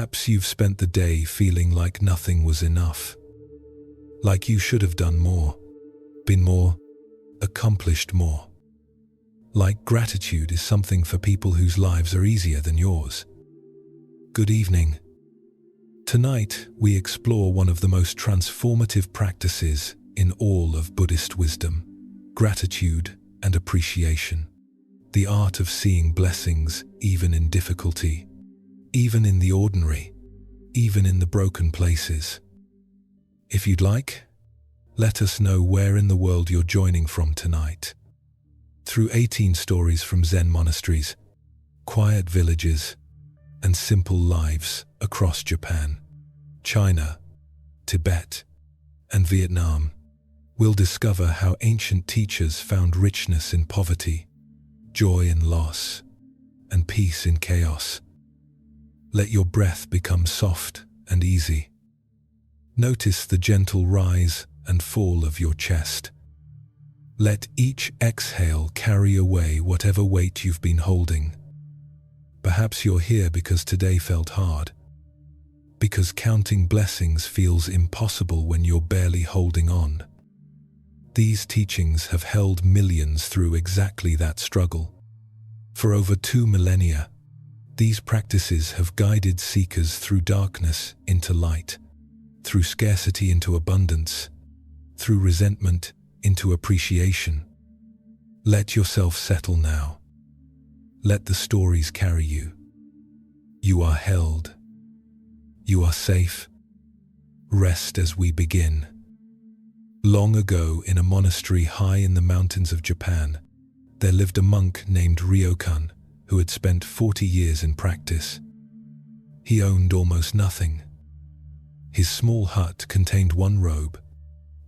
Perhaps you've spent the day feeling like nothing was enough, like you should have done more, been more, accomplished more. Like gratitude is something for people whose lives are easier than yours. Good evening. Tonight, we explore one of the most transformative practices in all of Buddhist wisdom: gratitude and appreciation. The art of seeing blessings even in difficulty, even in the ordinary, even in the broken places. If you'd like, let us know where in the world you're joining from tonight. Through 18 stories from Zen monasteries, quiet villages, and simple lives across Japan, China, Tibet, and Vietnam, we'll discover how ancient teachers found richness in poverty, joy in loss, and peace in chaos. Let your breath become soft and easy. Notice the gentle rise and fall of your chest. Let each exhale carry away whatever weight you've been holding. Perhaps you're here because today felt hard, because counting blessings feels impossible when you're barely holding on. These teachings have held millions through exactly that struggle. For over 2 millennia, these practices have guided seekers through darkness into light, through scarcity into abundance, through resentment into appreciation. Let yourself settle now. Let the stories carry you. You are held. You are safe. Rest as we begin. Long ago, in a monastery high in the mountains of Japan, there lived a monk named Ryokan who had spent 40 years in practice. He owned almost nothing. His small hut contained one robe,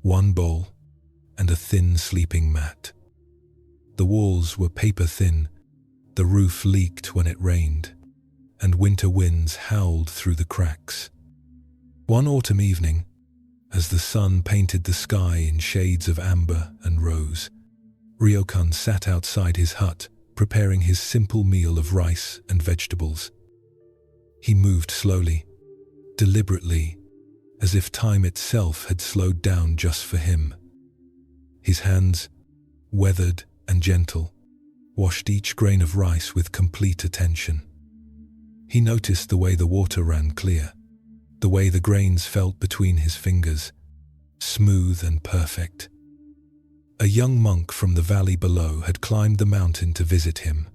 one bowl, and a thin sleeping mat. The walls were paper thin, the roof leaked when it rained, and winter winds howled through the cracks. One autumn evening, as the sun painted the sky in shades of amber and rose, Ryokan sat outside his hut, preparing his simple meal of rice and vegetables. He moved slowly, deliberately, as if time itself had slowed down just for him. His hands, weathered and gentle, washed each grain of rice with complete attention. He noticed the way the water ran clear, the way the grains felt between his fingers, smooth and perfect. A young monk from the valley below had climbed the mountain to visit him,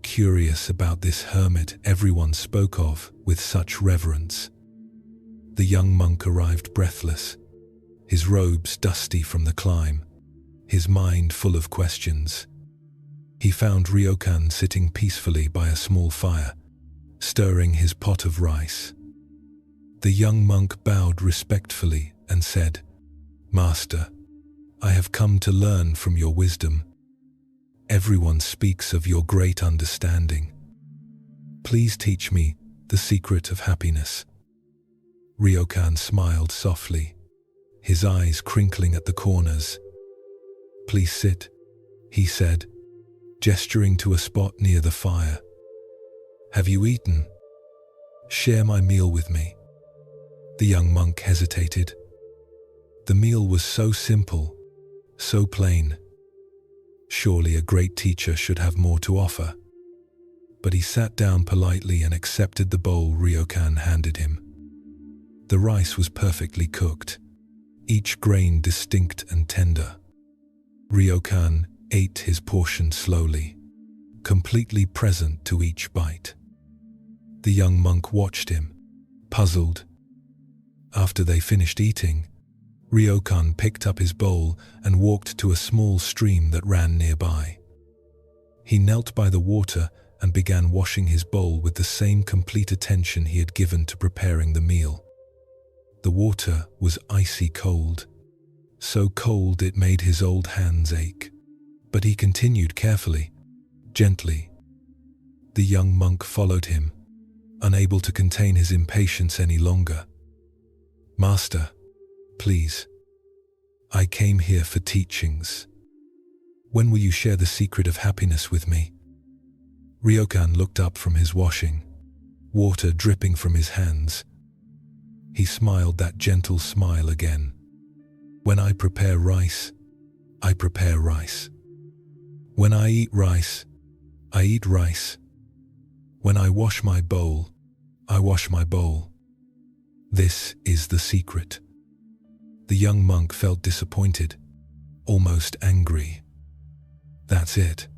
curious about this hermit everyone spoke of with such reverence. The young monk arrived breathless, his robes dusty from the climb, his mind full of questions. He found Ryokan sitting peacefully by a small fire, stirring his pot of rice. The young monk bowed respectfully and said, "Master, I have come to learn from your wisdom. Everyone speaks of your great understanding. Please teach me the secret of happiness." Ryokan smiled softly, his eyes crinkling at the corners. "Please sit," he said, gesturing to a spot near the fire. "Have you eaten? Share my meal with me." The young monk hesitated. The meal was so simple, so plain. Surely a great teacher should have more to offer. But he sat down politely and accepted the bowl Ryokan handed him. The rice was perfectly cooked, each grain distinct and tender. Ryokan ate his portion slowly, completely present to each bite. The young monk watched him, puzzled. After they finished eating, Ryokan picked up his bowl and walked to a small stream that ran nearby. He knelt by the water and began washing his bowl with the same complete attention he had given to preparing the meal. The water was icy cold, so cold it made his old hands ache. But he continued carefully, gently. The young monk followed him, unable to contain his impatience any longer. "Master, please. I came here for teachings. When will you share the secret of happiness with me?" Ryokan looked up from his washing, water dripping from his hands. He smiled that gentle smile again. When I prepare rice, I prepare rice. When I eat rice, I eat rice. When I wash my bowl, I wash my bowl. This is the secret. The young monk felt disappointed, almost angry. That's it.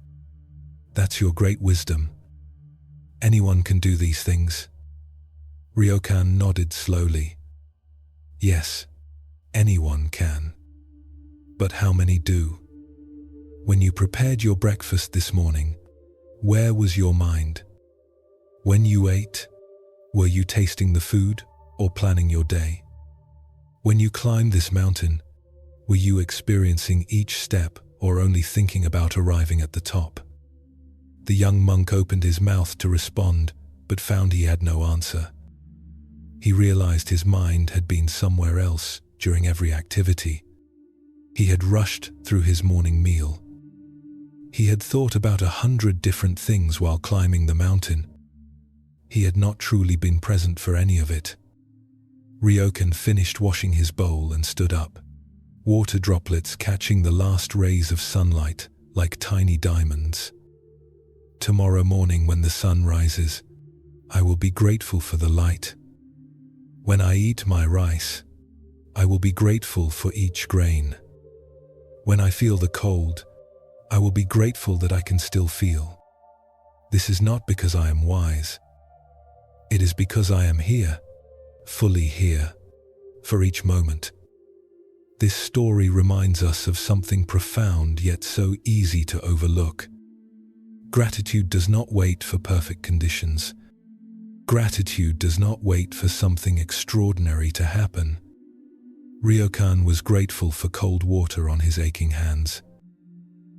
That's your great wisdom. Anyone can do these things. Ryokan nodded slowly. Yes, anyone can. But how many do? When you prepared your breakfast this morning, where was your mind? When you ate, were you tasting the food or planning your day? When you climbed this mountain, were you experiencing each step or only thinking about arriving at the top? The young monk opened his mouth to respond, but found he had no answer. He realized his mind had been somewhere else during every activity. He had rushed through his morning meal. He had thought about 100 different things while climbing the mountain. He had not truly been present for any of it. Ryokan finished washing his bowl and stood up, water droplets catching the last rays of sunlight like tiny diamonds. Tomorrow morning when the sun rises, I will be grateful for the light. When I eat my rice, I will be grateful for each grain. When I feel the cold, I will be grateful that I can still feel. This is not because I am wise. It is because I am here, fully here, for each moment. This story reminds us of something profound yet so easy to overlook. Gratitude does not wait for perfect conditions. Gratitude does not wait for something extraordinary to happen. Ryokan was grateful for cold water on his aching hands.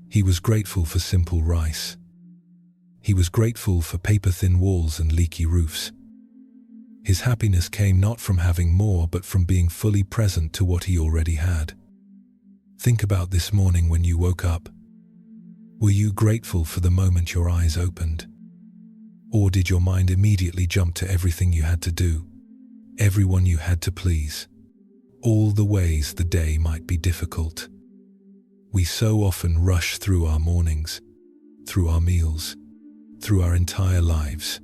He was grateful for simple rice. He was grateful for paper-thin walls and leaky roofs. His happiness came not from having more, but from being fully present to what he already had. Think about this morning when you woke up. Were you grateful for the moment your eyes opened? Or did your mind immediately jump to everything you had to do, everyone you had to please, all the ways the day might be difficult? We so often rush through our mornings, through our meals, through our entire lives,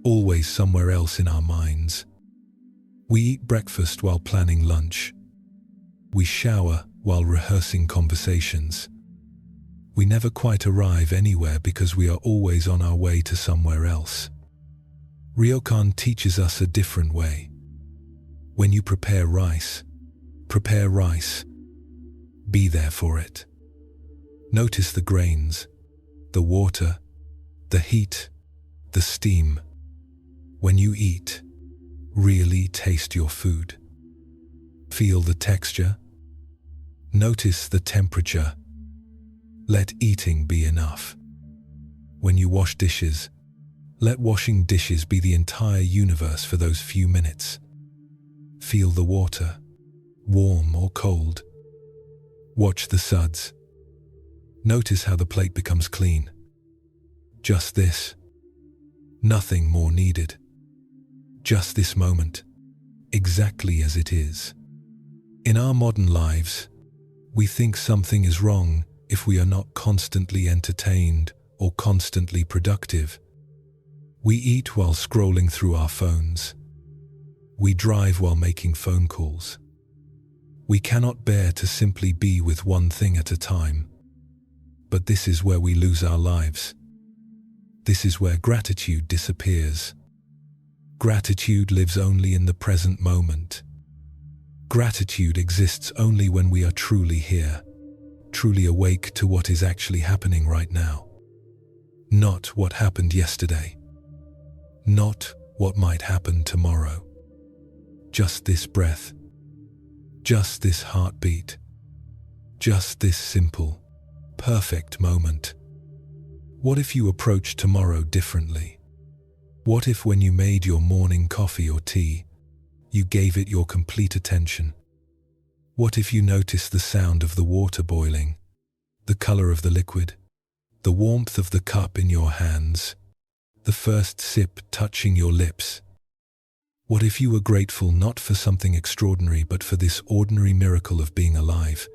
always somewhere else in our minds. We eat breakfast while planning lunch. We shower while rehearsing conversations. We never quite arrive anywhere because we are always on our way to somewhere else. Ryokan teaches us a different way. When you prepare rice, be there for it. Notice the grains, the water, the heat, the steam. When you eat, really taste your food. Feel the texture. Notice the temperature. Let eating be enough. When you wash dishes, let washing dishes be the entire universe for those few minutes. Feel the water, warm or cold. Watch the suds. Notice how the plate becomes clean. Just this. Nothing more needed. Just this moment, exactly as it is. In our modern lives, we think something is wrong if we are not constantly entertained or constantly productive. We eat while scrolling through our phones. We drive while making phone calls. We cannot bear to simply be with one thing at a time. But this is where we lose our lives. This is where gratitude disappears. Gratitude lives only in the present moment. Gratitude exists only when we are truly here, truly awake to what is actually happening right now. Not what happened yesterday. Not what might happen tomorrow. Just this breath. Just this heartbeat. Just this simple, perfect moment. What if you approached tomorrow differently? What if when you made your morning coffee or tea, you gave it your complete attention? What if you noticed the sound of the water boiling, the color of the liquid, the warmth of the cup in your hands, the first sip touching your lips? What if you were grateful not for something extraordinary but for this ordinary miracle of being alive,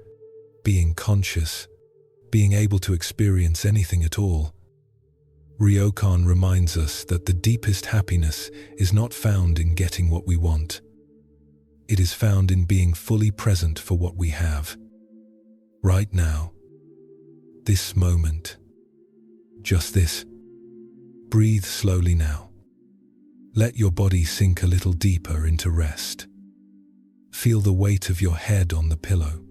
being conscious, being able to experience anything at all? Ryokan reminds us that the deepest happiness is not found in getting what we want. It is found in being fully present for what we have. Right now. This moment. Just this. Breathe slowly now. Let your body sink a little deeper into rest. Feel the weight of your head on the pillow.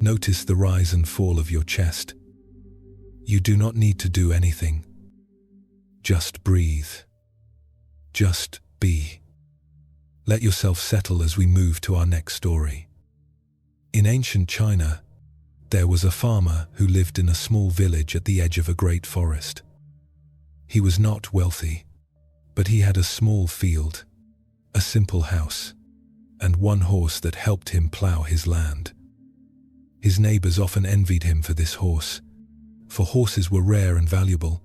Notice the rise and fall of your chest. You do not need to do anything. Just breathe. Just be. Let yourself settle as we move to our next story. In ancient China, there was a farmer who lived in a small village at the edge of a great forest. He was not wealthy, but he had a small field, a simple house, and one horse that helped him plow his land. His neighbors often envied him for this horse, for horses were rare and valuable.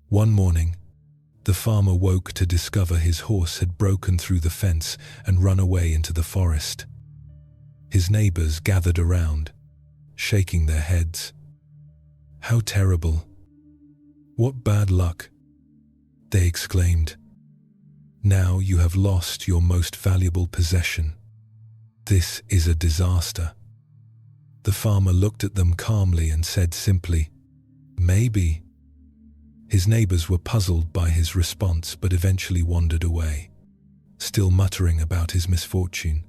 One morning, the farmer woke to discover his horse had broken through the fence and run away into the forest. His neighbors gathered around, shaking their heads. "How terrible! What bad luck!" they exclaimed. "Now you have lost your most valuable possession. This is a disaster." The farmer looked at them calmly and said simply, "Maybe." His neighbors were puzzled by his response but eventually wandered away, still muttering about his misfortune.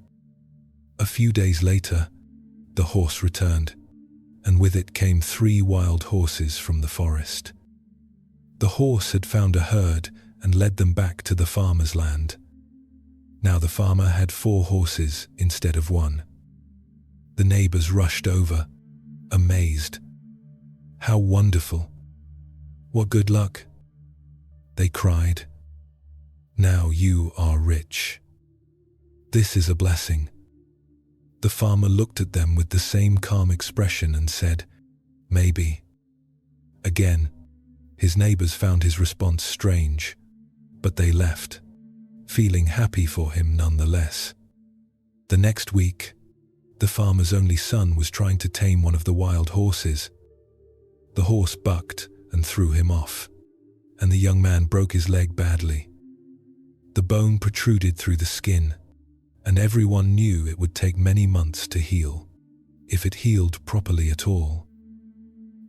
A few days later, the horse returned, and with it came 3 wild horses from the forest. The horse had found a herd and led them back to the farmer's land. Now the farmer had 4 horses instead of 1. The neighbors rushed over, amazed. "How wonderful! What good luck!" they cried. "Now you are rich. This is a blessing." The farmer looked at them with the same calm expression and said, "Maybe." Again, his neighbors found his response strange, but they left, feeling happy for him nonetheless. The next week, the farmer's only son was trying to tame one of the wild horses. The horse bucked and threw him off, and the young man broke his leg badly. The bone protruded through the skin, and everyone knew it would take many months to heal, if it healed properly at all.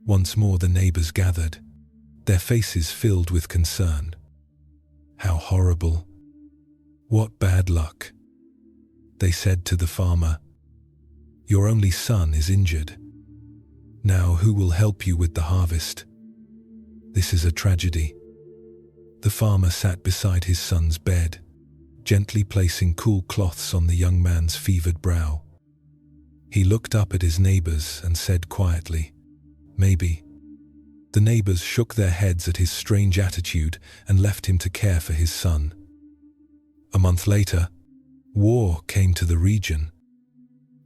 Once more the neighbors gathered, their faces filled with concern. "How horrible! What bad luck!" they said to the farmer. "Your only son is injured. Now who will help you with the harvest? This is a tragedy." The farmer sat beside his son's bed, gently placing cool cloths on the young man's fevered brow. He looked up at his neighbors and said quietly, "Maybe." The neighbors shook their heads at his strange attitude and left him to care for his son. A month later, war came to the region.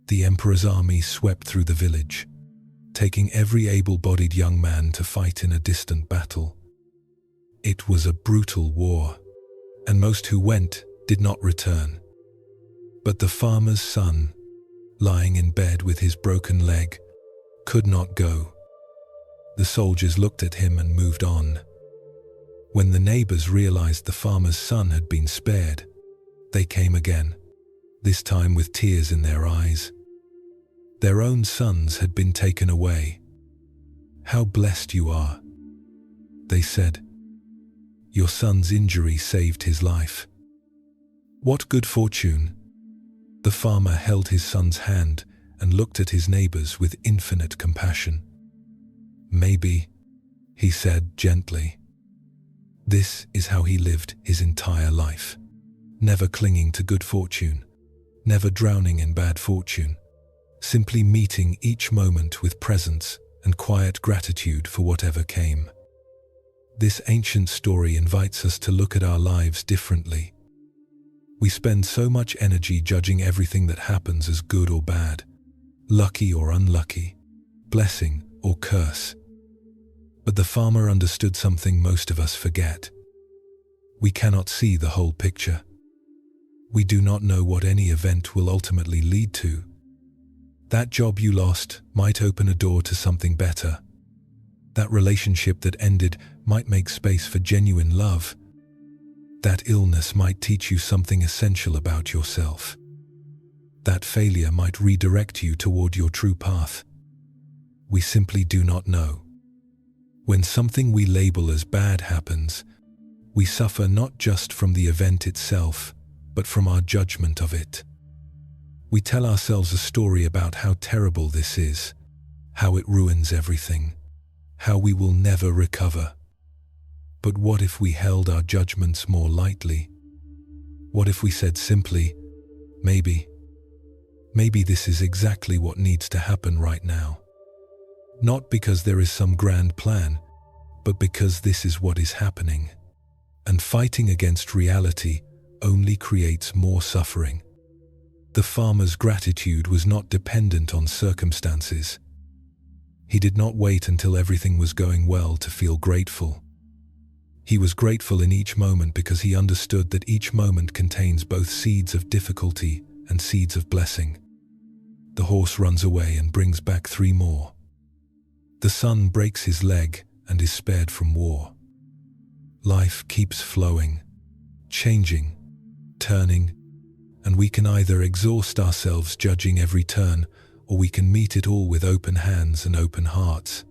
The emperor's army swept through the village, taking every able-bodied young man to fight in a distant battle. It was a brutal war, and most who went did not return. But the farmer's son, lying in bed with his broken leg, could not go. The soldiers looked at him and moved on. When the neighbors realized the farmer's son had been spared, they came again, this time with tears in their eyes. Their own sons had been taken away. "How blessed you are," they said. "Your son's injury saved his life." "What good fortune!" The farmer held his son's hand and looked at his neighbors with infinite compassion. "Maybe," he said gently. This is how he lived his entire life, never clinging to good fortune, never drowning in bad fortune, simply meeting each moment with presence and quiet gratitude for whatever came. This ancient story invites us to look at our lives differently. We spend so much energy judging everything that happens as good or bad, lucky or unlucky, blessing or curse. But the farmer understood something most of us forget. We cannot see the whole picture. We do not know what any event will ultimately lead to. That job you lost might open a door to something better. That relationship that ended might make space for genuine love. That illness might teach you something essential about yourself. That failure might redirect you toward your true path. We simply do not know. When something we label as bad happens, we suffer not just from the event itself, but from our judgment of it. We tell ourselves a story about how terrible this is, how it ruins everything, how we will never recover. But what if we held our judgments more lightly? What if we said simply, maybe this is exactly what needs to happen right now? Not because there is some grand plan, but because this is what is happening. And fighting against reality only creates more suffering. The farmer's gratitude was not dependent on circumstances. He did not wait until everything was going well to feel grateful. He was grateful in each moment because he understood that each moment contains both seeds of difficulty and seeds of blessing. The horse runs away and brings back 3 more. The son breaks his leg and is spared from war. Life keeps flowing, changing, turning, and we can either exhaust ourselves judging every turn, or we can meet it all with open hands and open hearts.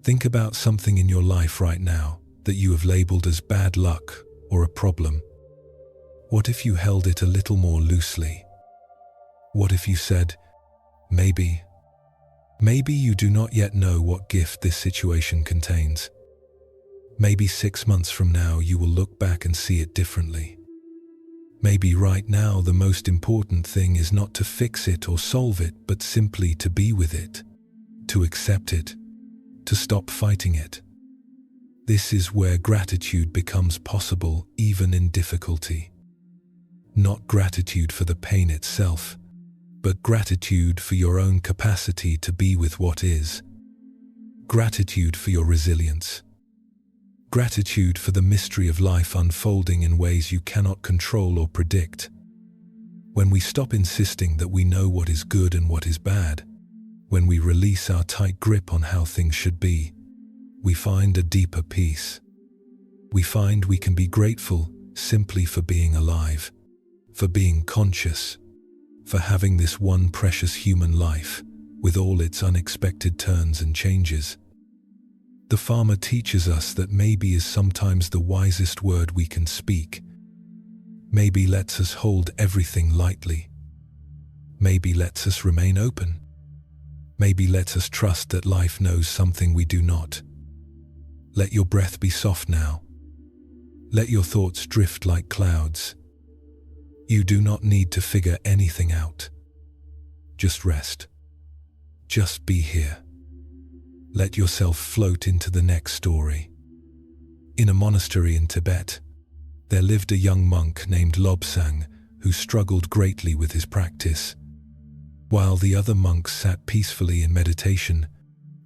Think about something in your life right now that you have labeled as bad luck or a problem. What if you held it a little more loosely? What if you said, maybe you do not yet know what gift this situation contains. Maybe 6 months from now you will look back and see it differently. Maybe right now the most important thing is not to fix it or solve it, but simply to be with it, to accept it, to stop fighting it. This is where gratitude becomes possible even in difficulty. Not gratitude for the pain itself, but gratitude for your own capacity to be with what is. Gratitude for your resilience. Gratitude for the mystery of life unfolding in ways you cannot control or predict. When we stop insisting that we know what is good and what is bad, when we release our tight grip on how things should be, we find a deeper peace. We find we can be grateful simply for being alive, for being conscious, for having this one precious human life with all its unexpected turns and changes. The farmer teaches us that maybe is sometimes the wisest word we can speak. Maybe lets us hold everything lightly. Maybe lets us remain open. Maybe lets us trust that life knows something we do not. Let your breath be soft now. Let your thoughts drift like clouds. You do not need to figure anything out. Just rest. Just be here. Let yourself float into the next story. In a monastery in Tibet, there lived a young monk named Lobsang who struggled greatly with his practice. While the other monks sat peacefully in meditation,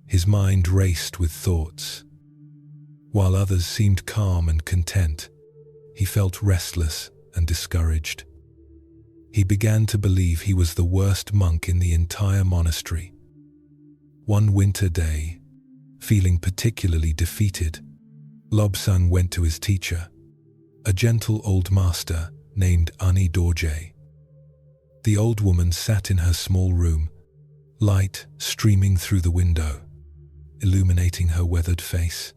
his mind raced with thoughts. While others seemed calm and content, he felt restless and discouraged. He began to believe he was the worst monk in the entire monastery. One winter day, feeling particularly defeated, Lobsang went to his teacher, a gentle old master named Ani Dorje. The old woman sat in her small room, light streaming through the window, illuminating her weathered face.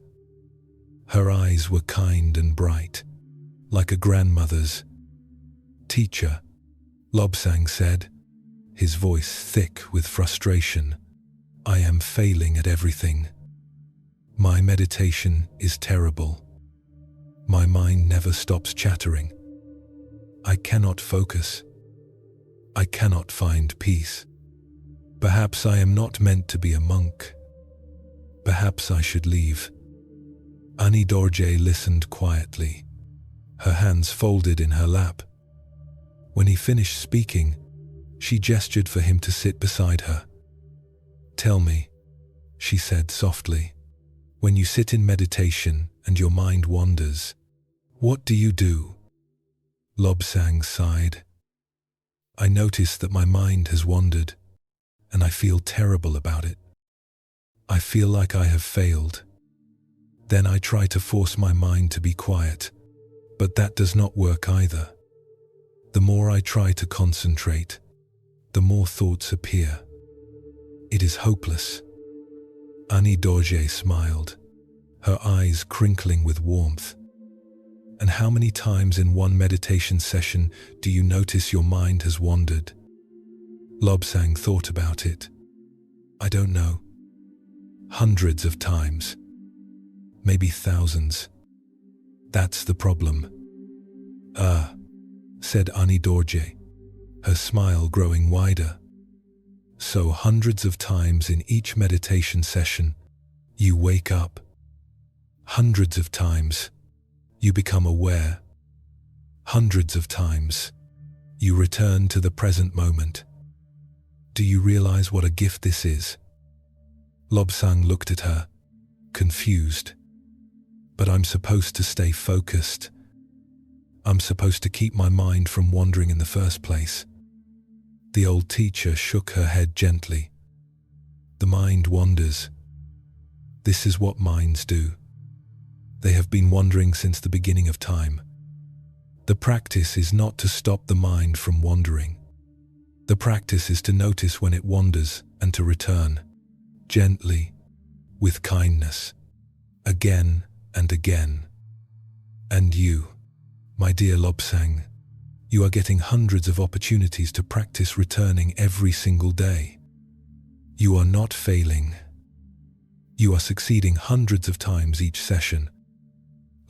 Her eyes were kind and bright, like a grandmother's. "Teacher," Lobsang said, his voice thick with frustration, "I am failing at everything. My meditation is terrible. My mind never stops chattering. I cannot focus. I cannot find peace. Perhaps I am not meant to be a monk. Perhaps I should leave." Ani Dorje listened quietly, her hands folded in her lap. When he finished speaking, she gestured for him to sit beside her. "Tell me," she said softly, When you sit in meditation and your mind wanders, what do you do? Lobsang sighed. I notice that my mind has wandered, and I feel terrible about it. I feel like I have failed. Then I try to force my mind to be quiet, but that does not work either. The more I try to concentrate, the more thoughts appear. It is hopeless. Annie Dorje smiled, her eyes crinkling with warmth. And how many times in one meditation session do you notice your mind has wandered? Lobsang thought about it. I don't know. Hundreds of times. Maybe thousands. That's the problem. Said Annie Dorje, her smile growing wider. So hundreds of times in each meditation session, you wake up. Hundreds of times, you become aware. Hundreds of times, you return to the present moment. Do you realize what a gift this is? Lobsang looked at her, confused. But I'm supposed to stay focused. I'm supposed to keep my mind from wandering in the first place. The old teacher shook her head gently. The mind wanders. This is what minds do. They have been wandering since the beginning of time. The practice is not to stop the mind from wandering. The practice is to notice when it wanders and to return, gently, with kindness, again and again. And you, my dear Lobsang, you are getting hundreds of opportunities to practice returning every single day. You are not failing. You are succeeding hundreds of times each session.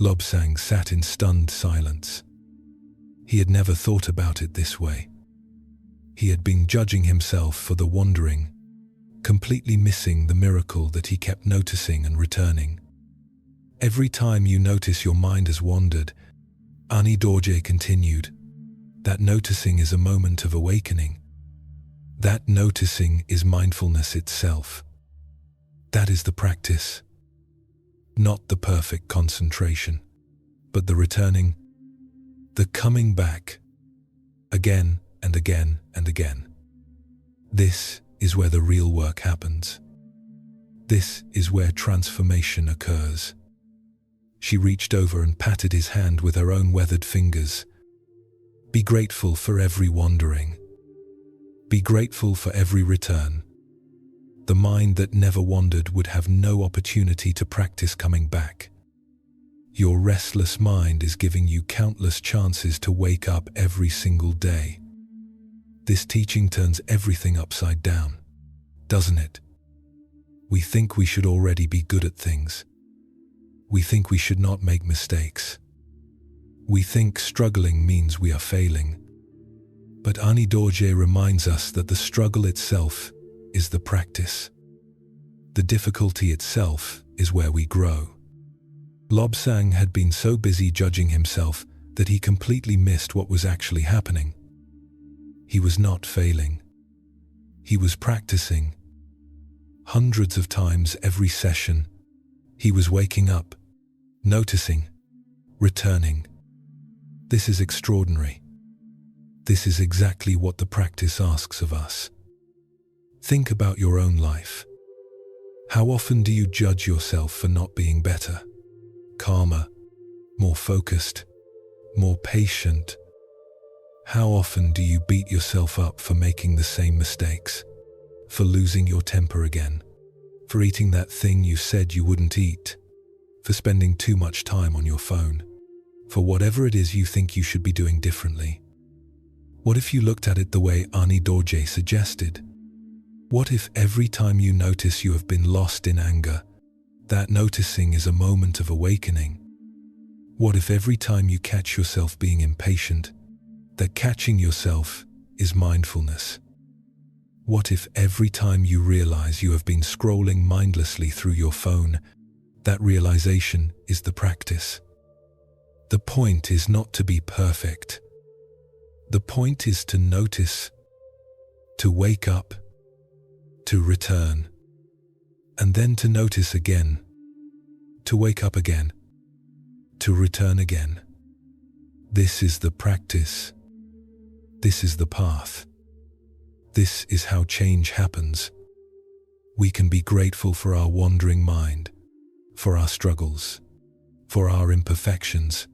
Lobsang sat in stunned silence. He had never thought about it this way. He had been judging himself for the wandering, completely missing the miracle that he kept noticing and returning. Every time you notice your mind has wandered, Annie Dorje continued, that noticing is a moment of awakening. That noticing is mindfulness itself. That is the practice. Not the perfect concentration, but the returning, the coming back, again and again and again. This is where the real work happens. This is where transformation occurs. She reached over and patted his hand with her own weathered fingers. Be grateful for every wandering. Be grateful for every return. The mind that never wandered would have no opportunity to practice coming back. Your restless mind is giving you countless chances to wake up every single day. This teaching turns everything upside down, doesn't it? We think we should already be good at things. We think we should not make mistakes. We think struggling means we are failing. But Annie Dorje reminds us that the struggle itself is the practice. The difficulty itself is where we grow. Lobsang had been so busy judging himself that he completely missed what was actually happening. He was not failing. He was practicing. Hundreds of times every session, he was waking up, noticing, returning. This is extraordinary. This is exactly what the practice asks of us. Think about your own life. How often do you judge yourself for not being better, calmer, more focused, more patient? How often do you beat yourself up for making the same mistakes, for losing your temper again, for eating that thing you said you wouldn't eat, for spending too much time on your phone, for whatever it is you think you should be doing differently? What if you looked at it the way Annie Dorje suggested? What if every time you notice you have been lost in anger, that noticing is a moment of awakening? What if every time you catch yourself being impatient, that catching yourself is mindfulness? What if every time you realize you have been scrolling mindlessly through your phone, that realization is the practice? The point is not to be perfect. The point is to notice, to wake up, to return, and then to notice again, to wake up again, to return again. This is the practice. This is the path. This is how change happens. We can be grateful for our wandering mind, for our struggles, for our imperfections,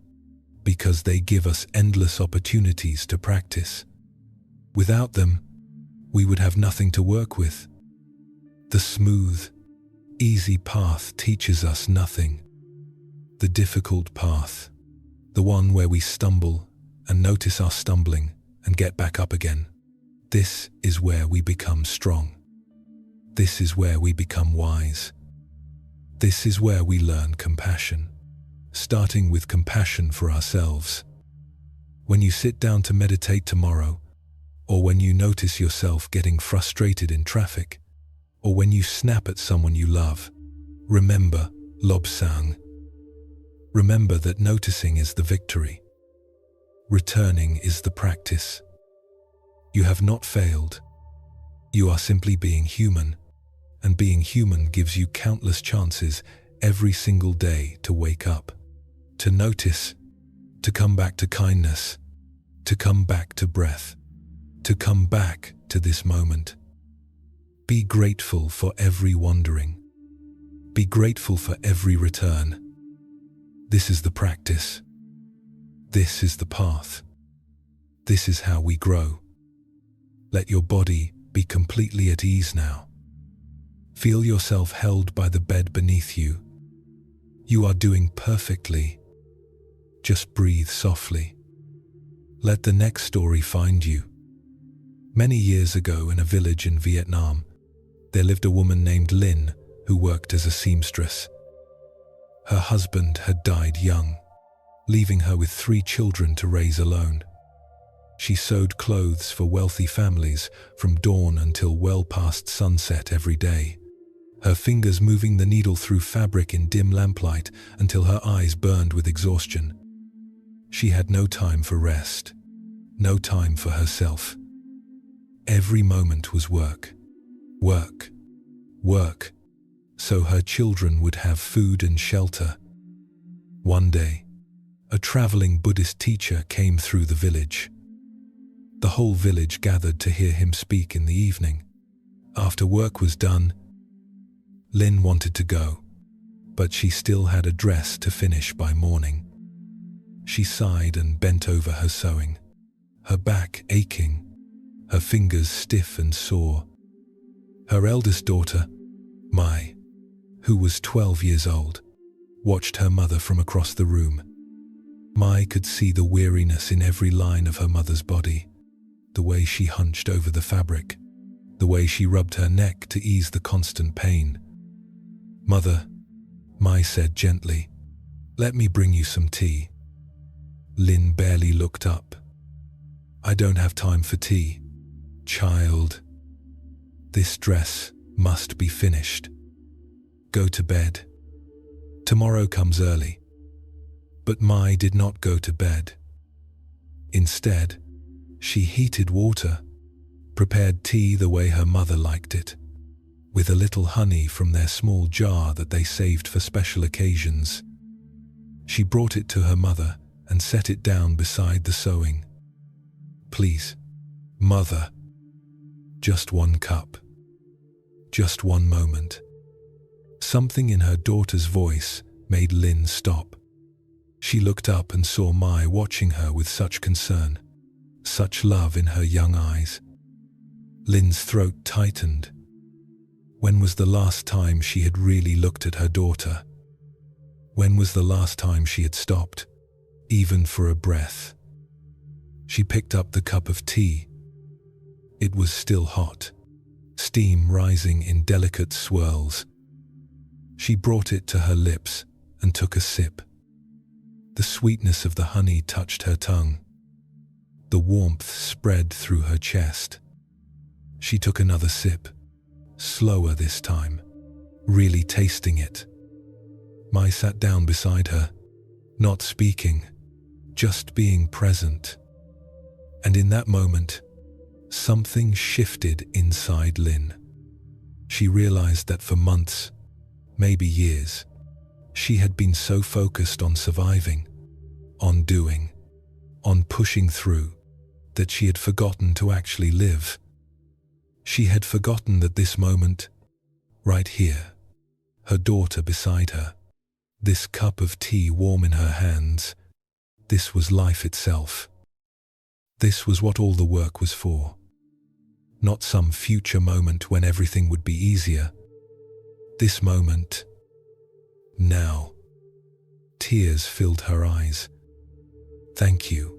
because they give us endless opportunities to practice. Without them, we would have nothing to work with. The smooth, easy path teaches us nothing. The difficult path, the one where we stumble and notice our stumbling and get back up again, this is where we become strong. This is where we become wise. This is where we learn compassion, starting with compassion for ourselves. When you sit down to meditate tomorrow, or when you notice yourself getting frustrated in traffic, or when you snap at someone you love, remember Lobsang. Remember that noticing is the victory. Returning is the practice. You have not failed. You are simply being human, and being human gives you countless chances every single day to wake up, to notice, to come back to kindness, to come back to breath, to come back to this moment. Be grateful for every wandering. Be grateful for every return. This is the practice. This is the path. This is how we grow. Let your body be completely at ease now. Feel yourself held by the bed beneath you. You are doing perfectly. Just breathe softly. Let the next story find you. Many years ago in a village in Vietnam, there lived a woman named Lin who worked as a seamstress. Her husband had died young, leaving her with 3 children to raise alone. She sewed clothes for wealthy families from dawn until well past sunset every day, her fingers moving the needle through fabric in dim lamplight until her eyes burned with exhaustion. She had no time for rest, no time for herself. Every moment was work, work, work, so her children would have food and shelter. One day, a traveling Buddhist teacher came through the village. The whole village gathered to hear him speak in the evening. After work was done, Lin wanted to go, but she still had a dress to finish by morning. She sighed and bent over her sewing, her back aching, her fingers stiff and sore. Her eldest daughter, Mai, who was 12 years old, watched her mother from across the room. Mai could see the weariness in every line of her mother's body, the way she hunched over the fabric, the way she rubbed her neck to ease the constant pain. "Mother," Mai said gently, "let me bring you some tea." Lin barely looked up. "I don't have time for tea, child. This dress must be finished. Go to bed. Tomorrow comes early." But Mai did not go to bed. Instead, she heated water, prepared tea the way her mother liked it, with a little honey from their small jar that they saved for special occasions. She brought it to her mother and set it down beside the sewing. "Please, Mother, just 1 cup. Just 1 moment." Something in her daughter's voice made Lin stop. She looked up and saw Mai watching her with such concern, such love in her young eyes. Lin's throat tightened. When was the last time she had really looked at her daughter? When was the last time she had stopped, even for a breath? She picked up the cup of tea. It was still hot, steam rising in delicate swirls. She brought it to her lips and took a sip. The sweetness of the honey touched her tongue. The warmth spread through her chest. She took another sip, slower this time, really tasting it. Mai sat down beside her, not speaking, just being present. And in that moment, something shifted inside Lin. She realized that for months, maybe years, She had been so focused on surviving, on doing, on pushing through, that she had forgotten to actually live. She had forgotten that this moment, right here, her daughter beside her, this cup of tea warm in her hands, this was life itself. This was what all the work was for. Not some future moment when everything would be easier. This moment, now. Tears filled her eyes. "Thank you,"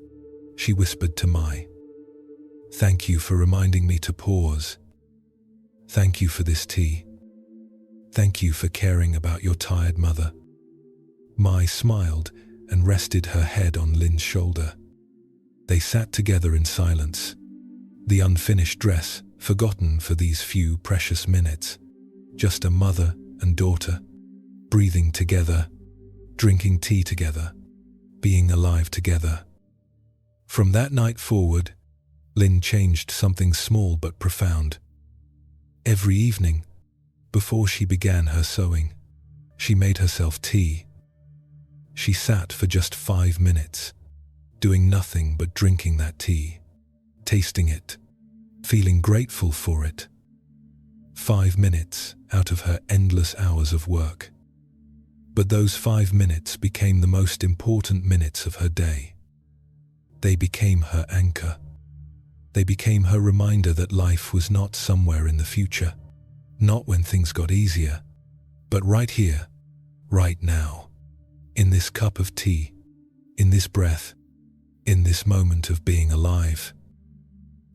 she whispered to Mai. "Thank you for reminding me to pause. Thank you for this tea. Thank you for caring about your tired mother." Mai smiled and rested her head on Lin's shoulder. They sat together in silence, the unfinished dress forgotten for these few precious minutes, just a mother and daughter, breathing together, drinking tea together, being alive together. From that night forward, Lin changed something small but profound. Every evening, before she began her sewing, she made herself tea. She sat for just 5 minutes, doing nothing but drinking that tea, tasting it, feeling grateful for it. 5 minutes out of her endless hours of work. But those 5 minutes became the most important minutes of her day. They became her anchor. They became her reminder that life was not somewhere in the future, not when things got easier, but right here, right now, in this cup of tea, in this breath, in this moment of being alive.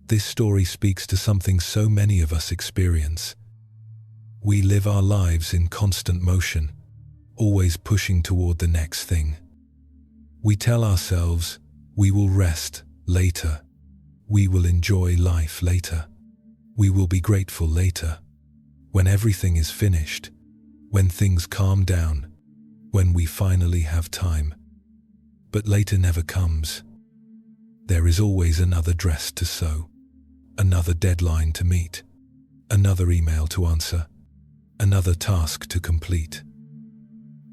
This story speaks to something so many of us experience. We live our lives in constant motion, always pushing toward the next thing. We tell ourselves, we will rest later. We will enjoy life later. We will be grateful later. When everything is finished, when things calm down, when we finally have time. But later never comes. There is always another dress to sew, another deadline to meet, another email to answer, another task to complete.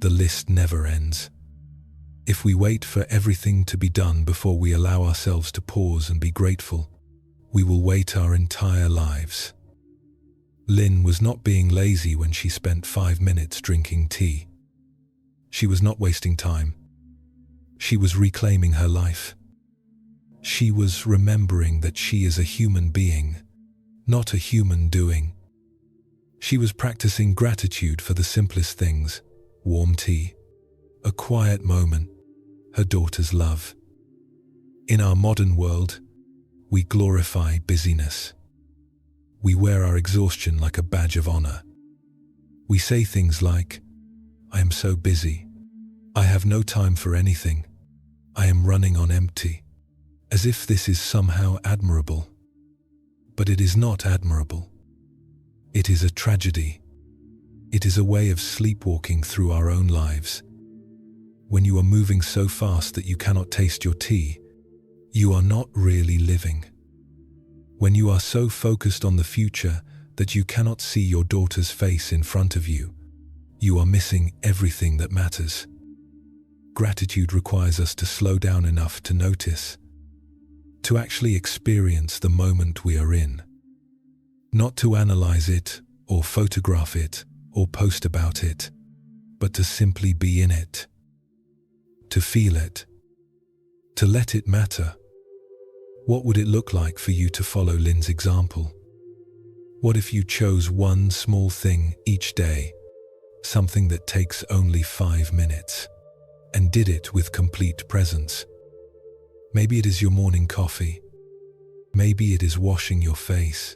The list never ends. If we wait for everything to be done before we allow ourselves to pause and be grateful, we will wait our entire lives. Lin was not being lazy when she spent 5 minutes drinking tea. She was not wasting time. She was reclaiming her life. She was remembering that she is a human being, not a human doing. She was practicing gratitude for the simplest things: warm tea, a quiet moment, her daughter's love. In our modern world, we glorify busyness. We wear our exhaustion like a badge of honor. We say things like, "I am so busy. I have no time for anything. I am running on empty," as if this is somehow admirable. But it is not admirable. It is a tragedy. It is a way of sleepwalking through our own lives. When you are moving so fast that you cannot taste your tea, you are not really living. When you are so focused on the future that you cannot see your daughter's face in front of you, you are missing everything that matters. Gratitude requires us to slow down enough to notice, to actually experience the moment we are in. Not to analyze it, or photograph it, or post about it, but to simply be in it. To feel it. To let it matter. What would it look like for you to follow Lin's example? What if you chose one small thing each day, something that takes only 5 minutes, and did it with complete presence? Maybe it is your morning coffee. Maybe it is washing your face.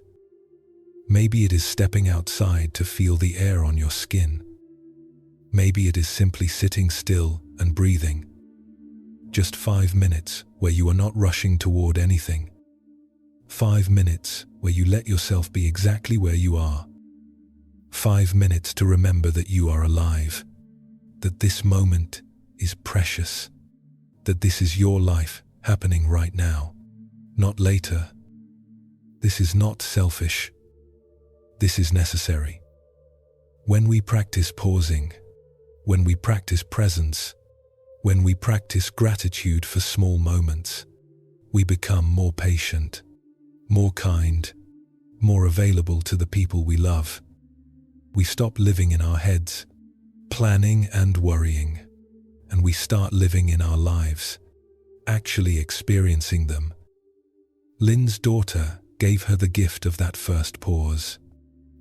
Maybe it is stepping outside to feel the air on your skin. Maybe it is simply sitting still and breathing. Just 5 minutes where you are not rushing toward anything. 5 minutes where you let yourself be exactly where you are. 5 minutes to remember that you are alive, that this moment is precious, that this is your life happening right now, not later. This is not selfish. This is necessary. When we practice pausing, When we practice presence, when we practice gratitude for small moments, we become more patient, more kind, more available to the people we love. We stop living in our heads, planning and worrying, and we start living in our lives, actually experiencing them. Lynn's daughter gave her the gift of that first pause,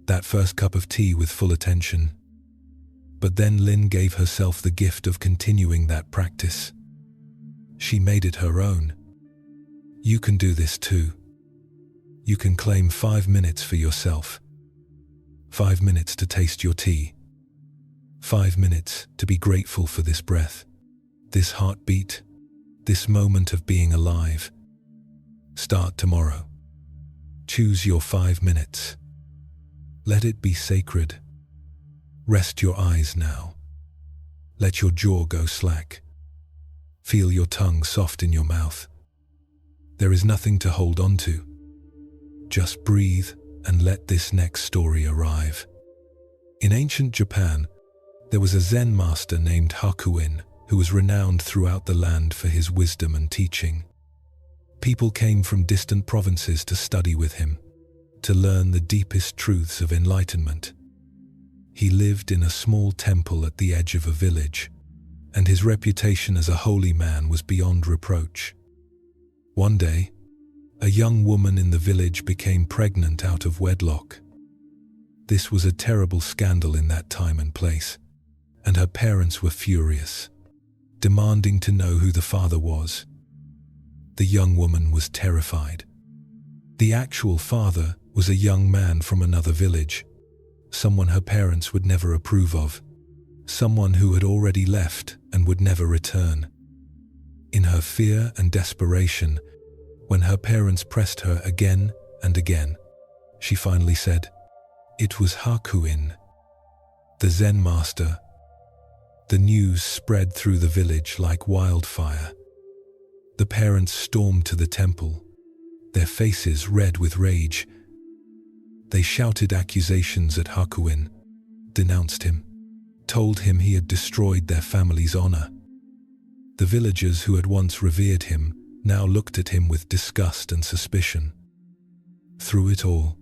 that first cup of tea with full attention. But then Lynn gave herself the gift of continuing that practice. She made it her own. You can do this too. You can claim 5 minutes for yourself. 5 minutes to taste your tea. 5 minutes to be grateful for this breath, this heartbeat, this moment of being alive. Start tomorrow. Choose your 5 minutes. Let it be sacred. Rest your eyes now. Let your jaw go slack. Feel your tongue soft in your mouth. There is nothing to hold on to. Just breathe and let this next story arrive. In ancient Japan, there was a Zen master named Hakuin who was renowned throughout the land for his wisdom and teaching. People came from distant provinces to study with him, to learn the deepest truths of enlightenment. He lived in a small temple at the edge of a village, and his reputation as a holy man was beyond reproach. One day, a young woman in the village became pregnant out of wedlock. This was a terrible scandal in that time and place, and her parents were furious, demanding to know who the father was. The young woman was terrified. The actual father was a young man from another village, someone her parents would never approve of, someone who had already left and would never return. In her fear and desperation, when her parents pressed her again and again, she finally said, "It was Hakuin, the Zen master." The news spread through the village like wildfire. The parents stormed to the temple, their faces red with rage. They shouted accusations at Hakuin, denounced him, told him he had destroyed their family's honor. The villagers who had once revered him now looked at him with disgust and suspicion. Through it all,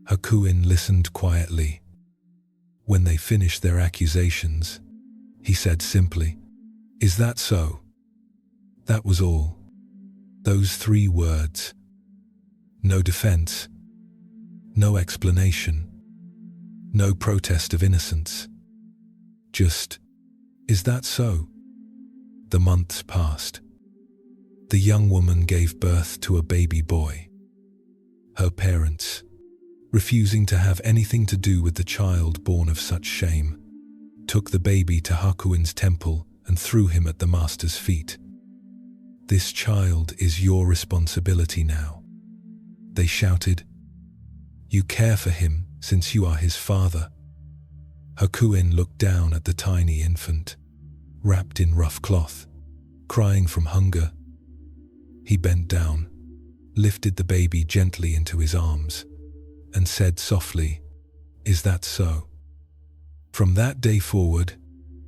Hakuin listened quietly. When they finished their accusations, he said simply, "Is that so?" That was all. Those 3 words. No defense, no explanation, no protest of innocence. Just, "Is that so?" The months passed. The young woman gave birth to a baby boy. Her parents, refusing to have anything to do with the child born of such shame, took the baby to Hakuin's temple and threw him at the master's feet. "This child is your responsibility now," they shouted. "You care for him since you are his father." Hakuin looked down at the tiny infant, wrapped in rough cloth, crying from hunger. He bent down, lifted the baby gently into his arms, and said softly, "Is that so?" From that day forward,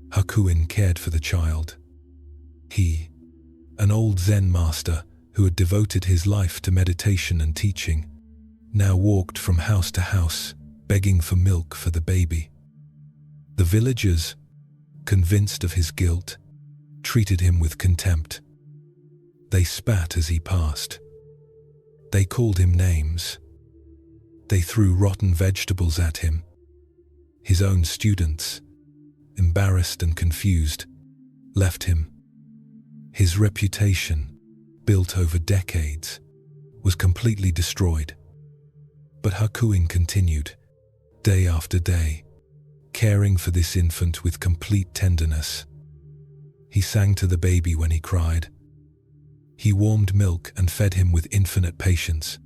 Hakuin cared for the child. He, an old Zen master who had devoted his life to meditation and teaching, now walked from house to house, begging for milk for the baby. The villagers, convinced of his guilt, treated him with contempt. They spat as he passed. They called him names. They threw rotten vegetables at him. His own students, embarrassed and confused, left him. His reputation, built over decades, was completely destroyed. But Hakuin continued, day after day, caring for this infant with complete tenderness. He sang to the baby when he cried. He warmed milk and fed him with infinite patience.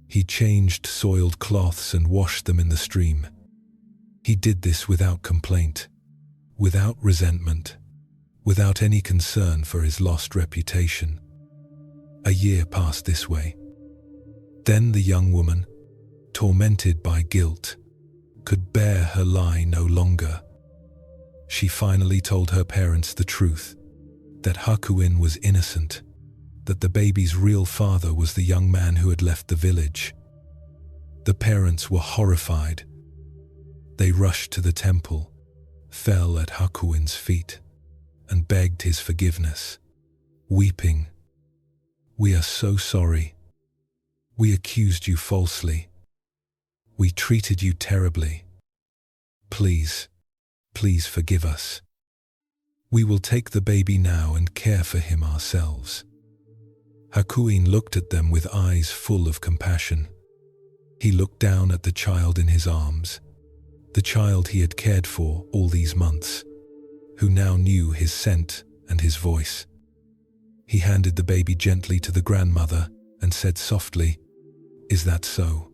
He changed soiled cloths and washed them in the stream. He did this without complaint, without resentment, without any concern for his lost reputation. A year passed this way. Then the young woman, tormented by guilt, could bear her lie no longer. She finally told her parents the truth, that Hakuin was innocent, that the baby's real father was the young man who had left the village. The parents were horrified. They rushed to the temple, fell at Hakuin's feet, and begged his forgiveness, weeping, "We are so sorry. We accused you falsely. We treated you terribly. Please, please forgive us. We will take the baby now and care for him ourselves." Hakuin looked at them with eyes full of compassion. He looked down at the child in his arms, the child he had cared for all these months, who now knew his scent and his voice. He handed the baby gently to the grandmother and said softly, "Is that so?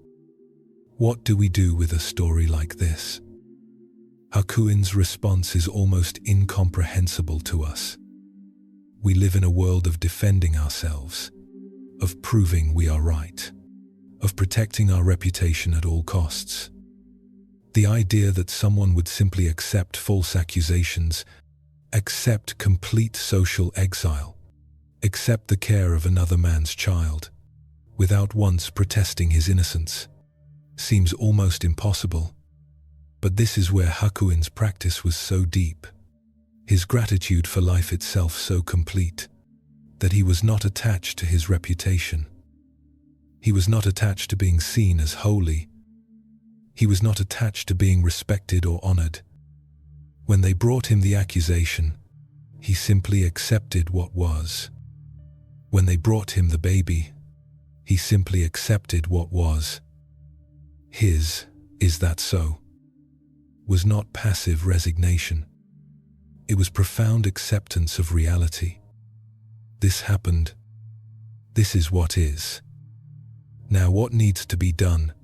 What do we do with a story like this?" Hakuin's response is almost incomprehensible to us. We live in a world of defending ourselves, of proving we are right, of protecting our reputation at all costs. The idea that someone would simply accept false accusations, accept complete social exile, accept the care of another man's child, without once protesting his innocence, seems almost impossible. But this is where Hakuin's practice was so deep, his gratitude for life itself so complete, that he was not attached to his reputation. He was not attached to being seen as holy. He was not attached to being respected or honored. When they brought him the accusation, he simply accepted what was. When they brought him the baby, he simply accepted what was. His, "Is that so?" was not passive resignation. It was profound acceptance of reality. This happened. This is what is. Now what needs to be done?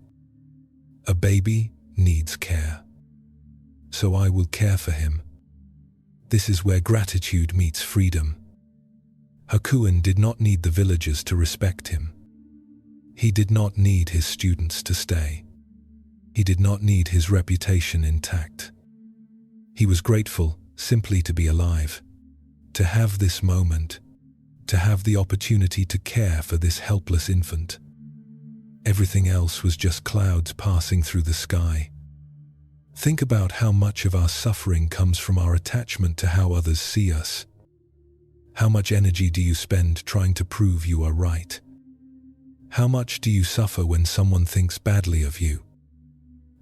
A baby needs care. So I will care for him. This is where gratitude meets freedom. Hakuin did not need the villagers to respect him. He did not need his students to stay. He did not need his reputation intact. He was grateful simply to be alive, to have this moment, to have the opportunity to care for this helpless infant. Everything else was just clouds passing through the sky. Think about how much of our suffering comes from our attachment to how others see us. How much energy do you spend trying to prove you are right? How much do you suffer when someone thinks badly of you?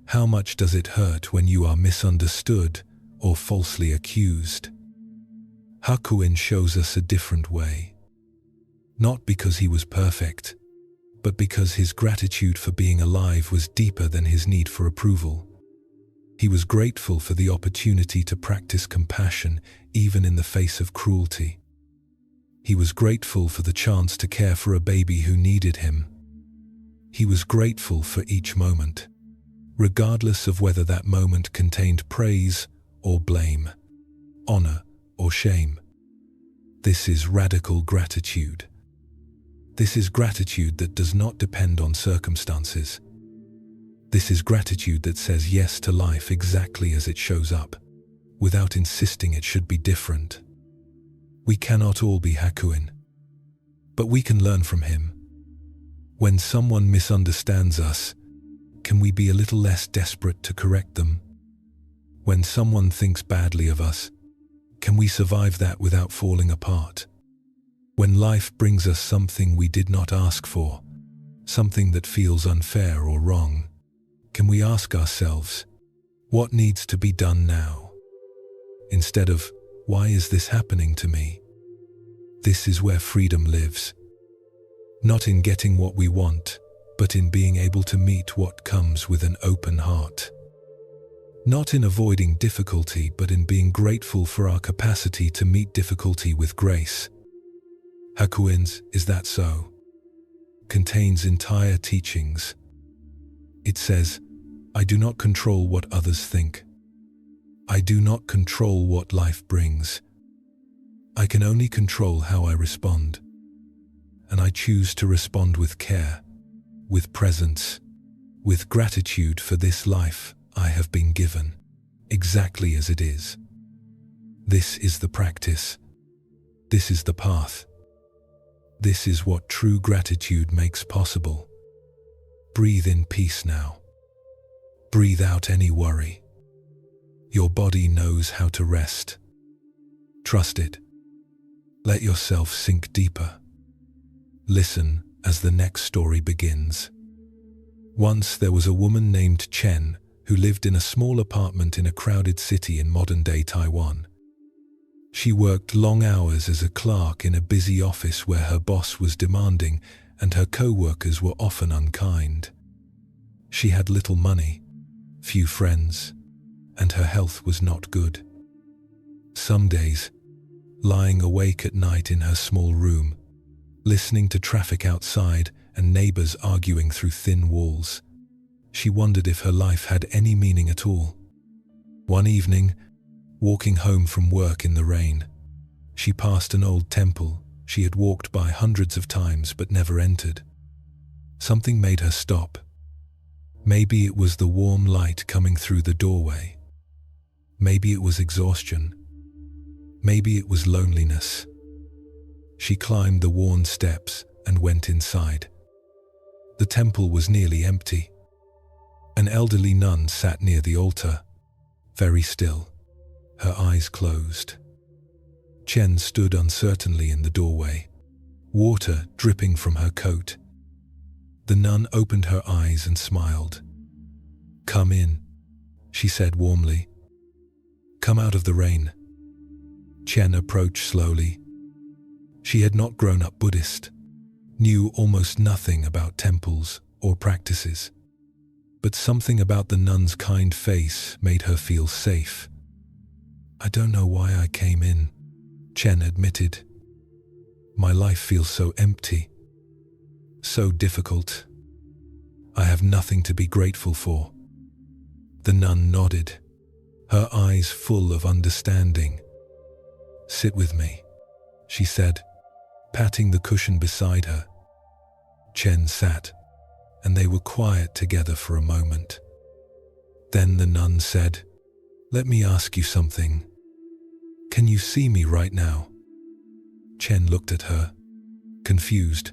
How much does it hurt when you are misunderstood or falsely accused? Hakuin shows us a different way. Not because he was perfect, but because his gratitude for being alive was deeper than his need for approval. He was grateful for the opportunity to practice compassion even in the face of cruelty. He was grateful for the chance to care for a baby who needed him. He was grateful for each moment, regardless of whether that moment contained praise or blame, honor or shame. This is radical gratitude. This is gratitude that does not depend on circumstances. This is gratitude that says yes to life exactly as it shows up, without insisting it should be different. We cannot all be Hakuin, but we can learn from him. When someone misunderstands us, can we be a little less desperate to correct them? When someone thinks badly of us, can we survive that without falling apart? When life brings us something we did not ask for, something that feels unfair or wrong, can we ask ourselves, what needs to be done now? Instead of, why is this happening to me? This is where freedom lives. Not in getting what we want, but in being able to meet what comes with an open heart. Not in avoiding difficulty, but in being grateful for our capacity to meet difficulty with grace. Hakuin's "Is that so?" contains entire teachings. It says, I do not control what others think. I do not control what life brings. I can only control how I respond. And I choose to respond with care, with presence, with gratitude for this life I have been given, exactly as it is. This is the practice. This is the path. This is what true gratitude makes possible. Breathe in peace now. Breathe out any worry. Your body knows how to rest. Trust it. Let yourself sink deeper. Listen as the next story begins. Once there was a woman named Chen who lived in a small apartment in a crowded city in modern-day Taiwan. She worked long hours as a clerk in a busy office where her boss was demanding and her co-workers were often unkind. She had little money, few friends, and her health was not good. Some days, lying awake at night in her small room, listening to traffic outside and neighbors arguing through thin walls, she wondered if her life had any meaning at all. One evening, walking home from work in the rain, she passed an old temple she had walked by hundreds of times but never entered. Something made her stop. Maybe it was the warm light coming through the doorway. Maybe it was exhaustion. Maybe it was loneliness. She climbed the worn steps and went inside. The temple was nearly empty. An elderly nun sat near the altar, very still, her eyes closed. Chen stood uncertainly in the doorway, water dripping from her coat. The nun opened her eyes and smiled. "Come in," she said warmly. "Come out of the rain." Chen approached slowly. She had not grown up Buddhist, knew almost nothing about temples or practices. But something about the nun's kind face made her feel safe. "I don't know why I came in," Chen admitted. "My life feels so empty, so difficult. I have nothing to be grateful for." The nun nodded, her eyes full of understanding. "Sit with me," she said, patting the cushion beside her. Chen sat, and they were quiet together for a moment. Then the nun said, "Let me ask you something. Can you see me right now?" Chen looked at her, confused.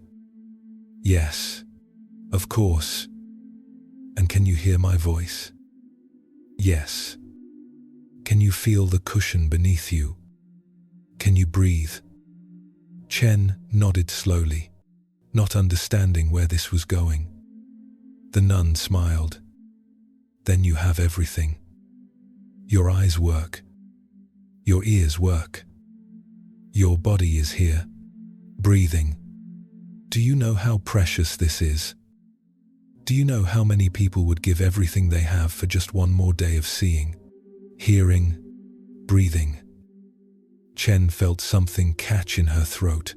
"Yes, of course. And can you hear my voice?" "Yes." "Can you feel the cushion beneath you? Can you breathe?" Chen nodded slowly, not understanding where this was going. The nun smiled. "Then you have everything. Your eyes work. Your ears work. Your body is here, breathing. Do you know how precious this is? Do you know how many people would give everything they have for just one more day of seeing, hearing, breathing?" Chen felt something catch in her throat.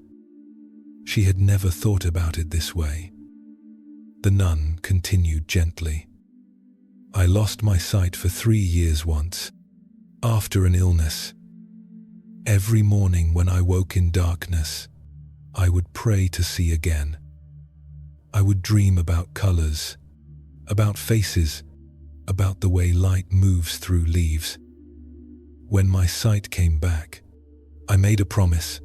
She had never thought about it this way. The nun continued gently. "I lost my sight for 3 years once, after an illness. Every morning when I woke in darkness, I would pray to see again. I would dream about colors, about faces, about the way light moves through leaves. When my sight came back, I made a promise.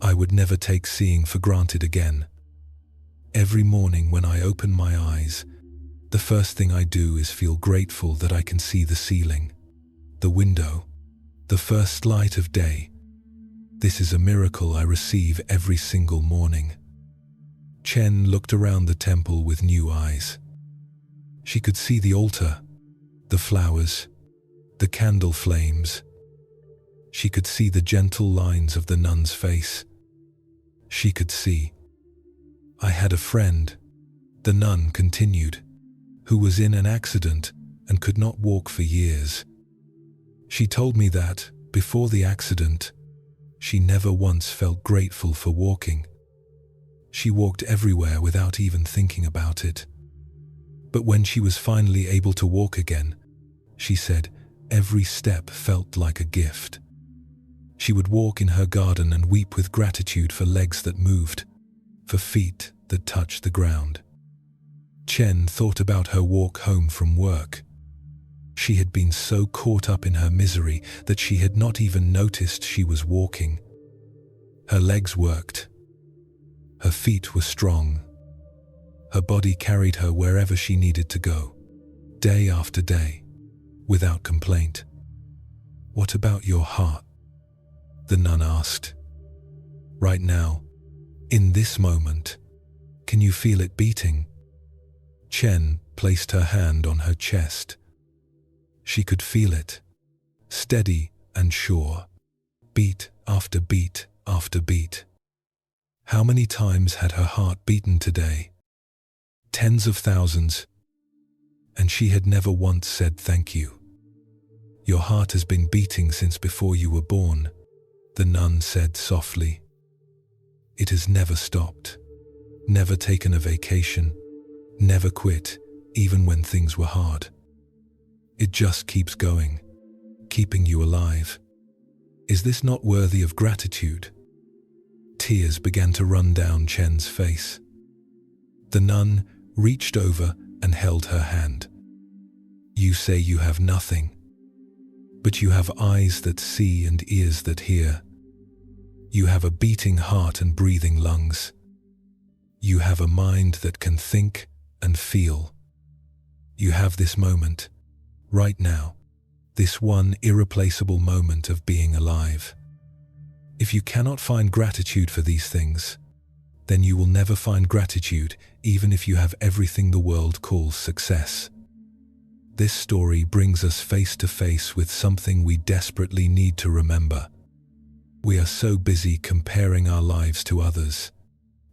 I would never take seeing for granted again. Every morning when I open my eyes, the first thing I do is feel grateful that I can see the ceiling, the window, the first light of day. This is a miracle I receive every single morning." Chen looked around the temple with new eyes. She could see the altar, the flowers, the candle flames. She could see the gentle lines of the nun's face. She could see. "I had a friend," the nun continued, "who was in an accident and could not walk for years. She told me that, before the accident, she never once felt grateful for walking. She walked everywhere without even thinking about it. But when she was finally able to walk again, she said every step felt like a gift. She would walk in her garden and weep with gratitude for legs that moved, for feet that touched the ground." Chen thought about her walk home from work. She had been so caught up in her misery that she had not even noticed she was walking. Her legs worked. Her feet were strong. Her body carried her wherever she needed to go, day after day, without complaint. "What about your heart?" the nun asked. "Right now, in this moment, can you feel it beating?" Chen placed her hand on her chest. She could feel it, steady and sure, beat after beat after beat. How many times had her heart beaten today? Tens of thousands. And she had never once said thank you. "Your heart has been beating since before you were born," the nun said softly. "It has never stopped, never taken a vacation, never quit, even when things were hard. It just keeps going, keeping you alive. Is this not worthy of gratitude?" Tears began to run down Chen's face. The nun reached over and held her hand. "You say you have nothing, but you have eyes that see and ears that hear. You have a beating heart and breathing lungs. You have a mind that can think and feel. You have this moment, right now, this one irreplaceable moment of being alive. If you cannot find gratitude for these things, then you will never find gratitude even if you have everything the world calls success." This story brings us face to face with something we desperately need to remember. We are so busy comparing our lives to others,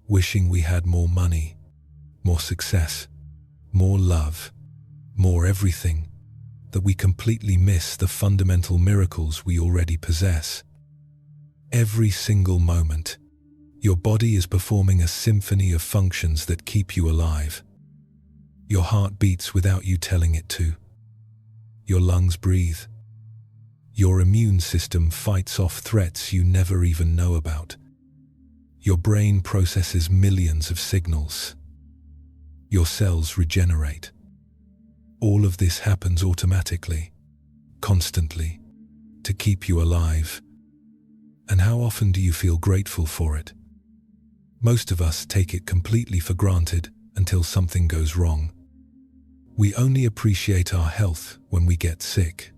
wishing we had more money, more success, more love, more everything, that we completely miss the fundamental miracles we already possess. Every single moment, your body is performing a symphony of functions that keep you alive. Your heart beats without you telling it to. Your lungs breathe. Your immune system fights off threats you never even know about. Your brain processes millions of signals. Your cells regenerate. All of this happens automatically, constantly, to keep you alive. And how often do you feel grateful for it? Most of us take it completely for granted until something goes wrong. We only appreciate our health when we get sick.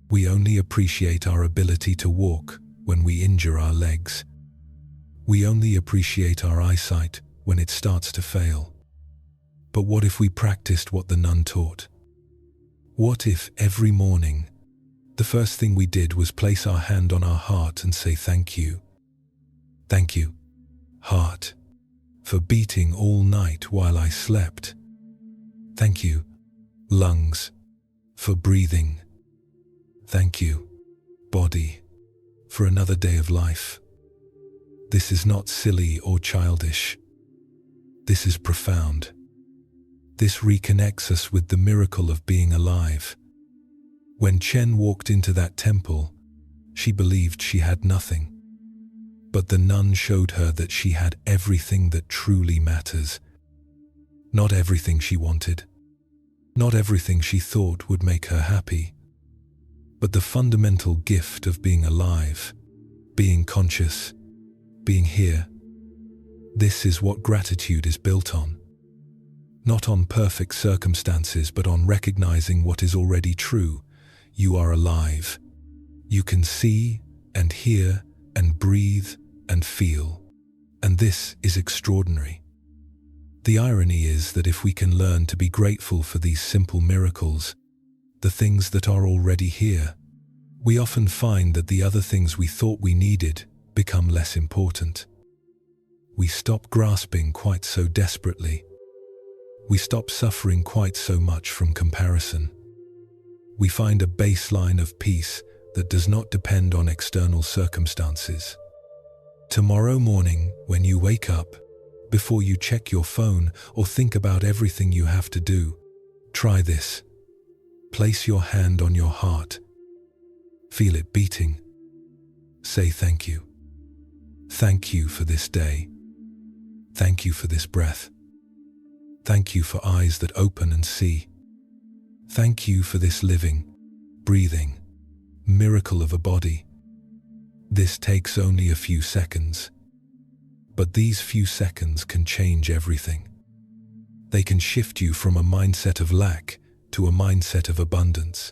We only appreciate our ability to walk when we injure our legs. We only appreciate our eyesight when it starts to fail. But what if we practiced what the nun taught? What if every morning, the first thing we did was place our hand on our heart and say thank you? Thank you, heart, for beating all night while I slept. Thank you, lungs, for breathing. Thank you, body, for another day of life. This is not silly or childish. This is profound. This reconnects us with the miracle of being alive. When Chen walked into that temple, she believed she had nothing. But the nun showed her that she had everything that truly matters. Not everything she wanted. Not everything she thought would make her happy. But the fundamental gift of being alive, being conscious, being here. This is what gratitude is built on. Not on perfect circumstances, but on recognizing what is already true. You are alive. You can see and hear and breathe and feel. And this is extraordinary. The irony is that if we can learn to be grateful for these simple miracles, the things that are already here, we often find that the other things we thought we needed become less important. We stop grasping quite so desperately. We stop suffering quite so much from comparison. We find a baseline of peace that does not depend on external circumstances. Tomorrow morning, when you wake up, before you check your phone or think about everything you have to do, try this. Place your hand on your heart. Feel it beating. Say thank you. Thank you for this day. Thank you for this breath. Thank you for eyes that open and see. Thank you for this living, breathing miracle of a body. This takes only a few seconds, but these few seconds can change everything. They can shift you from a mindset of lack to a mindset of abundance.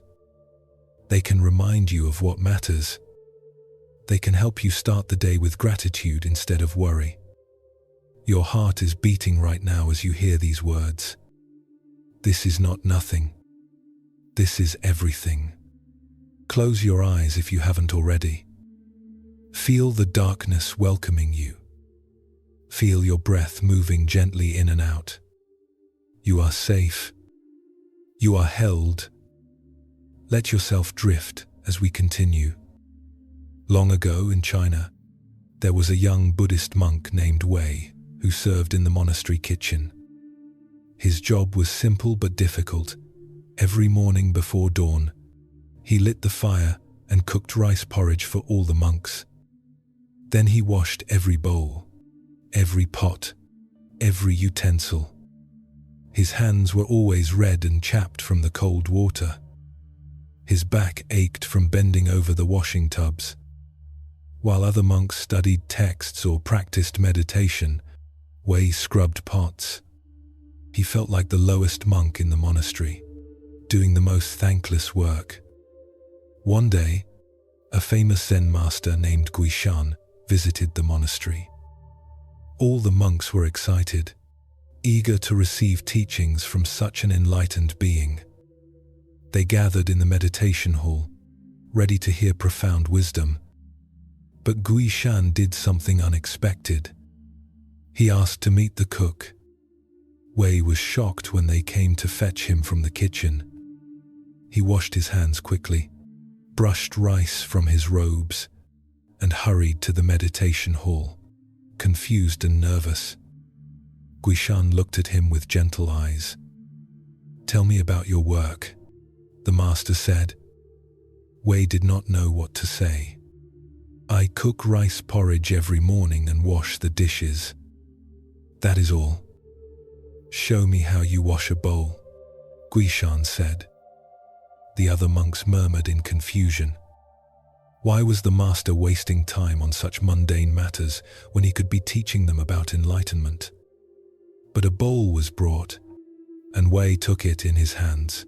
They can remind you of what matters. They can help you start the day with gratitude instead of worry. Your heart is beating right now as you hear these words. This is not nothing. This is everything. Close your eyes if you haven't already. Feel the darkness welcoming you. Feel your breath moving gently in and out. You are safe. You are held. Let yourself drift as we continue. Long ago in China, there was a young Buddhist monk named Wei who served in the monastery kitchen. His job was simple but difficult. Every morning before dawn, he lit the fire and cooked rice porridge for all the monks. Then he washed every bowl, every pot, every utensil. His hands were always red and chapped from the cold water. His back ached from bending over the washing tubs. While other monks studied texts or practiced meditation, Wei scrubbed pots. He felt like the lowest monk in the monastery, doing the most thankless work. One day, a famous Zen master named Guishan visited the monastery. All the monks were excited, eager to receive teachings from such an enlightened being. They gathered in the meditation hall, ready to hear profound wisdom. But Guishan did something unexpected. He asked to meet the cook. Wei was shocked when they came to fetch him from the kitchen. He washed his hands quickly, brushed rice from his robes, and hurried to the meditation hall, confused and nervous. Guishan looked at him with gentle eyes. "Tell me about your work," the master said. Wei did not know what to say. "I cook rice porridge every morning and wash the dishes. That is all." "Show me how you wash a bowl," Guishan said. The other monks murmured in confusion. Why was the master wasting time on such mundane matters when he could be teaching them about enlightenment? But a bowl was brought, and Wei took it in his hands.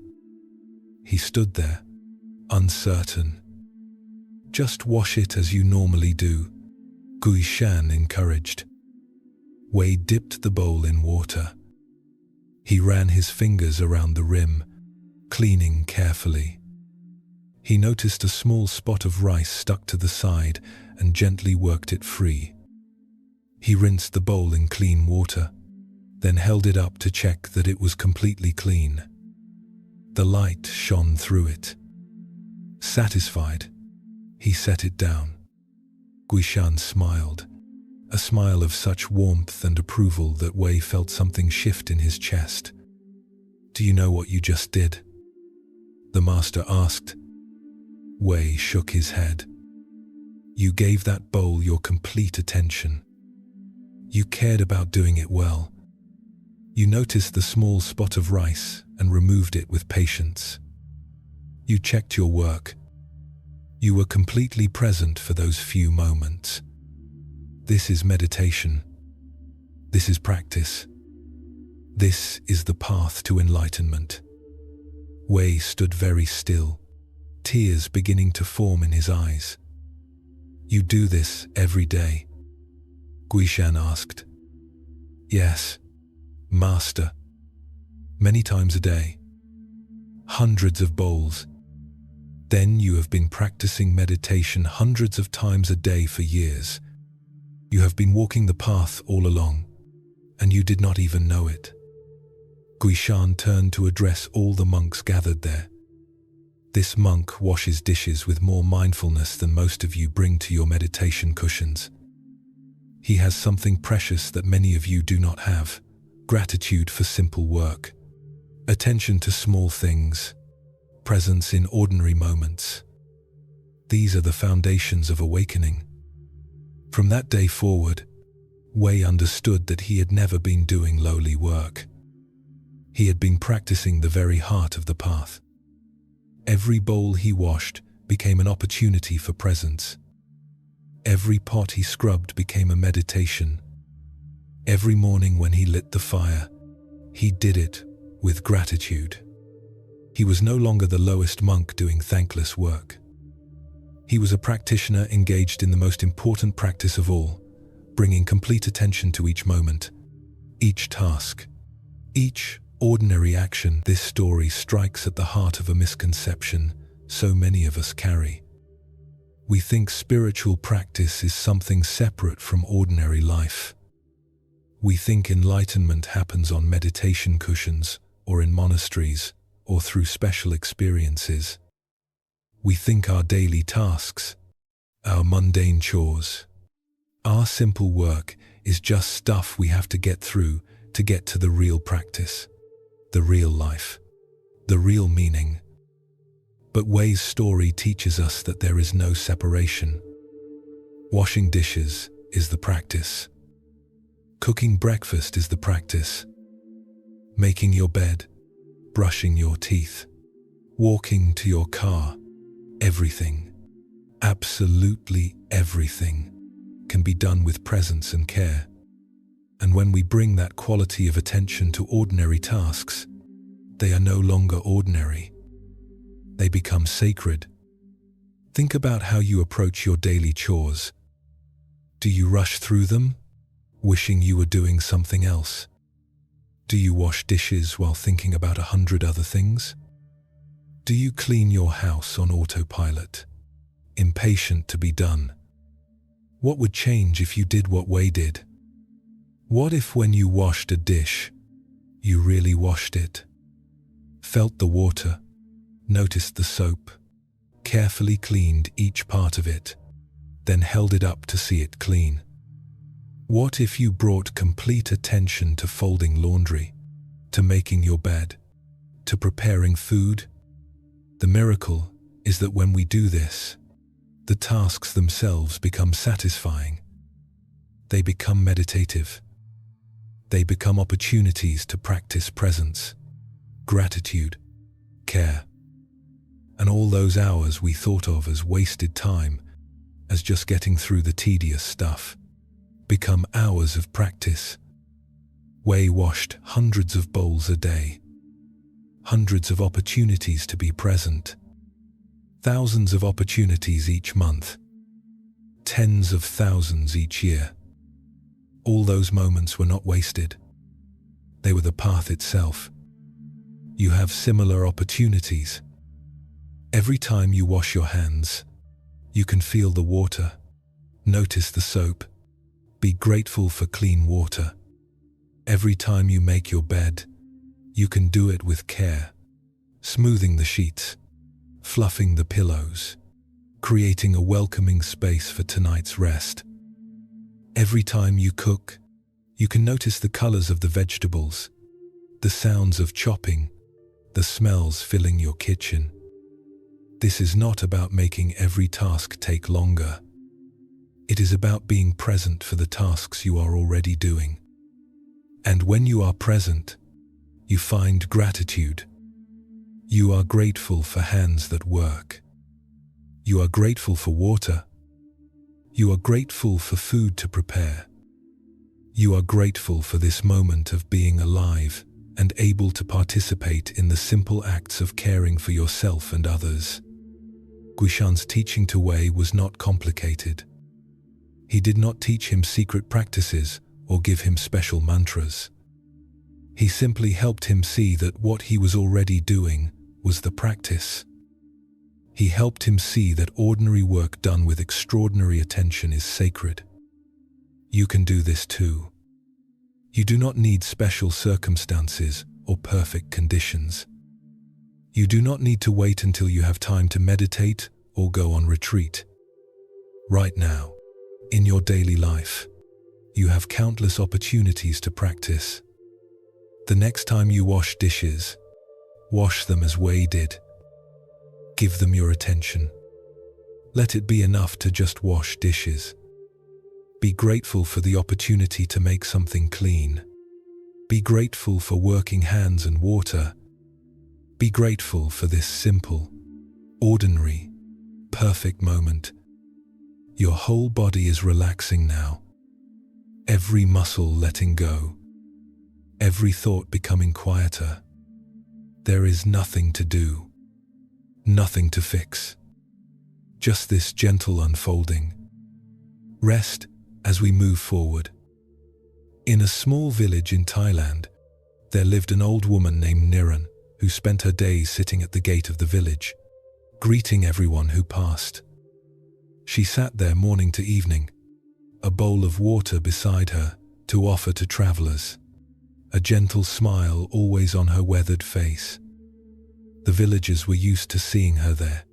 He stood there, uncertain. "Just wash it as you normally do," Guishan encouraged. Wei dipped the bowl in water. He ran his fingers around the rim, cleaning carefully. He noticed a small spot of rice stuck to the side and gently worked it free. He rinsed the bowl in clean water, then held it up to check that it was completely clean. The light shone through it. Satisfied, he set it down. Guishan smiled, a smile of such warmth and approval that Wei felt something shift in his chest. "Do you know what you just did?" the master asked. Wei shook his head. "You gave that bowl your complete attention. You cared about doing it well. You noticed the small spot of rice and removed it with patience. You checked your work. You were completely present for those few moments. This is meditation. This is practice. This is the path to enlightenment." Wei stood very still, tears beginning to form in his eyes. "You do this every day?" Guishan asked. "Yes, master. Many times a day. Hundreds of bowls. Then you have been practicing meditation hundreds of times a day for years. You have been walking the path all along, and you did not even know it." Guishan turned to address all the monks gathered there. "This monk washes dishes with more mindfulness than most of you bring to your meditation cushions. He has something precious that many of you do not have: gratitude for simple work, attention to small things, presence in ordinary moments. These are the foundations of awakening." From that day forward, Wei understood that he had never been doing lowly work. He had been practicing the very heart of the path. Every bowl he washed became an opportunity for presence. Every pot he scrubbed became a meditation. Every morning when he lit the fire, he did it with gratitude. He was no longer the lowest monk doing thankless work. He was a practitioner engaged in the most important practice of all, bringing complete attention to each moment, each task, each ordinary action. This story strikes at the heart of a misconception so many of us carry. We think spiritual practice is something separate from ordinary life. We think enlightenment happens on meditation cushions or in monasteries or through special experiences. We think our daily tasks, our mundane chores, our simple work is just stuff we have to get through to get to the real practice, the real life, the real meaning. But Wei's story teaches us that there is no separation. Washing dishes is the practice. Cooking breakfast is the practice. Making your bed, brushing your teeth, walking to your car, everything, absolutely everything, can be done with presence and care. And when we bring that quality of attention to ordinary tasks, they are no longer ordinary. They become sacred. Think about how you approach your daily chores. Do you rush through them, wishing you were doing something else? Do you wash dishes while thinking about 100 other things? Do you clean your house on autopilot, impatient to be done? What would change if you did what Wei did? What if when you washed a dish, you really washed it? Felt the water, noticed the soap, carefully cleaned each part of it, then held it up to see it clean? What if you brought complete attention to folding laundry, to making your bed, to preparing food? The miracle is that when we do this, the tasks themselves become satisfying. They become meditative. They become opportunities to practice presence, gratitude, care. And all those hours we thought of as wasted time, as just getting through the tedious stuff, become hours of practice. Wei washed hundreds of bowls a day, hundreds of opportunities to be present, thousands of opportunities each month, tens of thousands each year. All those moments were not wasted. They were the path itself. You have similar opportunities. Every time you wash your hands, you can feel the water, notice the soap, be grateful for clean water. Every time you make your bed, you can do it with care, smoothing the sheets, fluffing the pillows, creating a welcoming space for tonight's rest. Every time you cook, you can notice the colors of the vegetables, the sounds of chopping, the smells filling your kitchen. This is not about making every task take longer. It is about being present for the tasks you are already doing. And when you are present, you find gratitude. You are grateful for hands that work. You are grateful for water. You are grateful for food to prepare. You are grateful for this moment of being alive and able to participate in the simple acts of caring for yourself and others. Guishan's teaching to Wei was not complicated. He did not teach him secret practices or give him special mantras. He simply helped him see that what he was already doing was the practice. He helped him see that ordinary work done with extraordinary attention is sacred. You can do this too. You do not need special circumstances or perfect conditions. You do not need to wait until you have time to meditate or go on retreat. Right now, in your daily life, you have countless opportunities to practice. The next time you wash dishes, wash them as Wei did. Give them your attention. Let it be enough to just wash dishes. Be grateful for the opportunity to make something clean. Be grateful for working hands and water. Be grateful for this simple, ordinary, perfect moment. Your whole body is relaxing now. Every muscle letting go. Every thought becoming quieter. There is nothing to do. Nothing to fix. Just this gentle unfolding. Rest as we move forward. In a small village in Thailand, there lived an old woman named Niran, who spent her days sitting at the gate of the village, greeting everyone who passed. She sat there morning to evening, a bowl of water beside her to offer to travelers, a gentle smile always on her weathered face. The villagers were used to seeing her there.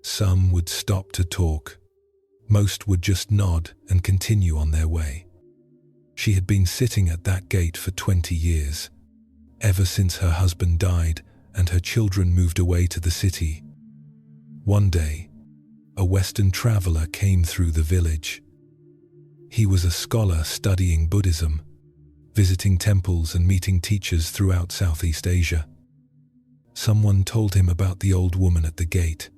Some would stop to talk. Most would just nod and continue on their way. She had been sitting at that gate for 20 years, ever since her husband died and her children moved away to the city. One day, a Western traveler came through the village. He was a scholar studying Buddhism, visiting temples and meeting teachers throughout Southeast Asia. Someone told him about the old woman at the gate,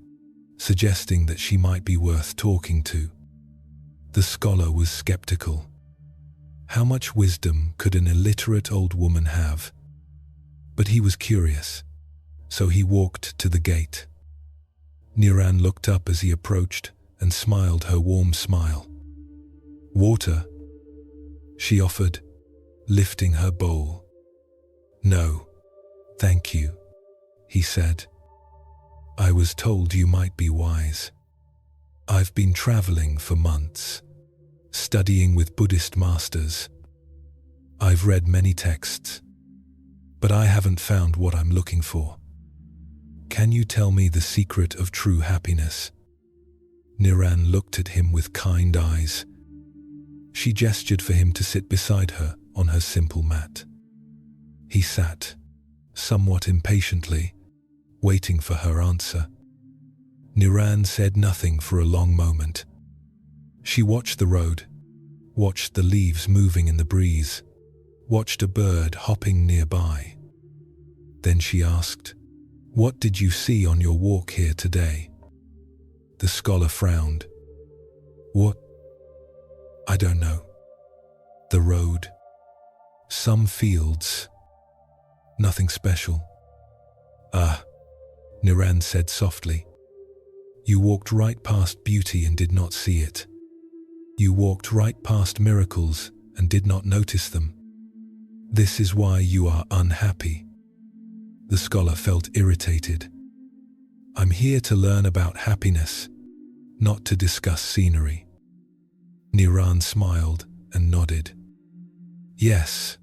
suggesting that she might be worth talking to. The scholar was skeptical. How much wisdom could an illiterate old woman have? But he was curious, so he walked to the gate. Niran looked up as he approached and smiled her warm smile. "Water," she offered, lifting her bowl. "No, thank you," he said. "I was told you might be wise. I've been traveling for months, studying with Buddhist masters. I've read many texts, but I haven't found what I'm looking for. Can you tell me the secret of true happiness?" Niran looked at him with kind eyes. She gestured for him to sit beside her on her simple mat. He sat, somewhat impatiently, waiting for her answer. Niran said nothing for a long moment. She watched the road, watched the leaves moving in the breeze, watched a bird hopping nearby. Then she asked, "What did you see on your walk here today?" The scholar frowned. "What? I don't know. The road. Some fields. Nothing special." "Ah," Niran said softly. "You walked right past beauty and did not see it. You walked right past miracles and did not notice them. This is why you are unhappy." The scholar felt irritated. "I'm here to learn about happiness, not to discuss scenery." Niran smiled and nodded. Yes.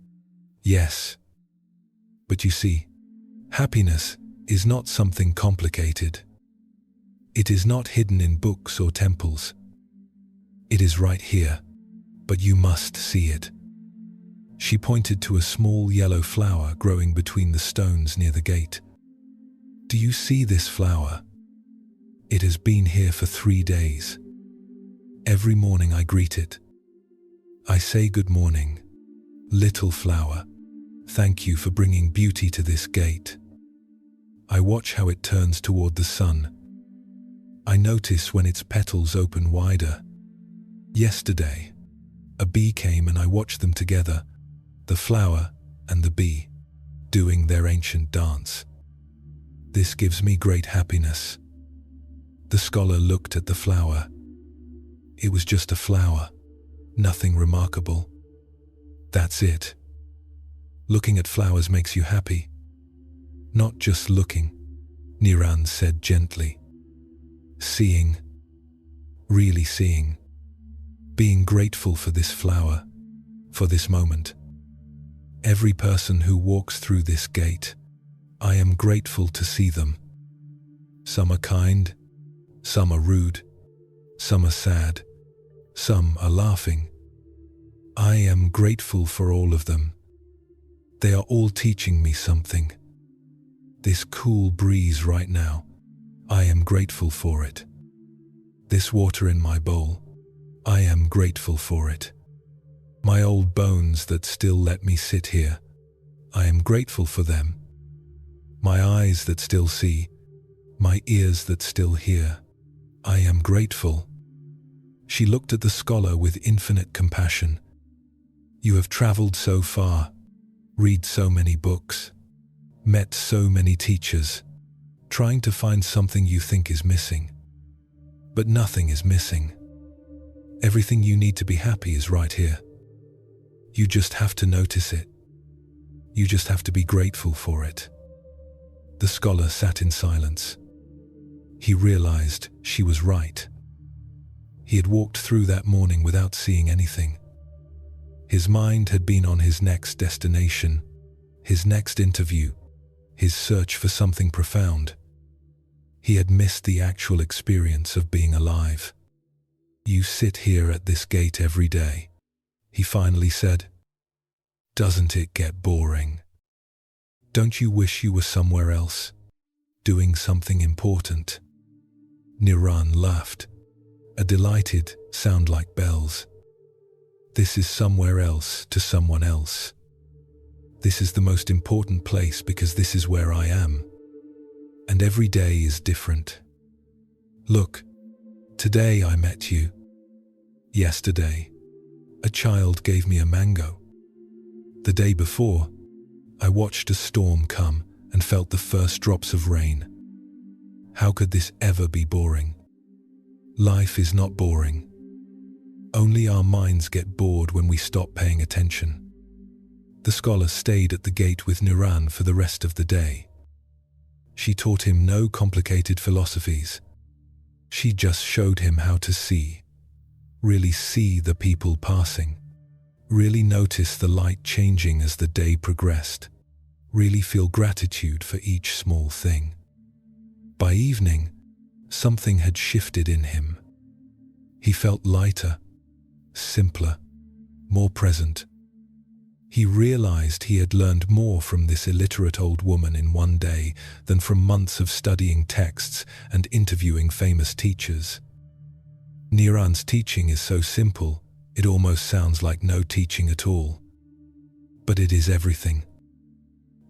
But you see, happiness is not something complicated. It is not hidden in books or temples. It is right here, but you must see it." She pointed to a small yellow flower growing between the stones near the gate. "Do you see this flower? It has been here for 3 days. Every morning I greet it. I say good morning, little flower. Thank you for bringing beauty to this gate. I watch how it turns toward the sun. I notice when its petals open wider. Yesterday, a bee came and I watched them together, the flower and the bee, doing their ancient dance. This gives me great happiness." The scholar looked at the flower. It was just a flower, nothing remarkable. "That's it. Looking at flowers makes you happy." "Not just looking," Niran said gently. "Seeing. Really seeing. Being grateful for this flower, for this moment. Every person who walks through this gate, I am grateful to see them. Some are kind, some are rude, some are sad, some are laughing. I am grateful for all of them. They are all teaching me something. This cool breeze right now, I am grateful for it. This water in my bowl, I am grateful for it. My old bones that still let me sit here, I am grateful for them. My eyes that still see, my ears that still hear, I am grateful. She looked at the scholar with infinite compassion. You have traveled so far, read so many books, met so many teachers, trying to find something you think is missing. But nothing is missing. Everything you need to be happy is right here. You just have to notice it. You just have to be grateful for it. The scholar sat in silence. He realized she was right. He had walked through that morning without seeing anything. His mind had been on his next destination, his next interview, his search for something profound. He had missed the actual experience of being alive. You sit here at this gate every day, he finally said. Doesn't it get boring? Don't you wish you were somewhere else, doing something important? Niran laughed, a delighted sound like bells. This is somewhere else to someone else. This is the most important place because this is where I am. And every day is different. Look, today I met you. Yesterday, a child gave me a mango. The day before, I watched a storm come and felt the first drops of rain. How could this ever be boring? Life is not boring. Only our minds get bored when we stop paying attention. The scholar stayed at the gate with Niran for the rest of the day. She taught him no complicated philosophies. She just showed him how to see, really see the people passing, really notice the light changing as the day progressed, really feel gratitude for each small thing. By evening, something had shifted in him. He felt lighter, simpler, more present. He realized he had learned more from this illiterate old woman in one day than from months of studying texts and interviewing famous teachers. Niran's teaching is so simple, it almost sounds like no teaching at all. But it is everything.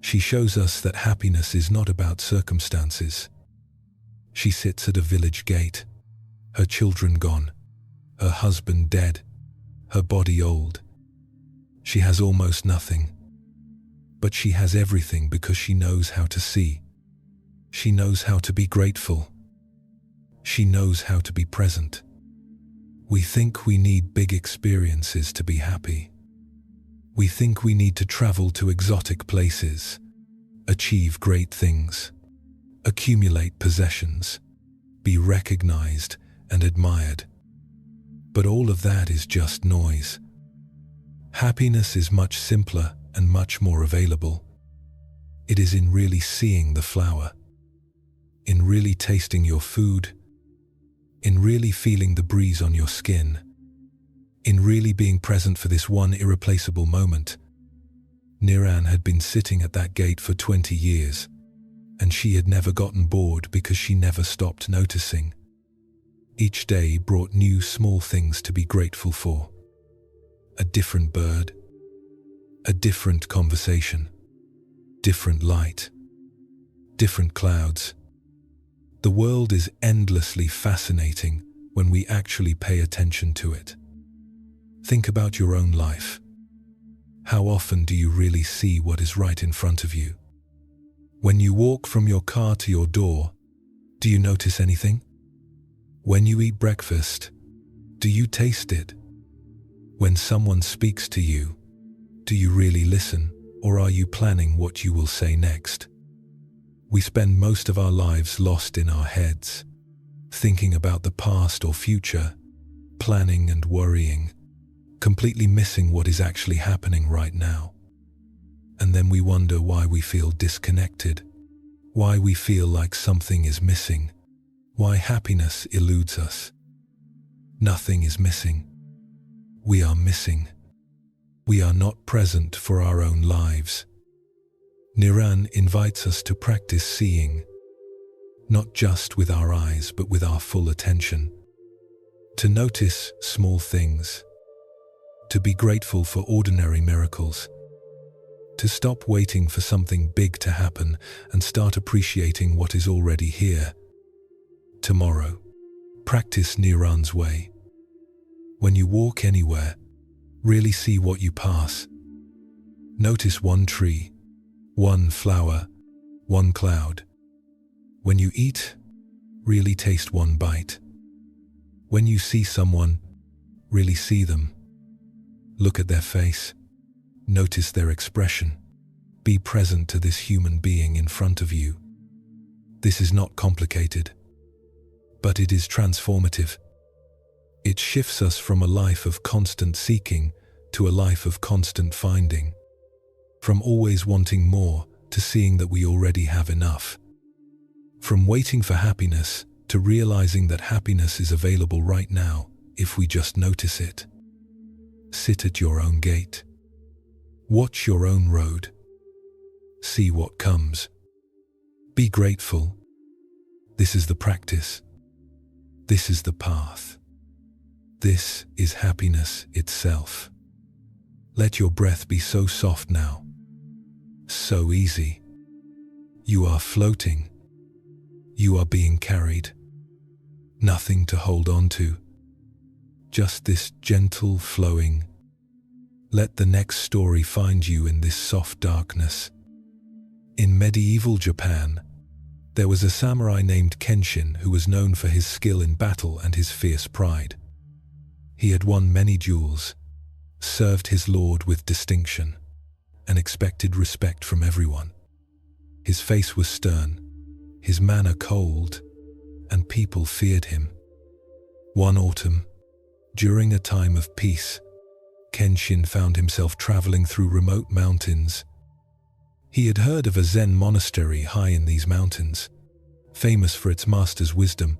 She shows us that happiness is not about circumstances. She sits at a village gate, her children gone, her husband dead, her body old. She has almost nothing, but she has everything because she knows how to see. She knows how to be grateful. She knows how to be present. We think we need big experiences to be happy. We think we need to travel to exotic places, achieve great things, accumulate possessions, be recognized and admired. But all of that is just noise. Happiness is much simpler and much more available. It is in really seeing the flower, in really tasting your food, in really feeling the breeze on your skin, in really being present for this one irreplaceable moment. Niran had been sitting at that gate for 20 years, and she had never gotten bored because she never stopped noticing. Each day brought new small things to be grateful for. A different bird, a different conversation, different light, different clouds. The world is endlessly fascinating when we actually pay attention to it. Think about your own life. How often do you really see what is right in front of you? When you walk from your car to your door, do you notice anything? When you eat breakfast, do you taste it? When someone speaks to you, do you really listen, or are you planning what you will say next? We spend most of our lives lost in our heads, thinking about the past or future, planning and worrying, completely missing what is actually happening right now. And then we wonder why we feel disconnected, why we feel like something is missing, why happiness eludes us. Nothing is missing. We are missing. We are not present for our own lives. Niran invites us to practice seeing, not just with our eyes but with our full attention, to notice small things, to be grateful for ordinary miracles, to stop waiting for something big to happen and start appreciating what is already here. Tomorrow, practice Niran's way. When you walk anywhere, really see what you pass. Notice one tree, one flower, one cloud. When you eat, really taste one bite. When you see someone, really see them. Look at their face. Notice their expression. Be present to this human being in front of you. This is not complicated, but it is transformative. It shifts us from a life of constant seeking to a life of constant finding. From always wanting more to seeing that we already have enough. From waiting for happiness to realizing that happiness is available right now if we just notice it. Sit at your own gate. Watch your own road. See what comes. Be grateful. This is the practice. This is the path. This is happiness itself. Let your breath be so soft now. So easy. You are floating. You are being carried. Nothing to hold on to. Just this gentle flowing. Let the next story find you in this soft darkness. In medieval Japan, there was a samurai named Kenshin who was known for his skill in battle and his fierce pride. He had won many duels, served his lord with distinction, and expected respect from everyone. His face was stern, his manner cold, and people feared him. One autumn, during a time of peace, Kenshin found himself traveling through remote mountains. He had heard of a Zen monastery high in these mountains, famous for its master's wisdom.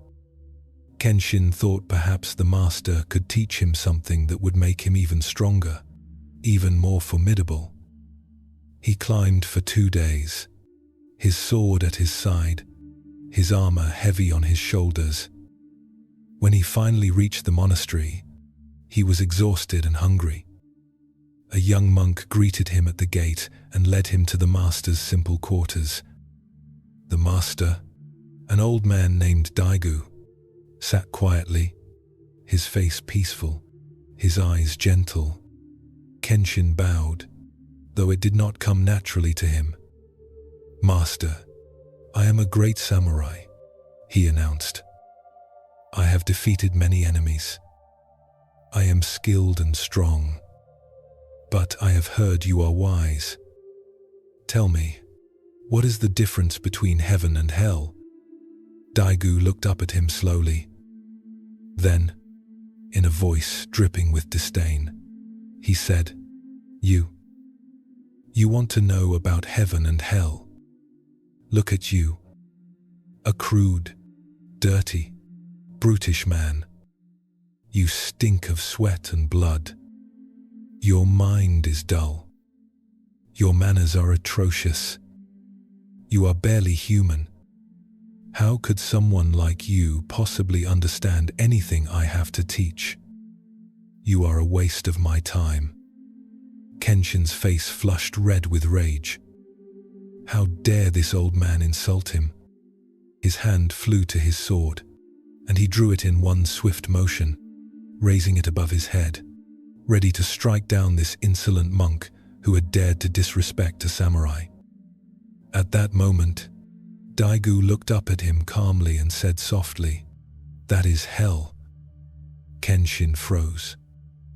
Kenshin thought perhaps the master could teach him something that would make him even stronger, even more formidable. He climbed for 2 days, his sword at his side, his armor heavy on his shoulders. When he finally reached the monastery, he was exhausted and hungry. A young monk greeted him at the gate and led him to the master's simple quarters. The master, an old man named Daigu, sat quietly, his face peaceful, his eyes gentle. Kenshin bowed, though it did not come naturally to him. "Master, I am a great samurai," he announced. "I have defeated many enemies. I am skilled and strong, but I have heard you are wise. Tell me, what is the difference between heaven and hell?" Daigu looked up at him slowly. Then, in a voice dripping with disdain, he said, You want to know about heaven and hell? Look at you, a crude, dirty, brutish man. You stink of sweat and blood. Your mind is dull. Your manners are atrocious. You are barely human. How could someone like you possibly understand anything I have to teach? You are a waste of my time. Kenshin's face flushed red with rage. How dare this old man insult him? His hand flew to his sword, and he drew it in one swift motion, raising it above his head, ready to strike down this insolent monk who had dared to disrespect a samurai. At that moment, Daigu looked up at him calmly and said softly, "That is hell." Kenshin froze,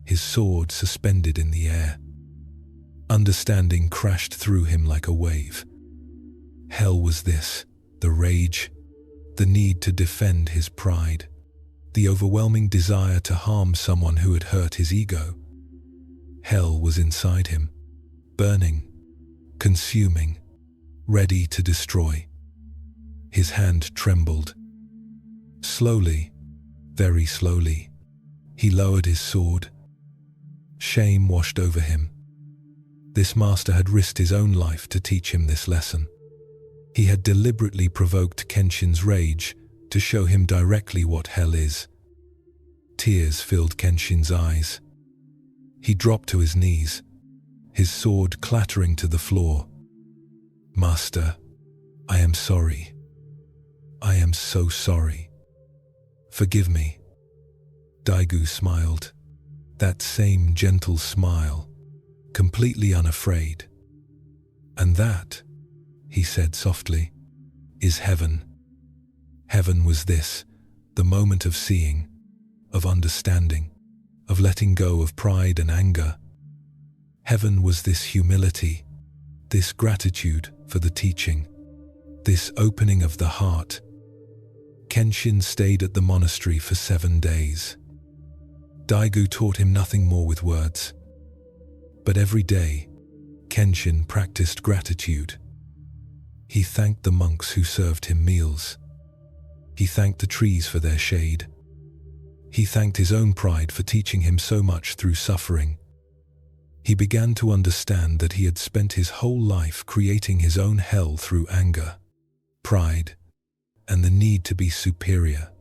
his sword suspended in the air. Understanding crashed through him like a wave. Hell was this, the rage, the need to defend his pride, the overwhelming desire to harm someone who had hurt his ego. Hell was inside him, burning, consuming, ready to destroy. His hand trembled. Slowly, very slowly, he lowered his sword. Shame washed over him. This master had risked his own life to teach him this lesson. He had deliberately provoked Kenshin's rage to show him directly what hell is. Tears filled Kenshin's eyes. He dropped to his knees, his sword clattering to the floor. "Master, I am sorry. I am so sorry. Forgive me." Daegu smiled, that same gentle smile, completely unafraid. "And that," he said softly, "is heaven." Heaven was this, the moment of seeing, of understanding, of letting go of pride and anger. Heaven was this humility, this gratitude for the teaching, this opening of the heart. Kenshin stayed at the monastery for 7 days. Daegu taught him nothing more with words. But every day, Kenshin practiced gratitude. He thanked the monks who served him meals. He thanked the trees for their shade. He thanked his own pride for teaching him so much through suffering. He began to understand that he had spent his whole life creating his own hell through anger, pride, and the need to be superior.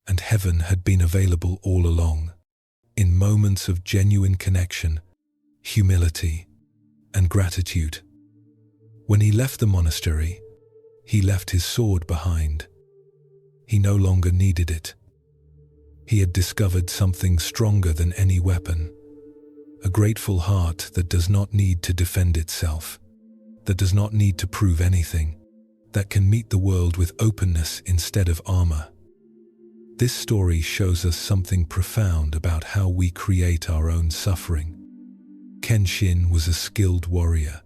And heaven had been available all along, in moments of genuine connection, humility, and gratitude. When he left the monastery, he left his sword behind. He no longer needed it. He had discovered something stronger than any weapon, a grateful heart that does not need to defend itself, that does not need to prove anything, that can meet the world with openness instead of armor. This story shows us something profound about how we create our own suffering. Kenshin was a skilled warrior,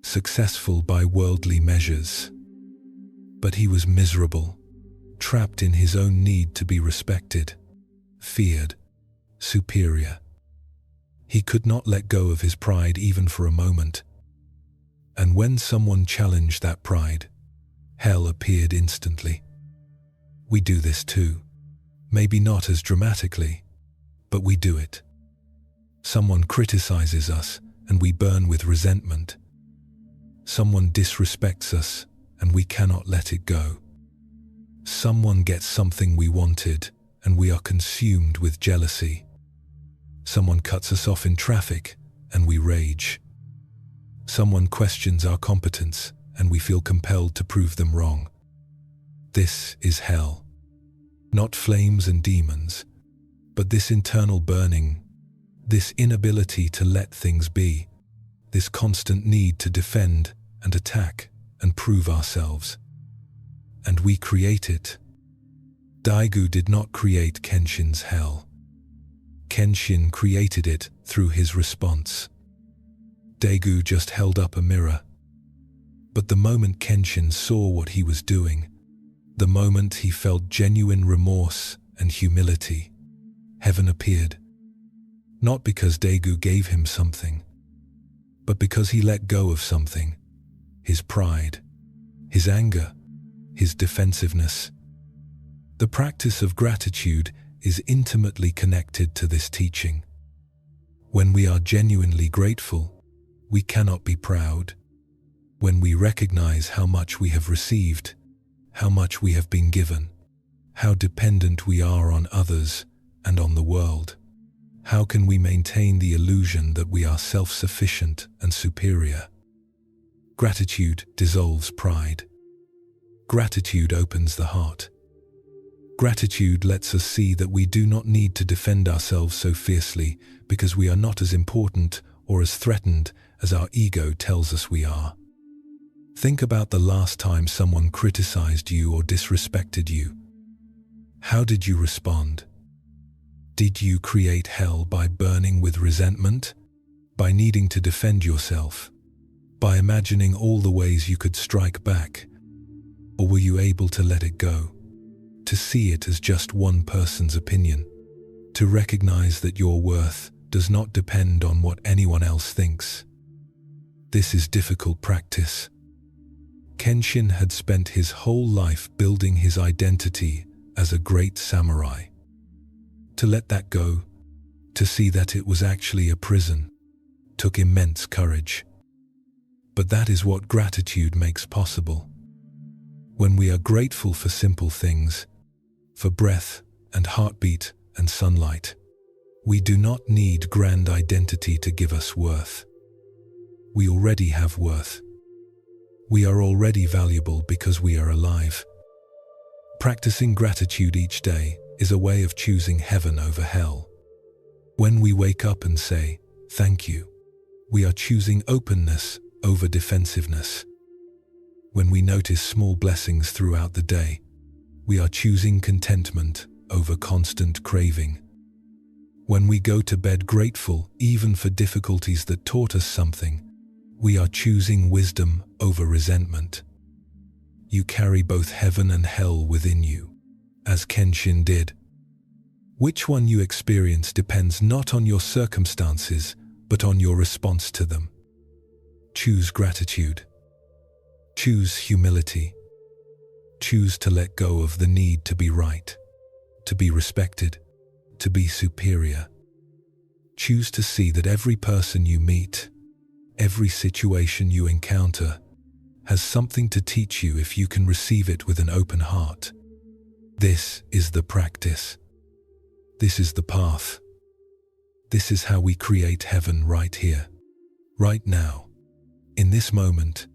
successful by worldly measures. But he was miserable, trapped in his own need to be respected, feared, superior. He could not let go of his pride even for a moment. And when someone challenged that pride, hell appeared instantly. We do this too. Maybe not as dramatically, but we do it. Someone criticizes us and we burn with resentment. Someone disrespects us and we cannot let it go. Someone gets something we wanted and we are consumed with jealousy. Someone cuts us off in traffic and we rage. Someone questions our competence and we feel compelled to prove them wrong. This is hell. Not flames and demons, but this internal burning, this inability to let things be, this constant need to defend and attack and prove ourselves. And we create it. Daegu did not create Kenshin's hell. Kenshin created it through his response. Daegu just held up a mirror. But the moment Kenshin saw what he was doing, the moment he felt genuine remorse and humility, heaven appeared. Not because Daegu gave him something, but because he let go of something, his pride, his anger, his defensiveness. The practice of gratitude is intimately connected to this teaching. When we are genuinely grateful, we cannot be proud. When we recognize how much we have received, how much we have been given, how dependent we are on others and on the world, how can we maintain the illusion that we are self-sufficient and superior? Gratitude dissolves pride. Gratitude opens the heart. Gratitude lets us see that we do not need to defend ourselves so fiercely because we are not as important or as threatened as our ego tells us we are. Think about the last time someone criticized you or disrespected you. How did you respond? Did you create hell by burning with resentment? By needing to defend yourself? By imagining all the ways you could strike back? Or were you able to let it go? To see it as just one person's opinion? To recognize that your worth does not depend on what anyone else thinks? This is difficult practice. Kenshin had spent his whole life building his identity as a great samurai. To let that go, to see that it was actually a prison, took immense courage. But that is what gratitude makes possible. When we are grateful for simple things, for breath and heartbeat and sunlight, We do not need grand identity to give us worth. We already have worth. We are already valuable because we are alive. Practicing gratitude each day is a way of choosing heaven over hell. When we wake up and say, "Thank you," we are choosing openness over defensiveness. When we notice small blessings throughout the day, we are choosing contentment over constant craving. When we go to bed grateful even for difficulties that taught us something, we are choosing wisdom over resentment. You carry both heaven and hell within you, as Kenshin did. Which one you experience depends not on your circumstances, but on your response to them. Choose gratitude. Choose humility. Choose to let go of the need to be right, to be respected, to be superior. Choose to see that every person you meet, every situation you encounter, has something to teach you if you can receive it with an open heart. This is the practice. This is the path. This is how we create heaven right here, right now, in this moment.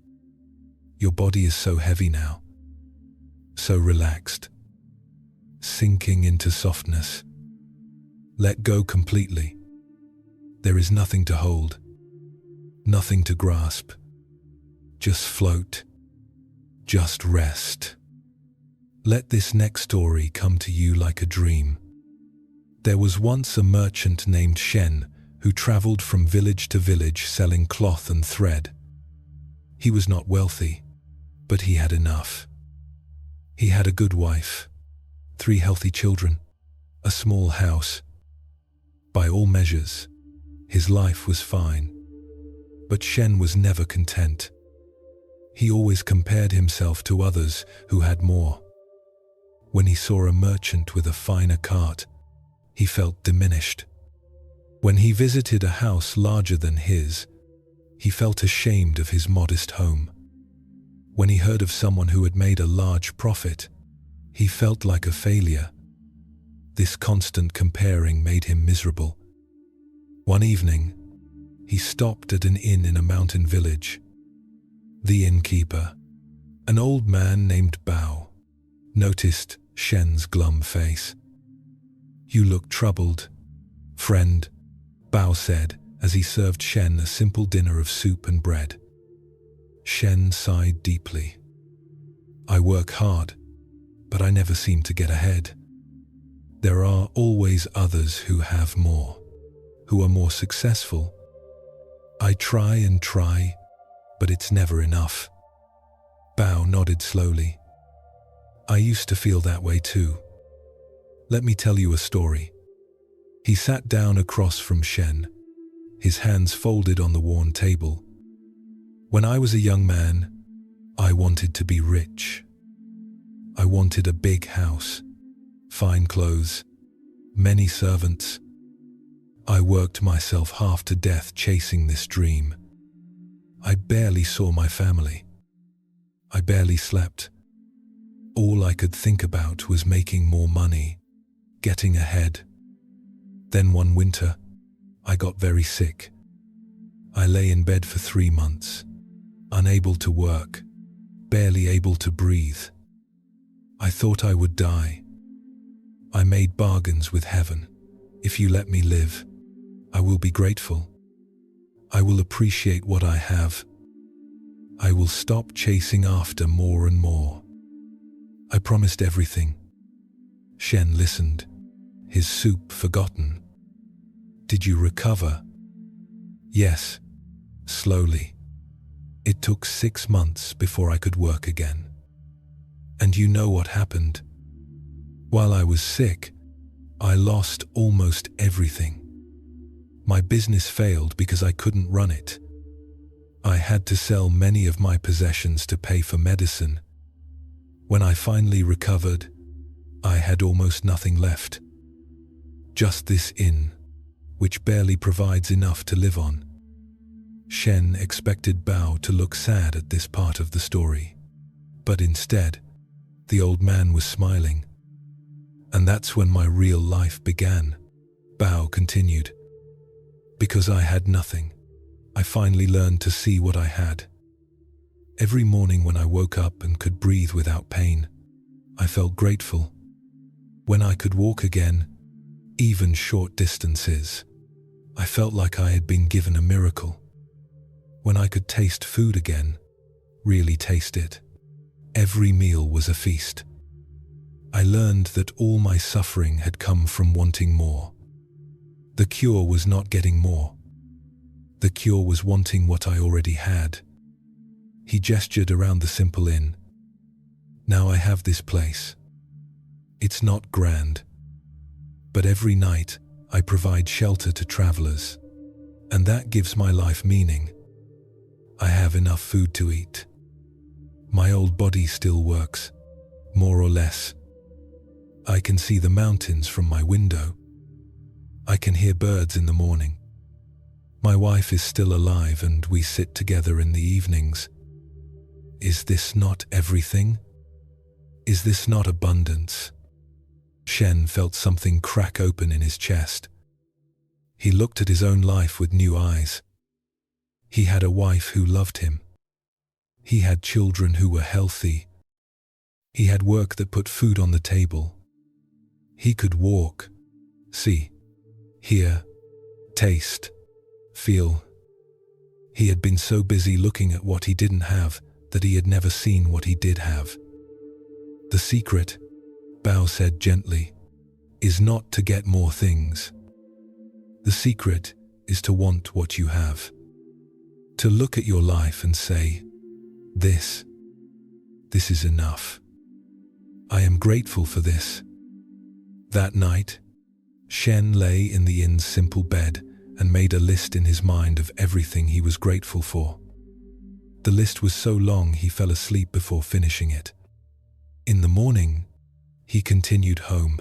Your body is so heavy now, so relaxed, sinking into softness. Let go completely. There is nothing to hold, nothing to grasp. Just float. Just rest. Let this next story come to you like a dream. There was once a merchant named Shen who traveled from village to village selling cloth and thread. He was not wealthy, but he had enough. He had a good wife, 3 healthy children, a small house. By all measures, his life was fine. But Shen was never content. He always compared himself to others who had more. When he saw a merchant with a finer cart, he felt diminished. When he visited a house larger than his, he felt ashamed of his modest home. When he heard of someone who had made a large profit, he felt like a failure. This constant comparing made him miserable. One evening, he stopped at an inn in a mountain village. The innkeeper, an old man named Bao, noticed Shen's glum face. "You look troubled, friend," Bao said as he served Shen a simple dinner of soup and bread. Shen sighed deeply. "I work hard, but I never seem to get ahead. There are always others who have more, who are more successful. I try and try, but it's never enough." Bao nodded slowly. "I used to feel that way too. Let me tell you a story." He sat down across from Shen, his hands folded on the worn table. "When I was a young man, I wanted to be rich. I wanted a big house, fine clothes, many servants. I worked myself half to death chasing this dream. I barely saw my family. I barely slept. All I could think about was making more money, getting ahead. Then one winter, I got very sick. I lay in bed for 3 months, unable to work, barely able to breathe. I thought I would die. I made bargains with heaven. If you let me live, I will be grateful. I will appreciate what I have. I will stop chasing after more and more. I promised everything." Shen listened, his soup forgotten. "Did you recover?" "Yes, slowly. It took 6 months before I could work again. And you know what happened? While I was sick, I lost almost everything. My business failed because I couldn't run it. I had to sell many of my possessions to pay for medicine. When I finally recovered, I had almost nothing left. Just this inn, which barely provides enough to live on." Shen expected Bao to look sad at this part of the story, but instead, the old man was smiling. "And that's when my real life began," Bao continued. Because I had nothing, I finally learned to see what I had. Every morning when I woke up and could breathe without pain, I felt grateful. When I could walk again, even short distances, I felt like I had been given a miracle. When I could taste food again, really taste it, every meal was a feast. I learned that all my suffering had come from wanting more. The cure was not getting more. The cure was wanting what I already had. He gestured around the simple inn. Now I have this place. It's not grand, but every night I provide shelter to travelers, and that gives my life meaning. I have enough food to eat. My old body still works, more or less. I can see the mountains from my window. I can hear birds in the morning. My wife is still alive and we sit together in the evenings. Is this not everything? Is this not abundance? Shen felt something crack open in his chest. He looked at his own life with new eyes. He had a wife who loved him. He had children who were healthy. He had work that put food on the table. He could walk, see, hear, taste, feel. He had been so busy looking at what he didn't have that he had never seen what he did have. The secret, Bao said gently, is not to get more things. The secret is to want what you have. To look at your life and say, this is enough. I am grateful for this. That night, Shen lay in the inn's simple bed and made a list in his mind of everything he was grateful for. The list was so long he fell asleep before finishing it. In the morning, he continued home,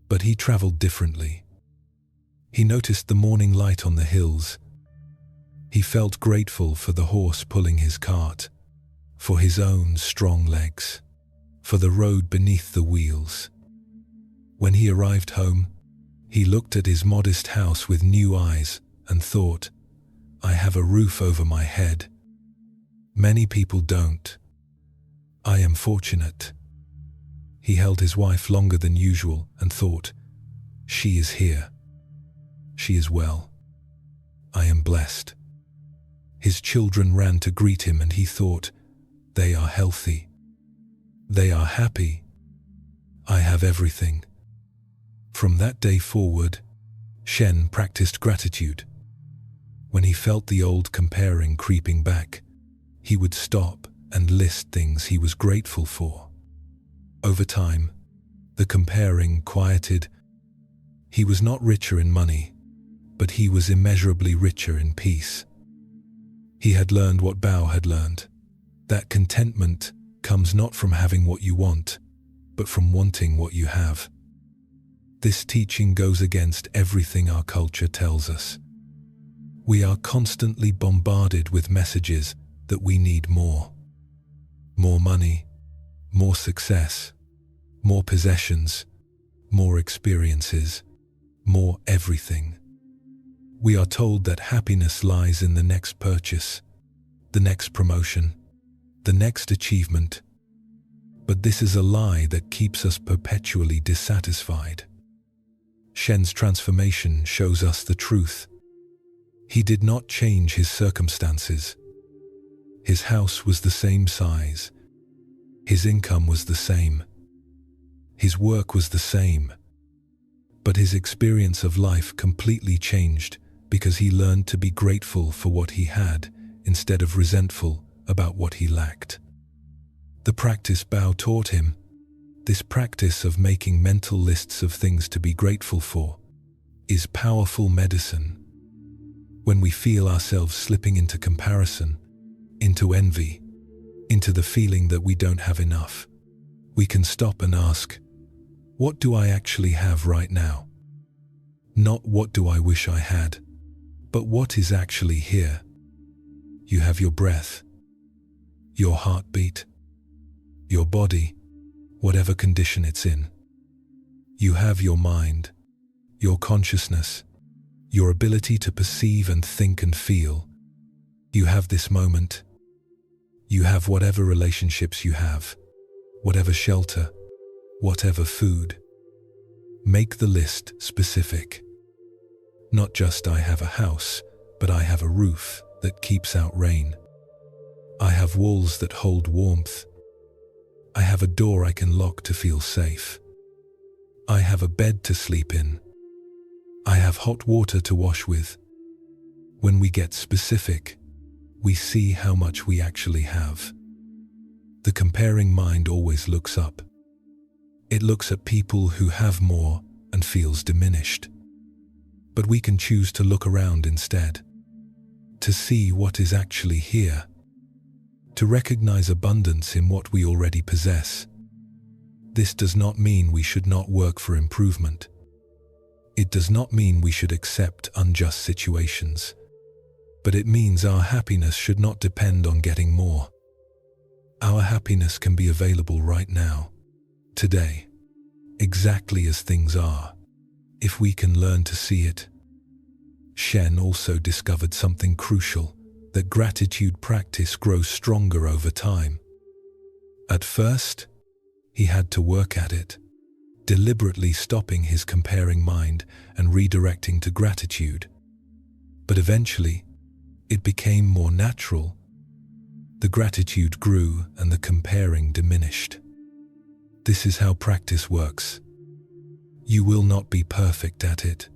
but he traveled differently. He noticed the morning light on the hills. He felt grateful for the horse pulling his cart, for his own strong legs, for the road beneath the wheels. When he arrived home, he looked at his modest house with new eyes and thought, I have a roof over my head. Many people don't. I am fortunate. He held his wife longer than usual and thought, she is here. She is well. I am blessed. His children ran to greet him and he thought, they are healthy. They are happy. I have everything. From that day forward, Shen practiced gratitude. When he felt the old comparing creeping back, he would stop and list things he was grateful for. Over time, the comparing quieted. He was not richer in money, but he was immeasurably richer in peace. He had learned what Bao had learned, that contentment comes not from having what you want, but from wanting what you have. This teaching goes against everything our culture tells us. We are constantly bombarded with messages that we need more. More money, more success, more possessions, more experiences, more everything. We are told that happiness lies in the next purchase, the next promotion, the next achievement. But this is a lie that keeps us perpetually dissatisfied. Shen's transformation shows us the truth. He did not change his circumstances. His house was the same size. His income was the same. His work was the same. But his experience of life completely changed because he learned to be grateful for what he had instead of resentful about what he lacked. The practice Bao taught him, this practice of making mental lists of things to be grateful for, is powerful medicine. When we feel ourselves slipping into comparison, into envy, into the feeling that we don't have enough, we can stop and ask, what do I actually have right now? Not what do I wish I had, but what is actually here. You have your breath, your heartbeat, your body, whatever condition it's in. You have your mind, your consciousness, your ability to perceive and think and feel. You have this moment. You have whatever relationships you have, whatever shelter, whatever food. Make the list specific. Not just I have a house, but I have a roof that keeps out rain. I have walls that hold warmth. I have a door I can lock to feel safe. I have a bed to sleep in. I have hot water to wash with. When we get specific, we see how much we actually have. The comparing mind always looks up. It looks at people who have more and feels diminished. But we can choose to look around instead, to see what is actually here, to recognize abundance in what we already possess. This does not mean we should not work for improvement. It does not mean we should accept unjust situations, but it means our happiness should not depend on getting more. Our happiness can be available right now, today, exactly as things are, if we can learn to see it. Shen also discovered something crucial, that gratitude practice grows stronger over time. At first, he had to work at it, deliberately stopping his comparing mind and redirecting to gratitude. But eventually, it became more natural. The gratitude grew and the comparing diminished. This is how practice works. You will not be perfect at it.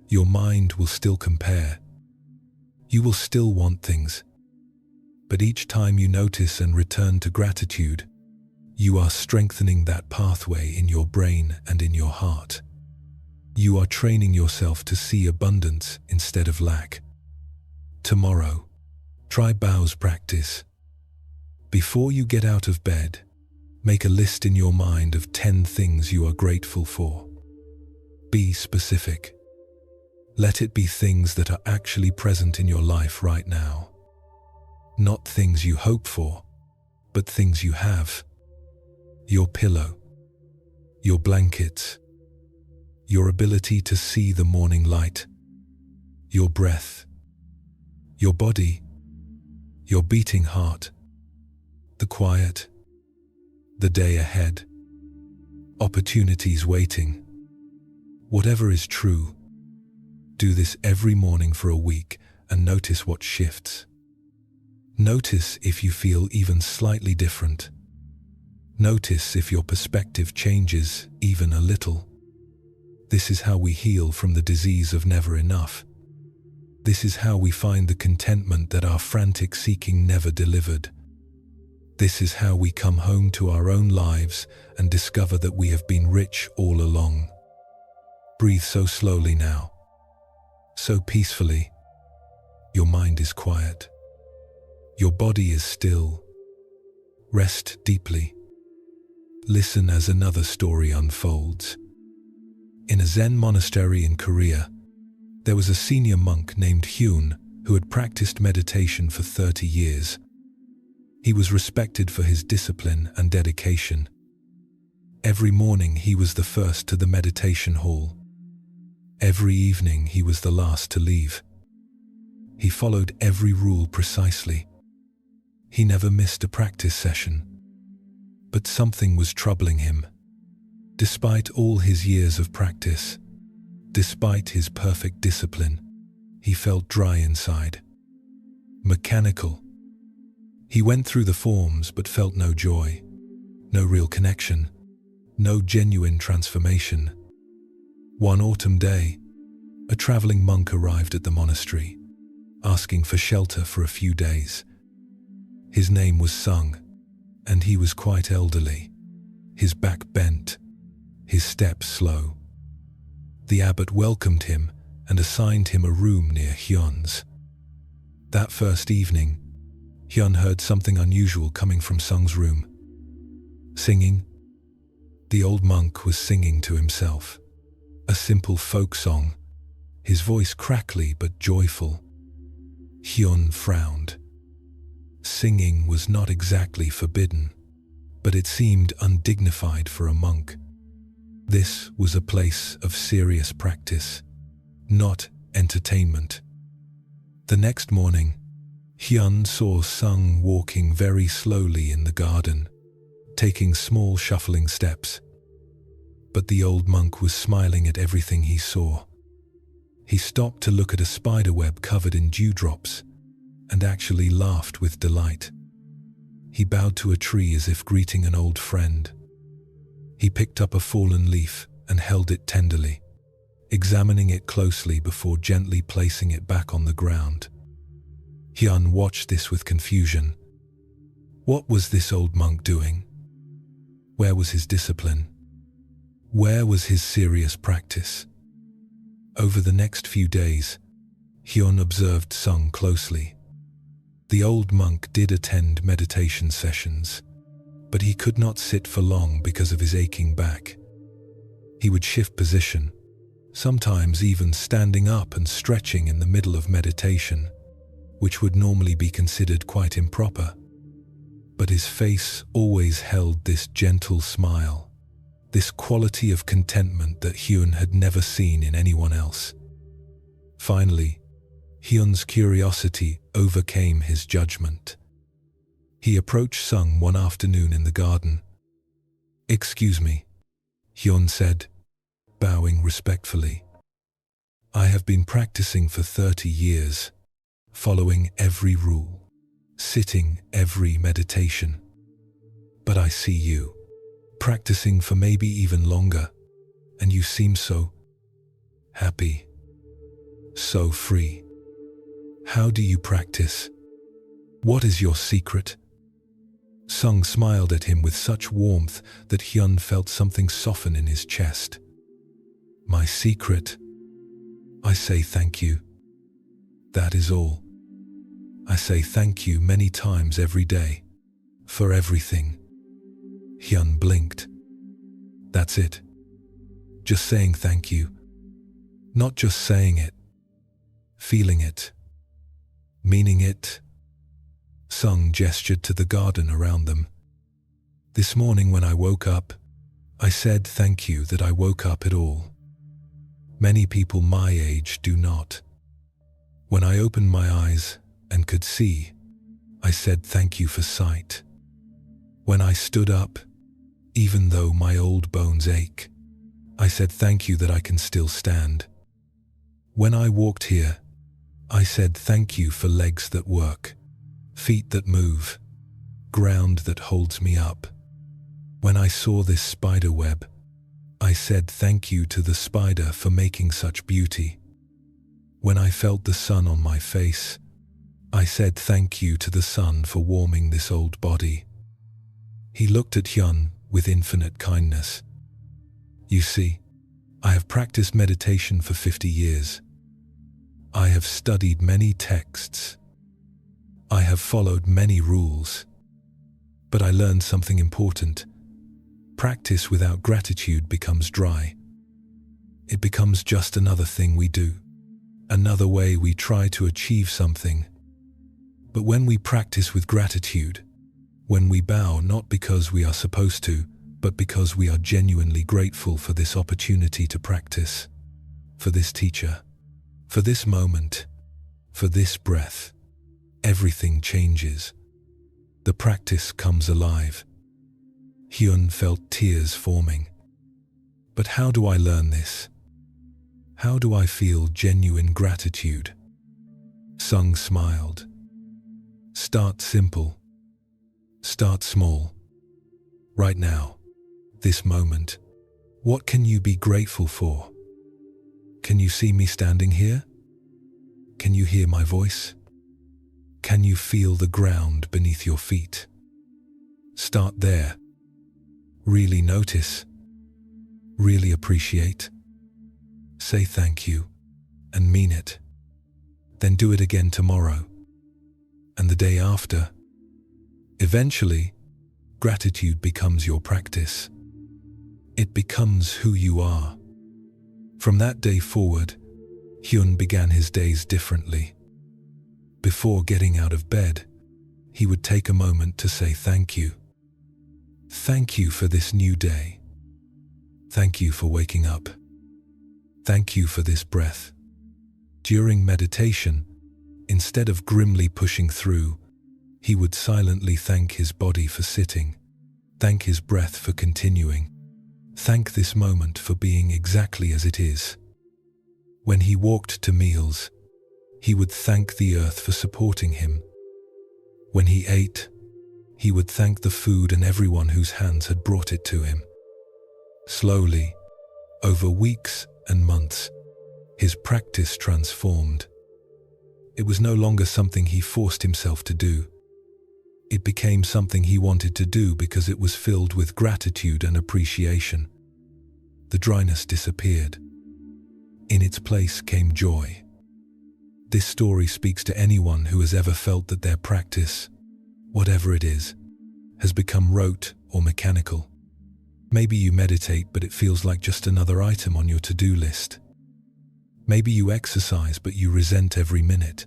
Your mind will still compare. You will still want things. But each time you notice and return to gratitude, you are strengthening that pathway in your brain and in your heart. You are training yourself to see abundance instead of lack. Tomorrow, try Bao's practice. Before you get out of bed, make a list in your mind of 10 things you are grateful for. Be specific. Let it be things that are actually present in your life right now. Not things you hope for, but things you have. Your pillow, your blankets, your ability to see the morning light, your breath, your body, your beating heart, the quiet, the day ahead, opportunities waiting. Whatever is true, do this every morning for a week and notice what shifts. Notice if you feel even slightly different. Notice if your perspective changes even a little. This is how we heal from the disease of never enough. This is how we find the contentment that our frantic seeking never delivered. This is how we come home to our own lives and discover that we have been rich all along. Breathe so slowly now, so peacefully. Your mind is quiet. Your body is still. Rest deeply. Listen as another story unfolds. In a Zen monastery in Korea, there was a senior monk named Hyun who had practiced meditation for 30 years. He was respected for his discipline and dedication. Every morning he was the first to the meditation hall. Every evening he was the last to leave. He followed every rule precisely. He never missed a practice session. But something was troubling him. Despite all his years of practice, despite his perfect discipline, he felt dry inside, mechanical. He went through the forms but felt no joy, no real connection, no genuine transformation. One autumn day, a traveling monk arrived at the monastery, asking for shelter for a few days. His name was Sung, and he was quite elderly, his back bent, his steps slow. The abbot welcomed him and assigned him a room near Hyun's. That first evening, Hyun heard something unusual coming from Sung's room. Singing. The old monk was singing to himself, a simple folk song, his voice crackly but joyful. Hyun frowned. Singing was not exactly forbidden, but it seemed undignified for a monk. This was a place of serious practice, not entertainment. The next morning, Hyun saw Sung walking very slowly in the garden, taking small shuffling steps. But the old monk was smiling at everything he saw. He stopped to look at a spider web covered in dewdrops and actually laughed with delight. He bowed to a tree as if greeting an old friend. He picked up a fallen leaf and held it tenderly, examining it closely before gently placing it back on the ground. Hyun watched this with confusion. What was this old monk doing? Where was his discipline? Where was his serious practice? Over the next few days, Hyun observed Sung closely. The old monk did attend meditation sessions, but he could not sit for long because of his aching back. He would shift position, sometimes even standing up and stretching in the middle of meditation, which would normally be considered quite improper. But his face always held this gentle smile, this quality of contentment that Hyun had never seen in anyone else. Finally, Hyun's curiosity overcame his judgment. He approached Sung one afternoon in the garden. "Excuse me," Hyun said, bowing respectfully. "I have been practicing for 30 years, following every rule, sitting every meditation. But I see you, practicing for maybe even longer, and you seem so happy, so free. How do you practice? What is your secret?" Sung smiled at him with such warmth that Hyun felt something soften in his chest. "My secret? I say thank you. That is all. I say thank you many times every day, for everything." Hyun blinked. "That's it? Just saying thank you? Not just saying it, feeling it, meaning it?" Sung gestured to the garden around them. "This morning when I woke up, I said thank you that I woke up at all. Many people my age do not. When I opened my eyes and could see, I said thank you for sight. When I stood up, even though my old bones ache, I said thank you that I can still stand. When I walked here, I said thank you for legs that work, feet that move, ground that holds me up. When I saw this spider web, I said thank you to the spider for making such beauty. When I felt the sun on my face, I said thank you to the sun for warming this old body." He looked at Hyun with infinite kindness. "You see, I have practiced meditation for 50 years. I have studied many texts. I have followed many rules. But I learned something important. Practice without gratitude becomes dry. It becomes just another thing we do, another way we try to achieve something. But when we practice with gratitude, when we bow not because we are supposed to, but because we are genuinely grateful for this opportunity to practice, for this teacher, for this moment, for this breath, everything changes. The practice comes alive." Hyun felt tears forming. "But how do I learn this? How do I feel genuine gratitude?" Sung smiled. "Start simple. Start small. Right now, this moment, what can you be grateful for? Can you see me standing here? Can you hear my voice? Can you feel the ground beneath your feet? Start there. Really notice. Really appreciate. Say thank you and mean it. Then do it again tomorrow and the day after. Eventually, gratitude becomes your practice. It becomes who you are." From that day forward, Hyun began his days differently. Before getting out of bed, he would take a moment to say thank you. Thank you for this new day. Thank you for waking up. Thank you for this breath. During meditation, instead of grimly pushing through, he would silently thank his body for sitting, thank his breath for continuing, thank this moment for being exactly as it is. When he walked to meals, he would thank the earth for supporting him. When he ate, he would thank the food and everyone whose hands had brought it to him. Slowly, over weeks and months, his practice transformed. It was no longer something he forced himself to do. It became something he wanted to do because it was filled with gratitude and appreciation. The dryness disappeared. In its place came joy. This story speaks to anyone who has ever felt that their practice, whatever it is, has become rote or mechanical. Maybe you meditate, but it feels like just another item on your to-do list. Maybe you exercise, but you resent every minute.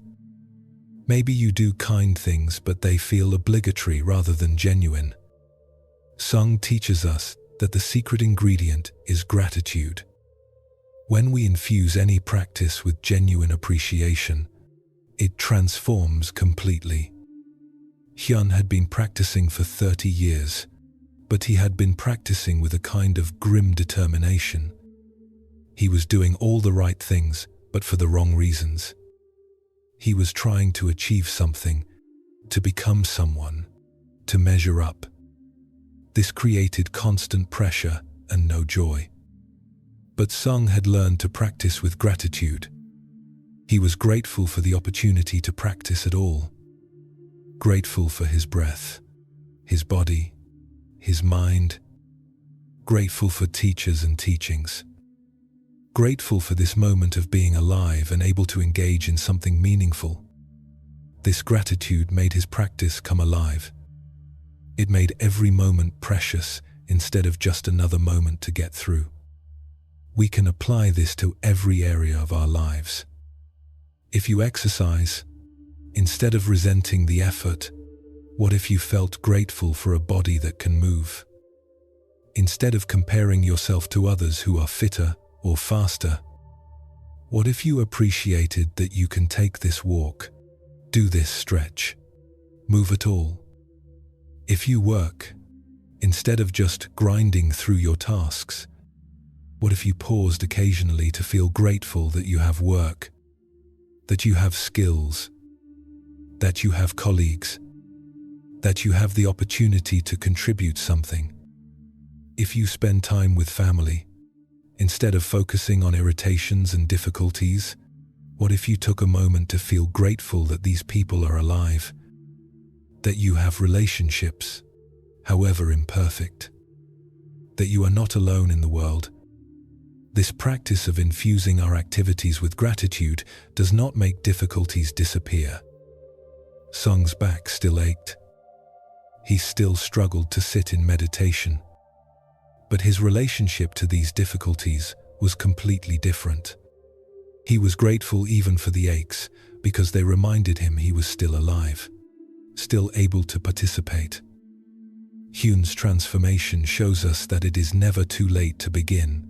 Maybe you do kind things, but they feel obligatory rather than genuine. Sung teaches us that the secret ingredient is gratitude. When we infuse any practice with genuine appreciation, it transforms completely. Hyun had been practicing for 30 years, but he had been practicing with a kind of grim determination. He was doing all the right things, but for the wrong reasons. He was trying to achieve something, to become someone, to measure up. This created constant pressure and no joy. But Sung had learned to practice with gratitude. He was grateful for the opportunity to practice at all. Grateful for his breath, his body, his mind. Grateful for teachers and teachings. Grateful for this moment of being alive and able to engage in something meaningful. This gratitude made his practice come alive. It made every moment precious instead of just another moment to get through. We can apply this to every area of our lives. If you exercise, instead of resenting the effort, what if you felt grateful for a body that can move? Instead of comparing yourself to others who are fitter or faster, what if you appreciated that you can take this walk, do this stretch, move at all? If you work, instead of just grinding through your tasks, what if you paused occasionally to feel grateful that you have work, that you have skills, that you have colleagues, that you have the opportunity to contribute something? If you spend time with family, instead of focusing on irritations and difficulties, what if you took a moment to feel grateful that these people are alive, that you have relationships, however imperfect, that you are not alone in the world? This practice of infusing our activities with gratitude does not make difficulties disappear. Sung's back still ached. He still struggled to sit in meditation. But his relationship to these difficulties was completely different. He was grateful even for the aches because they reminded him he was still alive, still able to participate. Hyun's transformation shows us that it is never too late to begin.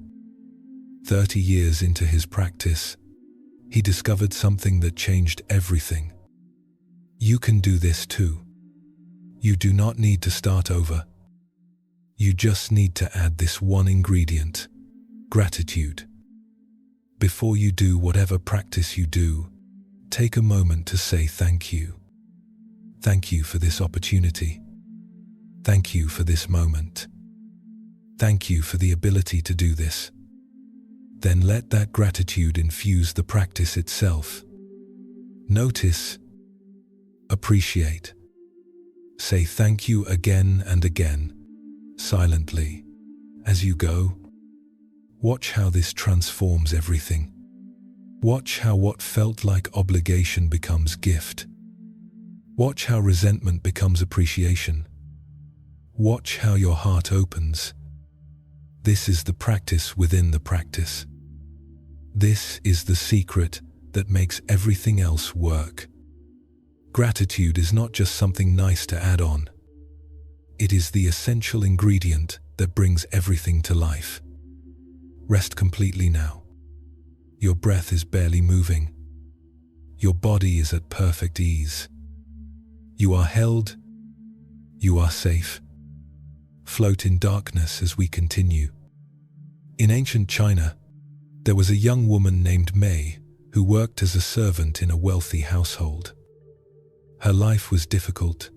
30 years into his practice, he discovered something that changed everything. You can do this too. You do not need to start over. You just need to add this one ingredient: gratitude. Before you do whatever practice you do, take a moment to say thank you. Thank you for this opportunity. Thank you for this moment. Thank you for the ability to do this. Then let that gratitude infuse the practice itself. Notice, appreciate. Say thank you again and again, silently, as you go. Watch how this transforms everything. Watch how what felt like obligation becomes gift. Watch how resentment becomes appreciation. Watch how your heart opens. This is the practice within the practice. This is the secret that makes everything else work. Gratitude is not just something nice to add on. It is the essential ingredient that brings everything to life. Rest completely now. Your breath is barely moving. Your body is at perfect ease. You are held. You are safe. Float in darkness as we continue. In ancient China, there was a young woman named Mei who worked as a servant in a wealthy household. Her life was difficult.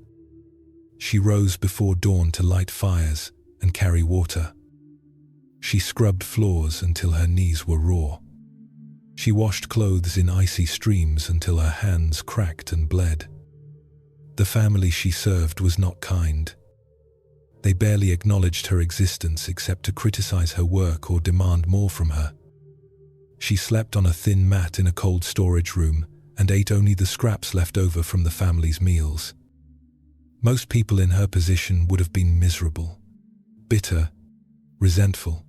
She rose before dawn to light fires and carry water. She scrubbed floors until her knees were raw. She washed clothes in icy streams until her hands cracked and bled. The family she served was not kind. They barely acknowledged her existence except to criticize her work or demand more from her. She slept on a thin mat in a cold storage room and ate only the scraps left over from the family's meals. Most people in her position would have been miserable, bitter, resentful.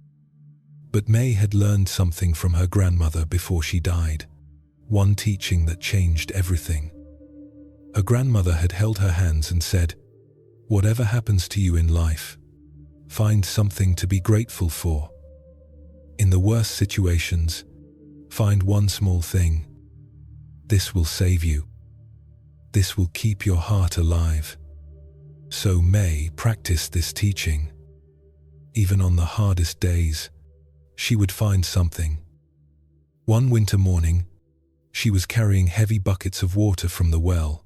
But Mei had learned something from her grandmother before she died, one teaching that changed everything. Her grandmother had held her hands and said, "Whatever happens to you in life, find something to be grateful for. In the worst situations, find one small thing. This will save you. This will keep your heart alive." So Mei practiced this teaching. Even on the hardest days, she would find something. One winter morning, she was carrying heavy buckets of water from the well,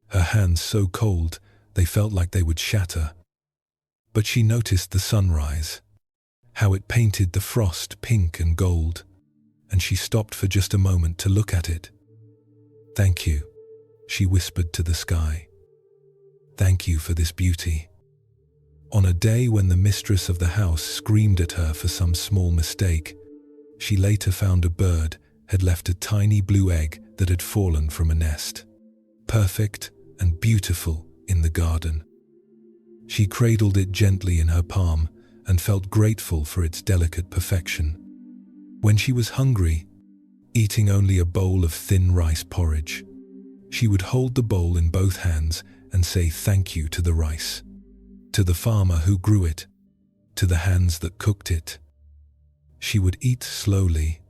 her hands so cold they felt like they would shatter. But she noticed the sunrise, how it painted the frost pink and gold, and she stopped for just a moment to look at it. "Thank you," she whispered to the sky. "Thank you for this beauty." On a day when the mistress of the house screamed at her for some small mistake, she later found a bird had left a tiny blue egg that had fallen from a nest, perfect and beautiful in the garden. She cradled it gently in her palm and felt grateful for its delicate perfection. When she was hungry, eating only a bowl of thin rice porridge, she would hold the bowl in both hands and say thank you to the rice, to the farmer who grew it, to the hands that cooked it. She would eat slowly,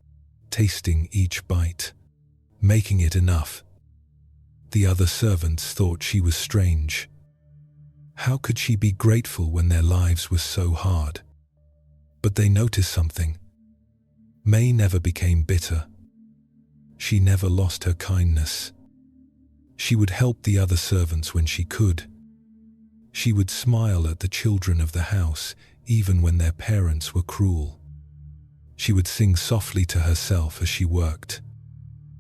tasting each bite, making it enough. The other servants thought she was strange. How could she be grateful when their lives were so hard? But they noticed something. Mei never became bitter. She never lost her kindness. She would help the other servants when she could. She would smile at the children of the house, even when their parents were cruel. She would sing softly to herself as she worked.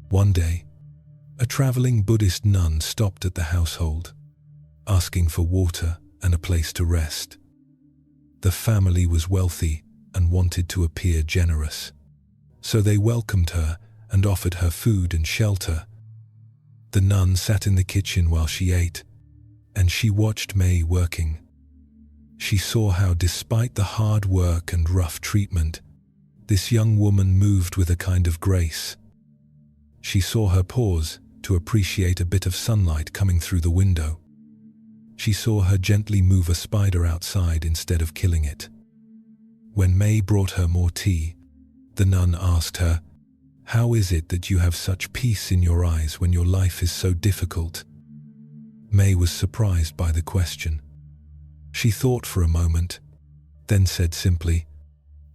One day, a traveling Buddhist nun stopped at the household, asking for water and a place to rest. The family was wealthy and wanted to appear generous, so they welcomed her and offered her food and shelter. The nun sat in the kitchen while she ate, and she watched Mei working. She saw how, despite the hard work and rough treatment, this young woman moved with a kind of grace. She saw her pause to appreciate a bit of sunlight coming through the window. She saw her gently move a spider outside instead of killing it. When Mei brought her more tea, the nun asked her, "How is it that you have such peace in your eyes when your life is so difficult?" Mei was surprised by the question. She thought for a moment, then said simply,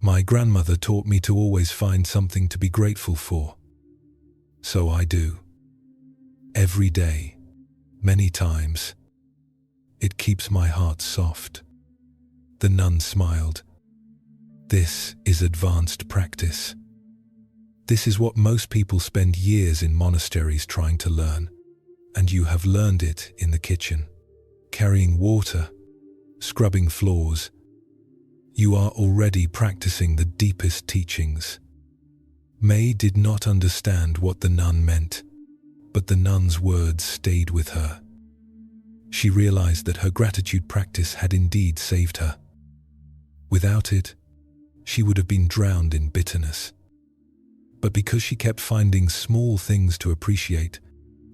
"My grandmother taught me to always find something to be grateful for. So I do. Every day, many times. It keeps my heart soft." The nun smiled. "This is advanced practice. This is what most people spend years in monasteries trying to learn, and you have learned it in the kitchen, carrying water, scrubbing floors. You are already practicing the deepest teachings." Mei did not understand what the nun meant, but the nun's words stayed with her. She realized that her gratitude practice had indeed saved her. Without it, she would have been drowned in bitterness. But because she kept finding small things to appreciate,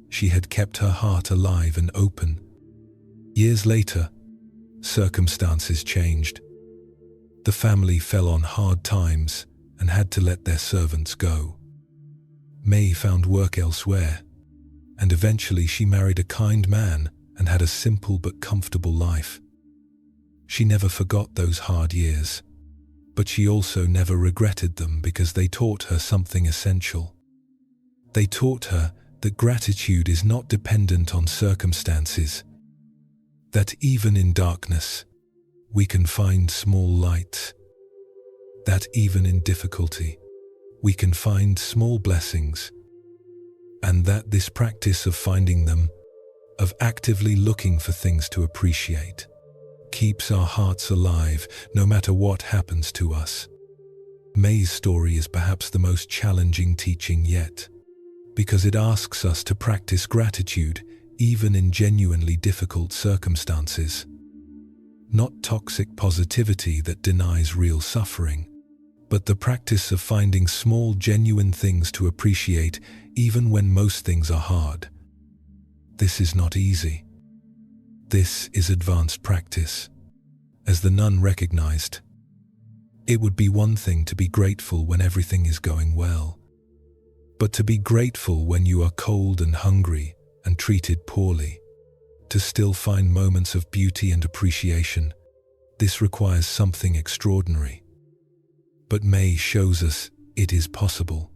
she had kept her heart alive and open. Years later, circumstances changed. The family fell on hard times, and had to let their servants go. May found work elsewhere, and eventually she married a kind man and had a simple but comfortable life. She never forgot those hard years, but she also never regretted them because they taught her something essential. They taught her that gratitude is not dependent on circumstances, that even in darkness, we can find small light, that even in difficulty, we can find small blessings, and that this practice of finding them, of actively looking for things to appreciate, keeps our hearts alive no matter what happens to us. May's story is perhaps the most challenging teaching yet, because it asks us to practice gratitude even in genuinely difficult circumstances. Not toxic positivity that denies real suffering, but the practice of finding small, genuine things to appreciate even when most things are hard. This is not easy. This is advanced practice. As the nun recognized, it would be one thing to be grateful when everything is going well, but to be grateful when you are cold and hungry and treated poorly, to still find moments of beauty and appreciation, this requires something extraordinary. But May shows us it is possible.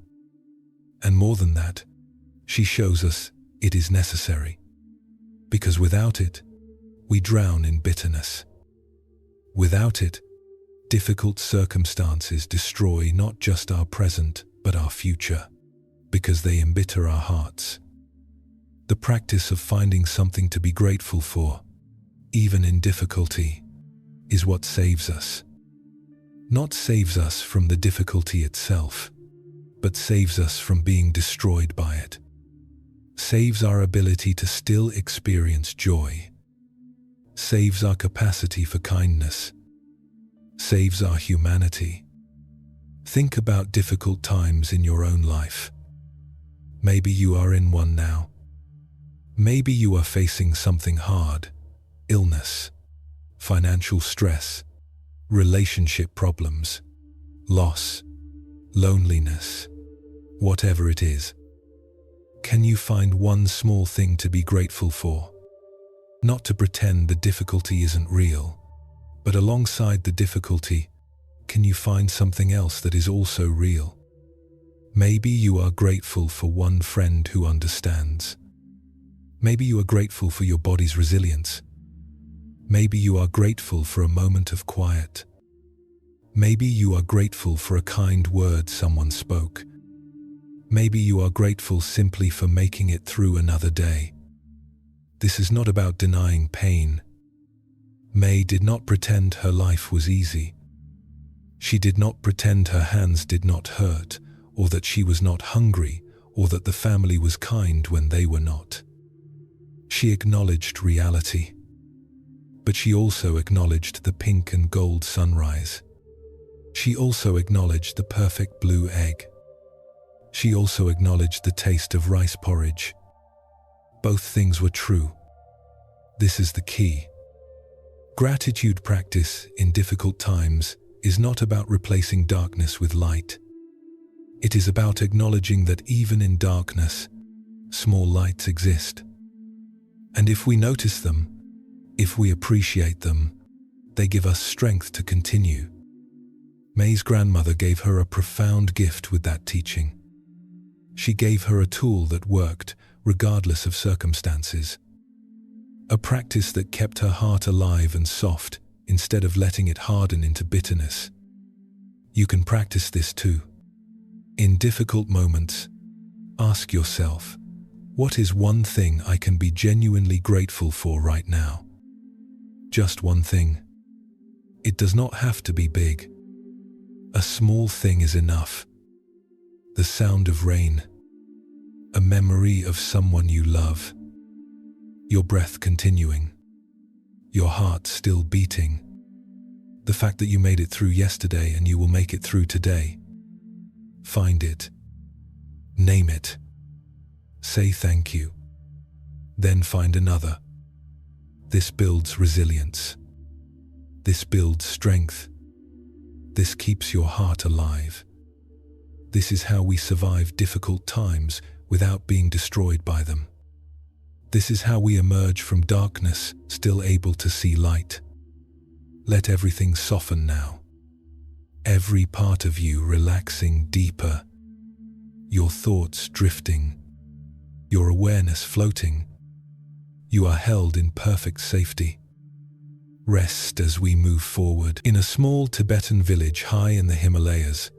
And more than that, she shows us it is necessary. Because without it, we drown in bitterness. Without it, difficult circumstances destroy not just our present, but our future, because they embitter our hearts. The practice of finding something to be grateful for, even in difficulty, is what saves us. Not saves us from the difficulty itself, but saves us from being destroyed by it. Saves our ability to still experience joy. Saves our capacity for kindness. Saves our humanity. Think about difficult times in your own life. Maybe you are in one now. Maybe you are facing something hard, illness, financial stress, relationship problems, loss, loneliness, whatever it is. Can you find one small thing to be grateful for? Not to pretend the difficulty isn't real, but alongside the difficulty, can you find something else that is also real? Maybe you are grateful for one friend who understands. Maybe you are grateful for your body's resilience. Maybe you are grateful for a moment of quiet. Maybe you are grateful for a kind word someone spoke. Maybe you are grateful simply for making it through another day. This is not about denying pain. May did not pretend her life was easy. She did not pretend her hands did not hurt, or that she was not hungry, or that the family was kind when they were not. She acknowledged reality, but she also acknowledged the pink and gold sunrise. She also acknowledged the perfect blue egg. She also acknowledged the taste of rice porridge. Both things were true. This is the key. Gratitude practice in difficult times is not about replacing darkness with light. It is about acknowledging that even in darkness, small lights exist. And if we notice them, if we appreciate them, they give us strength to continue. May's grandmother gave her a profound gift with that teaching. She gave her a tool that worked regardless of circumstances. A practice that kept her heart alive and soft instead of letting it harden into bitterness. You can practice this too. In difficult moments, ask yourself, what is one thing I can be genuinely grateful for right now? Just one thing. It does not have to be big. A small thing is enough. The sound of rain. A memory of someone you love. Your breath continuing. Your heart still beating. The fact that you made it through yesterday and you will make it through today. Find it. Name it. Say thank you. Then find another. This builds resilience. This builds strength. This keeps your heart alive. This is how we survive difficult times without being destroyed by them. This is how we emerge from darkness, still able to see light. Let everything soften now. Every part of you relaxing deeper. Your thoughts drifting. Your awareness floating. You are held in perfect safety. Rest as we move forward. In a small Tibetan village high in the Himalayas,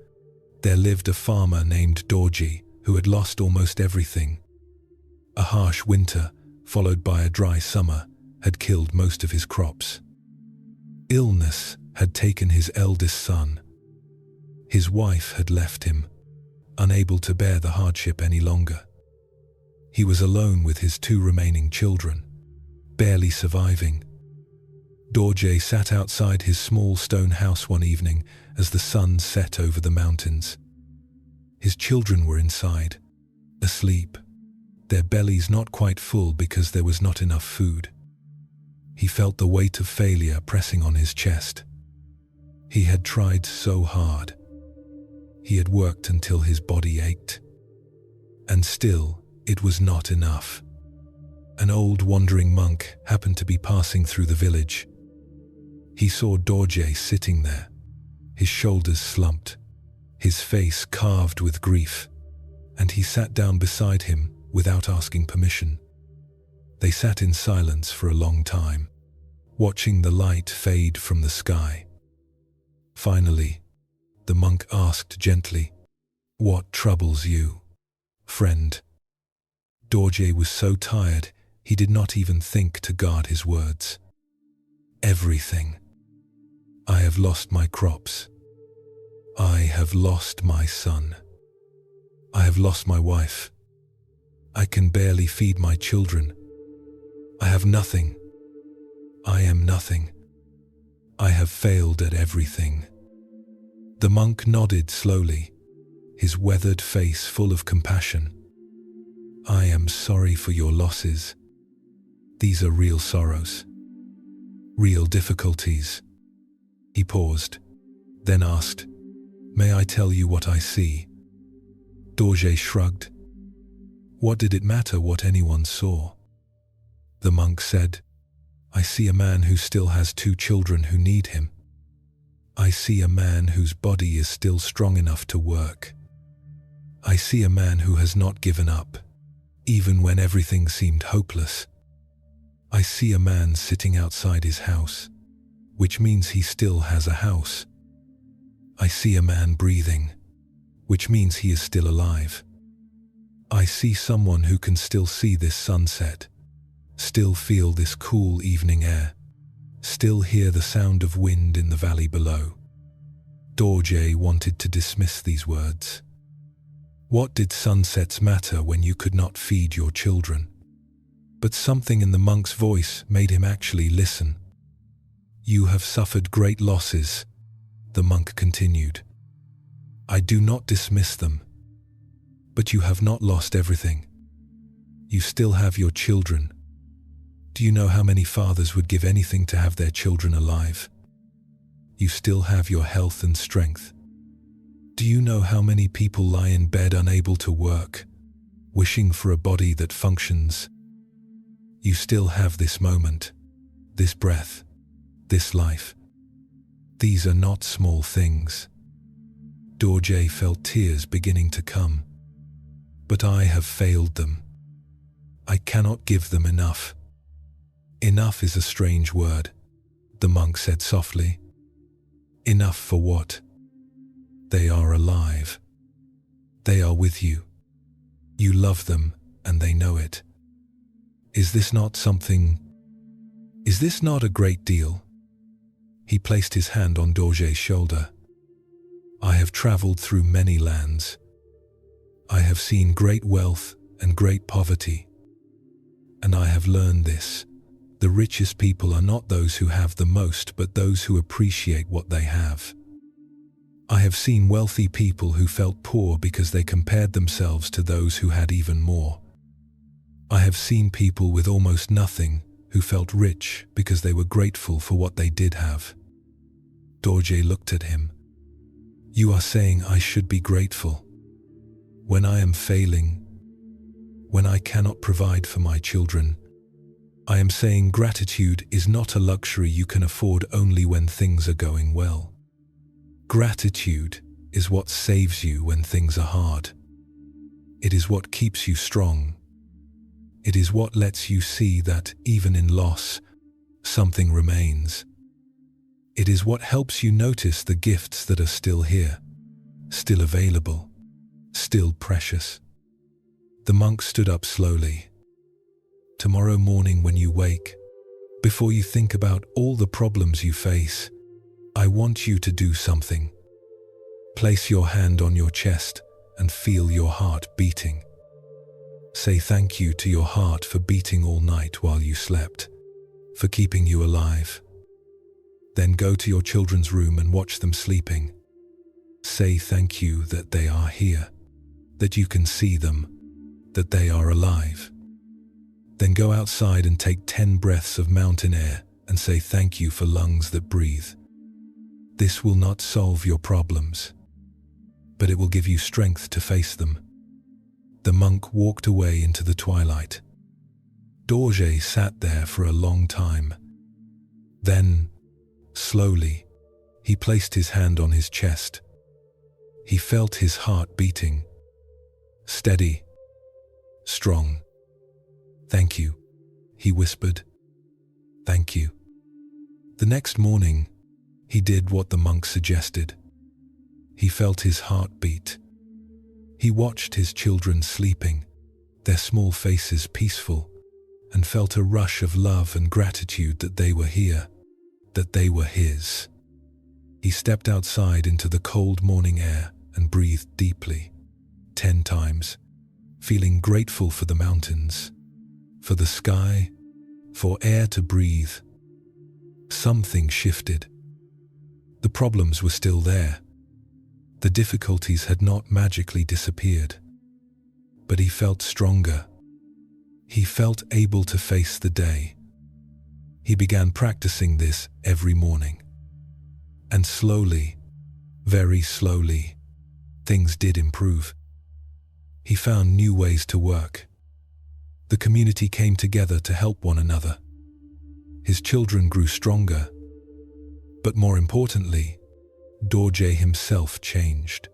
there lived a farmer named Dorji who had lost almost everything. A harsh winter, followed by a dry summer, had killed most of his crops. Illness had taken his eldest son. His wife had left him, unable to bear the hardship any longer. He was alone with his 2 remaining children, barely surviving. Dorje sat outside his small stone house one evening as the sun set over the mountains. His children were inside, asleep, their bellies not quite full because there was not enough food. He felt the weight of failure pressing on his chest. He had tried so hard. He had worked until his body ached. And still, it was not enough. An old wandering monk happened to be passing through the village. He saw Dorje sitting there, his shoulders slumped, his face carved with grief, and he sat down beside him without asking permission. They sat in silence for a long time, watching the light fade from the sky. Finally, the monk asked gently, "What troubles you, friend?" Dorje was so tired he did not even think to guard his words. "Everything. I have lost my crops. I have lost my son. I have lost my wife. I can barely feed my children. I have nothing. I am nothing. I have failed at everything." The monk nodded slowly, his weathered face full of compassion. "I am sorry for your losses. These are real sorrows, real difficulties." He paused, then asked, "May I tell you what I see?" Dorje shrugged. What did it matter what anyone saw? The monk said, "I see a man who still has 2 children who need him. I see a man whose body is still strong enough to work. I see a man who has not given up, even when everything seemed hopeless. I see a man sitting outside his house, which means he still has a house. I see a man breathing, which means he is still alive. I see someone who can still see this sunset, still feel this cool evening air, still hear the sound of wind in the valley below." Dorje wanted to dismiss these words. What did sunsets matter when you could not feed your children? But something in the monk's voice made him actually listen. "You have suffered great losses," the monk continued. "I do not dismiss them. But you have not lost everything. You still have your children. Do you know how many fathers would give anything to have their children alive? You still have your health and strength. Do you know how many people lie in bed unable to work, wishing for a body that functions? You still have this moment, this breath, this life. These are not small things." Dorje felt tears beginning to come. "But I have failed them. I cannot give them enough." "Enough is a strange word," the monk said softly. "Enough for what? They are alive. They are with you. You love them and they know it. Is this not something? Is this not a great deal?" He placed his hand on Dorje's shoulder. "I have traveled through many lands. I have seen great wealth and great poverty. And I have learned this. The richest people are not those who have the most, but those who appreciate what they have. I have seen wealthy people who felt poor because they compared themselves to those who had even more. I have seen people with almost nothing who felt rich because they were grateful for what they did have." Dorje looked at him. "You are saying I should be grateful?" when I am failing, when I cannot provide for my children, I am saying gratitude is not a luxury you can afford only when things are going well. Gratitude is what saves you when things are hard. It is what keeps you strong. It is what lets you see that, even in loss, something remains. It is what helps you notice the gifts that are still here, still available, still precious. The monk stood up slowly. Tomorrow morning when you wake, before you think about all the problems you face, I want you to do something. Place your hand on your chest and feel your heart beating. Say thank you to your heart for beating all night while you slept, for keeping you alive. Then go to your children's room and watch them sleeping. Say thank you that they are here, that you can see them, that they are alive. Then go outside and take 10 breaths of mountain air and say thank you for lungs that breathe. This will not solve your problems, but it will give you strength to face them. The monk walked away into the twilight. Dorje sat there for a long time. Then, slowly, he placed his hand on his chest. He felt his heart beating. Steady, strong. Thank you, he whispered. Thank you. The next morning, he did what the monk suggested. He felt his heart beat. He watched his children sleeping, their small faces peaceful, and felt a rush of love and gratitude that they were here, that they were his. He stepped outside into the cold morning air and breathed deeply, 10 times, feeling grateful for the mountains, for the sky, for air to breathe. Something shifted. The problems were still there. The difficulties had not magically disappeared. But he felt stronger. He felt able to face the day. He began practicing this every morning. And slowly, very slowly, things did improve. He found new ways to work. The community came together to help one another. His children grew stronger. But more importantly, Dorje himself changed.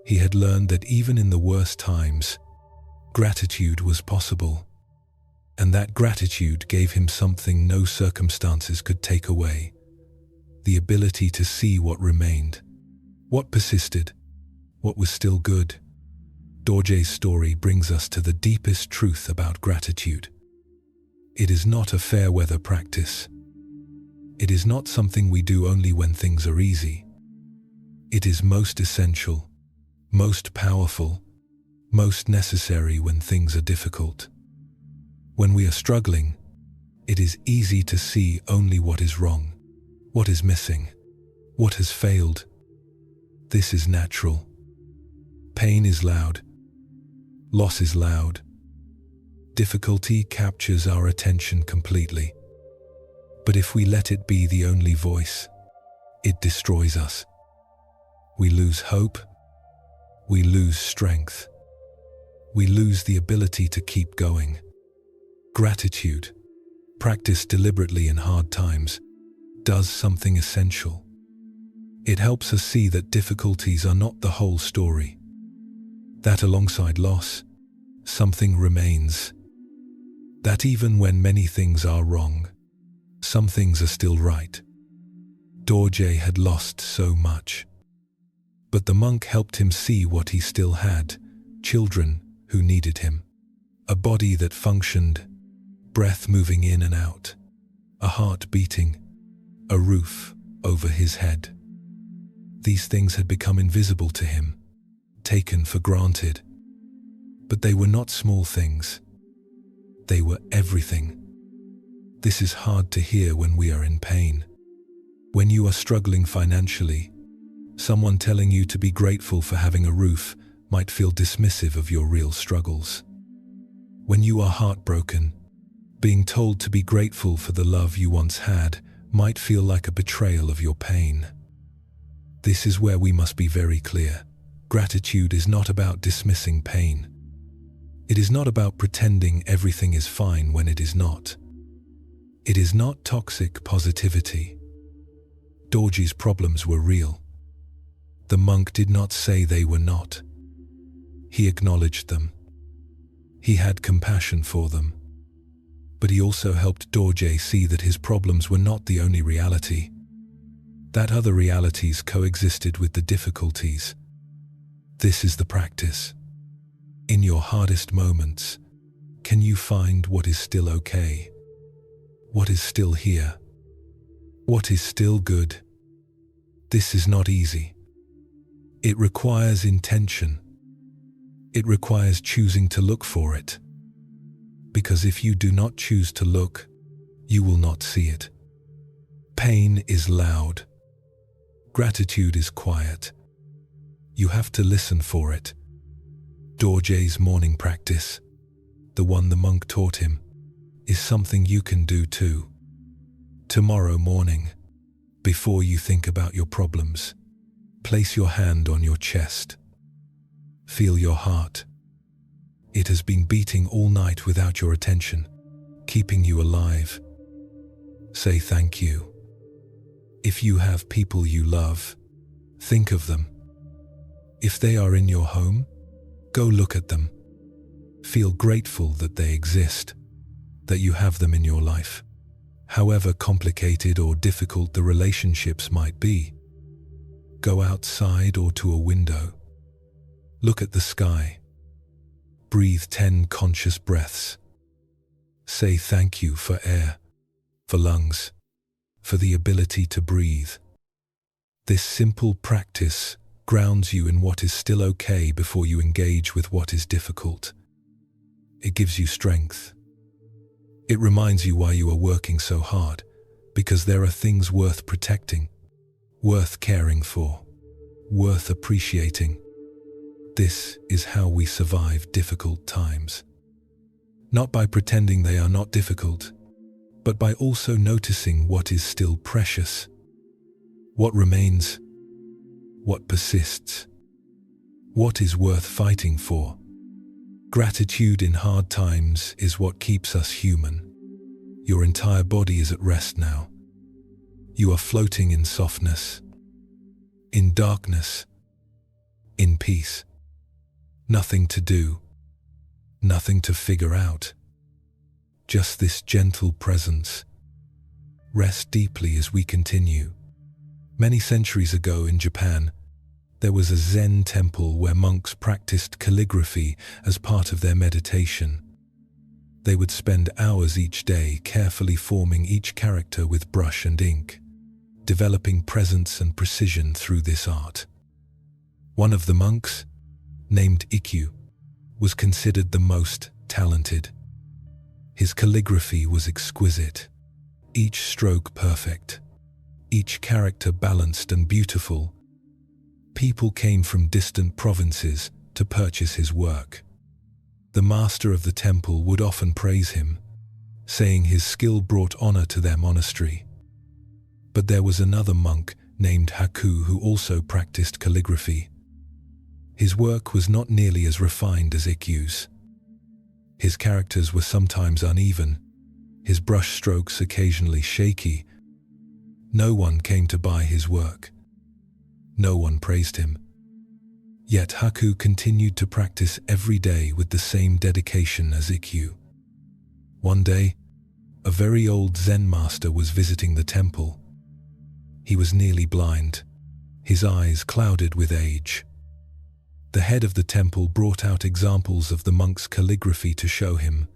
He had learned that even in the worst times, gratitude was possible. And that gratitude gave him something no circumstances could take away: the ability to see what remained, what persisted, what was still good. Dorje's story brings us to the deepest truth about gratitude. It is not a fair weather practice. It is not something we do only when things are easy. It is most essential, most powerful, most necessary when things are difficult. When we are struggling, it is easy to see only what is wrong, what is missing, what has failed. This is natural. Pain is loud. Loss is loud. Difficulty captures our attention completely. But if we let it be the only voice, it destroys us. We lose hope. We lose strength. We lose the ability to keep going. Gratitude, practiced deliberately in hard times, does something essential. It helps us see that difficulties are not the whole story. That alongside loss, something remains. That even when many things are wrong, some things are still right. Dorje had lost so much. But the monk helped him see what he still had: children who needed him, a body that functioned, breath moving in and out, a heart beating, a roof over his head. These things had become invisible to him, taken for granted. But they were not small things. They were everything. This is hard to hear when we are in pain. When you are struggling financially, someone telling you to be grateful for having a roof might feel dismissive of your real struggles. When you are heartbroken, being told to be grateful for the love you once had might feel like a betrayal of your pain. This is where we must be very clear. Gratitude is not about dismissing pain. It is not about pretending everything is fine when it is not. It is not toxic positivity. Dorji's problems were real. The monk did not say they were not. He acknowledged them. He had compassion for them. But he also helped Dorje see that his problems were not the only reality, that other realities coexisted with the difficulties. This is the practice. In your hardest moments, can you find what is still okay? What is still here? What is still good? This is not easy. It requires intention. It requires choosing to look for it. Because if you do not choose to look, you will not see it. Pain is loud. Gratitude is quiet. You have to listen for it. Dorje's morning practice, the one the monk taught him, is something you can do too. Tomorrow morning, before you think about your problems, place your hand on your chest. Feel your heart. It has been beating all night without your attention, keeping you alive. Say thank you. If you have people you love, think of them. If they are in your home, go look at them. Feel grateful that they exist, that you have them in your life. However complicated or difficult the relationships might be, go outside or to a window. Look at the sky. Breathe 10 conscious breaths. Say thank you for air, for lungs, for the ability to breathe. This simple practice grounds you in what is still okay before you engage with what is difficult. It gives you strength. It reminds you why you are working so hard, because there are things worth protecting, worth caring for, worth appreciating. This is how we survive difficult times. Not by pretending they are not difficult, but by also noticing what is still precious, what remains, what persists, what is worth fighting for. Gratitude in hard times is what keeps us human. Your entire body is at rest now. You are floating in softness, in darkness, in peace. Nothing to do, nothing to figure out. Just this gentle presence. Rest deeply as we continue. Many centuries ago in Japan, there was a Zen temple where monks practiced calligraphy as part of their meditation. They would spend hours each day carefully forming each character with brush and ink, developing presence and precision through this art. One of the monks, named Ikkyu, was considered the most talented. His calligraphy was exquisite, each stroke perfect, each character balanced and beautiful. People came from distant provinces to purchase his work. The master of the temple would often praise him, saying his skill brought honor to their monastery. But there was another monk named Haku who also practiced calligraphy. His work was not nearly as refined as Ikkyu's. His characters were sometimes uneven, his brush strokes occasionally shaky. No one came to buy his work. No one praised him. Yet Haku continued to practice every day with the same dedication as Ikkyu. One day, a very old Zen master was visiting the temple. He was nearly blind, his eyes clouded with age. The head of the temple brought out examples of the monk's calligraphy to show him,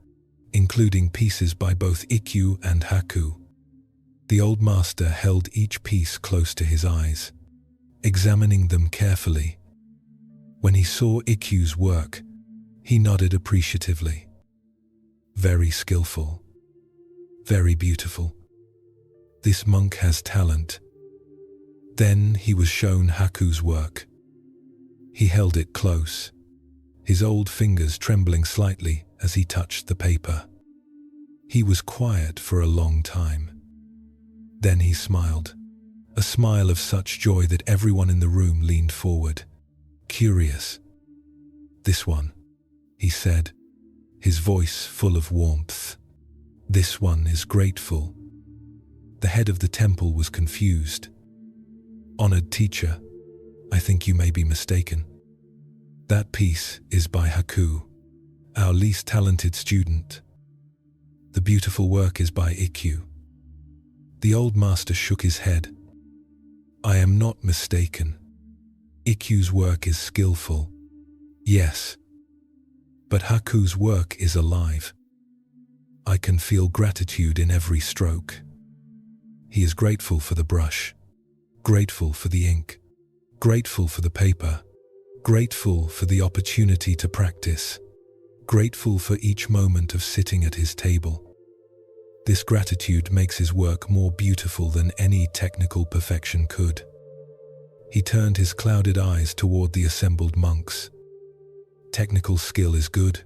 including pieces by both Ikkyu and Haku. The old master held each piece close to his eyes, examining them carefully. When he saw Ikkyu's work, he nodded appreciatively. Very skillful, very beautiful. This monk has talent. Then he was shown Haku's work. He held it close, his old fingers trembling slightly as he touched the paper. He was quiet for a long time. Then he smiled, a smile of such joy that everyone in the room leaned forward. curious. "This one," he said, his voice full of warmth. "This one is grateful." The head of the temple was confused. "Honored teacher, I think you may be mistaken. That piece is by Haku, our least talented student. The beautiful work is by Ikkyu." The old master shook his head. "I am not mistaken. Ikkyu's work is skillful, yes, but Haku's work is alive. I can feel gratitude in every stroke. He is grateful for the brush, grateful for the ink, grateful for the paper, grateful for the opportunity to practice, grateful for each moment of sitting at his table. This gratitude makes his work more beautiful than any technical perfection could." He turned his clouded eyes toward the assembled monks. "Technical skill is good,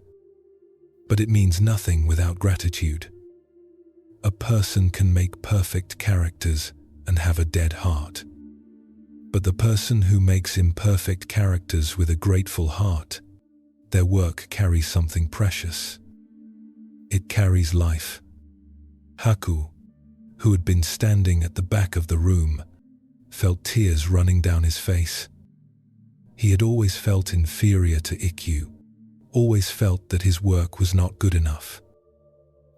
but it means nothing without gratitude. A person can make perfect characters and have a dead heart. But the person who makes imperfect characters with a grateful heart, their work carries something precious. It carries life." Haku, who had been standing at the back of the room, felt tears running down his face. He had always felt inferior to Ikkyu, always felt that his work was not good enough.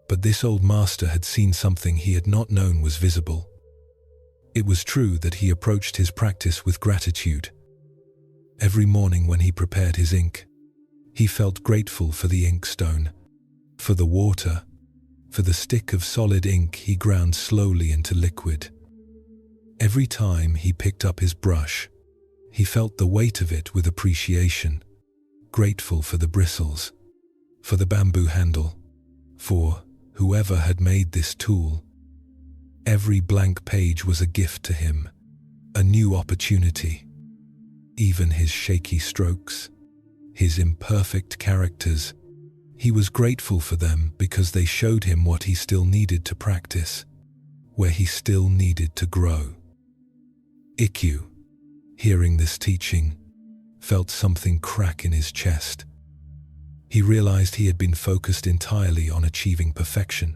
But this old master had seen something he had not known was visible. It was true that he approached his practice with gratitude. Every morning when he prepared his ink, he felt grateful for the inkstone, for the water, for the stick of solid ink he ground slowly into liquid. Every time he picked up his brush, he felt the weight of it with appreciation, grateful for the bristles, for the bamboo handle, for whoever had made this tool. Every blank page was a gift to him, a new opportunity. Even his shaky strokes, his imperfect characters, he was grateful for them because they showed him what he still needed to practice, where he still needed to grow. Ikkyu, hearing this teaching, felt something crack in his chest. He realized he had been focused entirely on achieving perfection,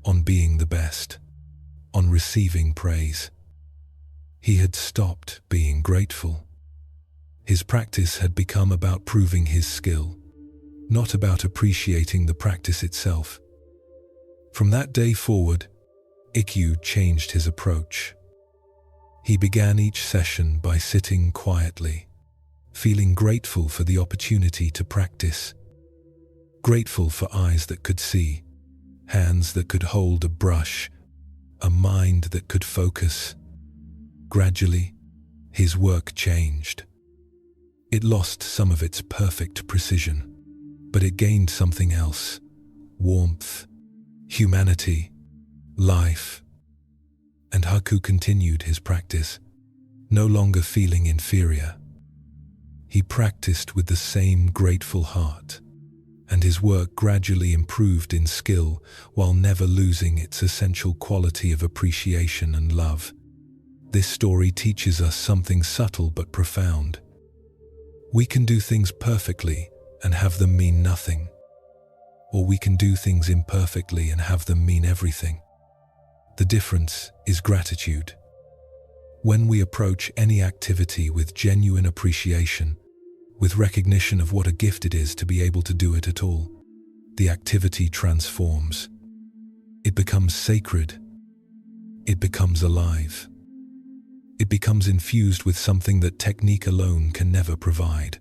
on being the best, on receiving praise. He had stopped being grateful. His practice had become about proving his skill, not about appreciating the practice itself. From that day forward, Ikkyu changed his approach. He began each session by sitting quietly, feeling grateful for the opportunity to practice, grateful for eyes that could see, hands that could hold a brush, a mind that could focus. Gradually, his work changed. It lost some of its perfect precision, but it gained something else: warmth, humanity, life. And Haku continued his practice, no longer feeling inferior. He practiced with the same grateful heart, and his work gradually improved in skill while never losing its essential quality of appreciation and love. This story teaches us something subtle but profound. We can do things perfectly and have them mean nothing, or we can do things imperfectly and have them mean everything. The difference is gratitude. When we approach any activity with genuine appreciation, with recognition of what a gift it is to be able to do it at all, the activity transforms. It becomes sacred. It becomes alive. It becomes infused with something that technique alone can never provide.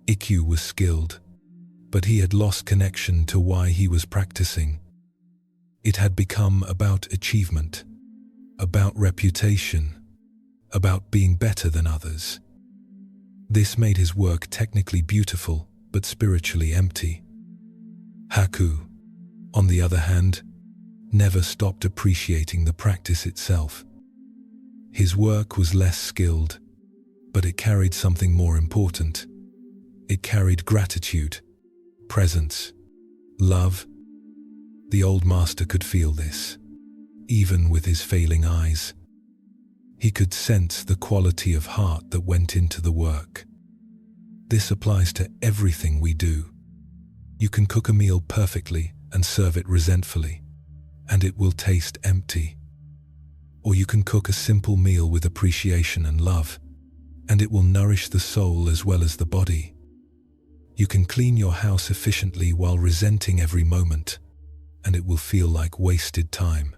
Ikkyu was skilled, but he had lost connection to why he was practicing. It had become about achievement, about reputation, about being better than others. This made his work technically beautiful, but spiritually empty. Haku, on the other hand, never stopped appreciating the practice itself. His work was less skilled, but it carried something more important. It carried gratitude, presence, love. The old master could feel this, even with his failing eyes. He could sense the quality of heart that went into the work. This applies to everything we do. You can cook a meal perfectly and serve it resentfully, and it will taste empty. Or you can cook a simple meal with appreciation and love, and it will nourish the soul as well as the body. You can clean your house efficiently while resenting every moment, and it will feel like wasted time.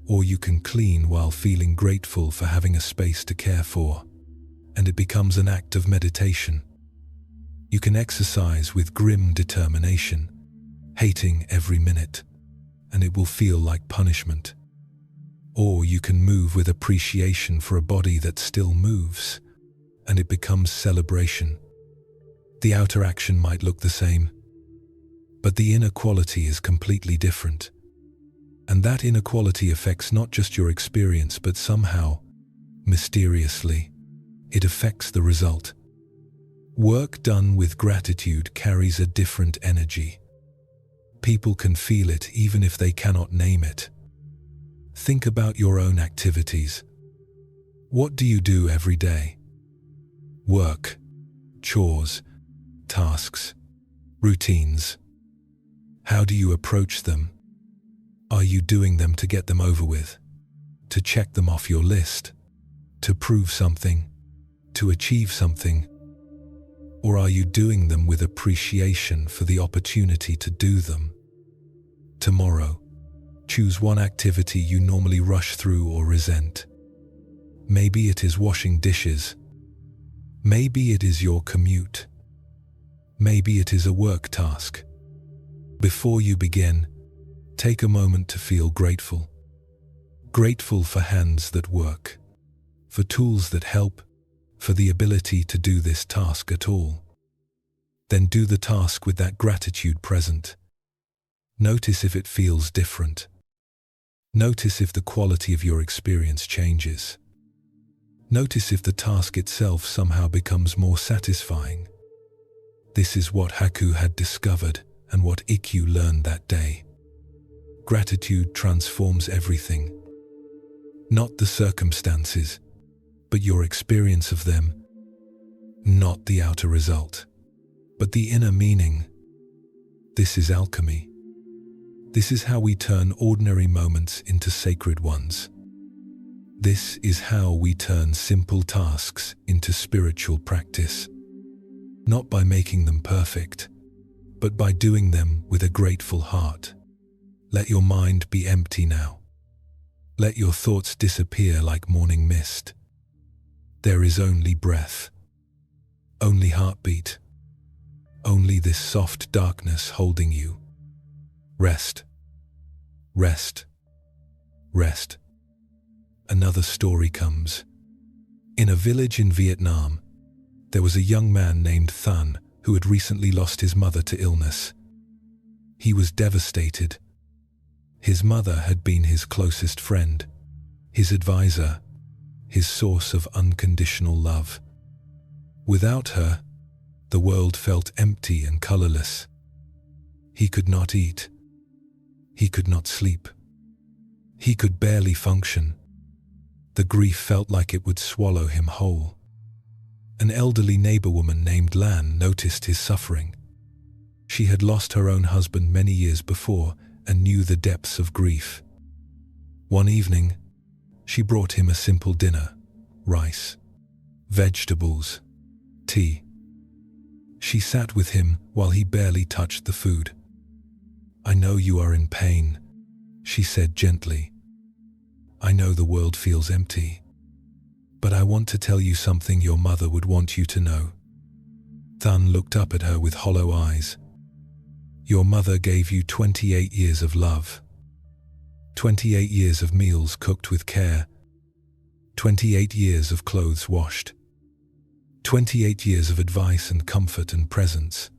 Or you can clean while feeling grateful for having a space to care for, and it becomes an act of meditation. You can exercise with grim determination, hating every minute, and it will feel like punishment. Or you can move with appreciation for a body that still moves, and it becomes celebration. The outer action might look the same, but the inner quality is completely different. And that inner quality affects not just your experience, but somehow, mysteriously, it affects the result. Work done with gratitude carries a different energy. People can feel it even if they cannot name it. Think about your own activities. What do you do every day? Work, chores, tasks, routines. How do you approach them? Are you doing them to get them over with? To check them off your list? To prove something? To achieve something? Or are you doing them with appreciation for the opportunity to do them? Tomorrow, choose one activity you normally rush through or resent. Maybe it is washing dishes. Maybe it is your commute. Maybe it is a work task. Before you begin, take a moment to feel grateful. Grateful for hands that work, for tools that help, for the ability to do this task at all. Then do the task with that gratitude present. Notice if it feels different. Notice if the quality of your experience changes. Notice if the task itself somehow becomes more satisfying. This is what Haku had discovered and what Ikkyu learned that day. Gratitude transforms everything. Not the circumstances, but your experience of them. Not the outer result, but the inner meaning. This is alchemy. This is how we turn ordinary moments into sacred ones. This is how we turn simple tasks into spiritual practice. Not by making them perfect, but by doing them with a grateful heart. Let your mind be empty now. Let your thoughts disappear like morning mist. There is only breath, only heartbeat, only this soft darkness holding you. Rest, rest, rest. Another story comes. In a village in Vietnam, there was a young man named Thun who had recently lost his mother to illness. He was devastated. His mother had been his closest friend, his advisor, his source of unconditional love. Without her, the world felt empty and colorless. He could not eat. He could not sleep. He could barely function. The grief felt like it would swallow him whole. An elderly neighbor woman named Lan noticed his suffering. She had lost her own husband many years before and knew the depths of grief. One evening, she brought him a simple dinner: rice, vegetables, tea. She sat with him while he barely touched the food. "I know you are in pain," she said gently. "I know the world feels empty, but I want to tell you something your mother would want you to know." Thun looked up at her with hollow eyes. "Your mother gave you 28 years of love. 28 years of meals cooked with care. 28 years of clothes washed. 28 years of advice and comfort and presence.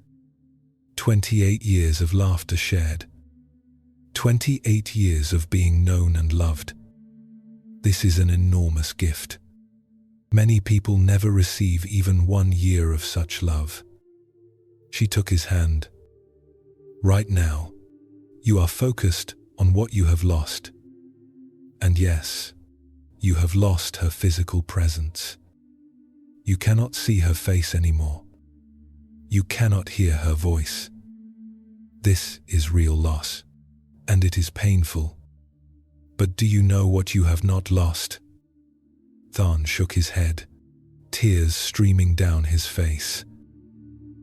28 years of laughter shared. 28 years of being known and loved. This is an enormous gift. Many people never receive even 1 year of such love." She took his hand. "Right now, you are focused on what you have lost. And yes, you have lost her physical presence. You cannot see her face anymore, You cannot hear her voice. This is real loss, and it is painful. But do you know what you have not lost? Than shook his head, tears streaming down his face.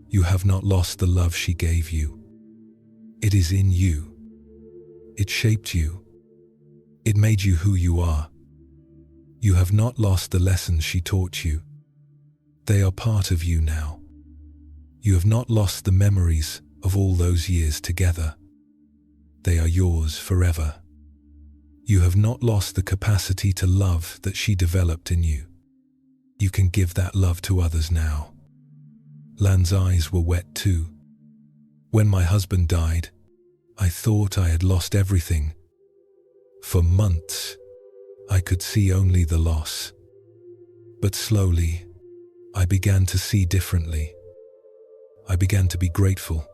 You have not lost the love she gave you. It is in you. It shaped you. It made you who you are. You have not lost the lessons she taught you. They are part of you now. You have not lost the memories of all those years together. They are yours forever. You have not lost the capacity to love that she developed in you. You can give that love to others now. Lan's eyes were wet too. When my husband died, I thought I had lost everything. For months, I could see only the loss. But slowly, I began to see differently. I began to be grateful.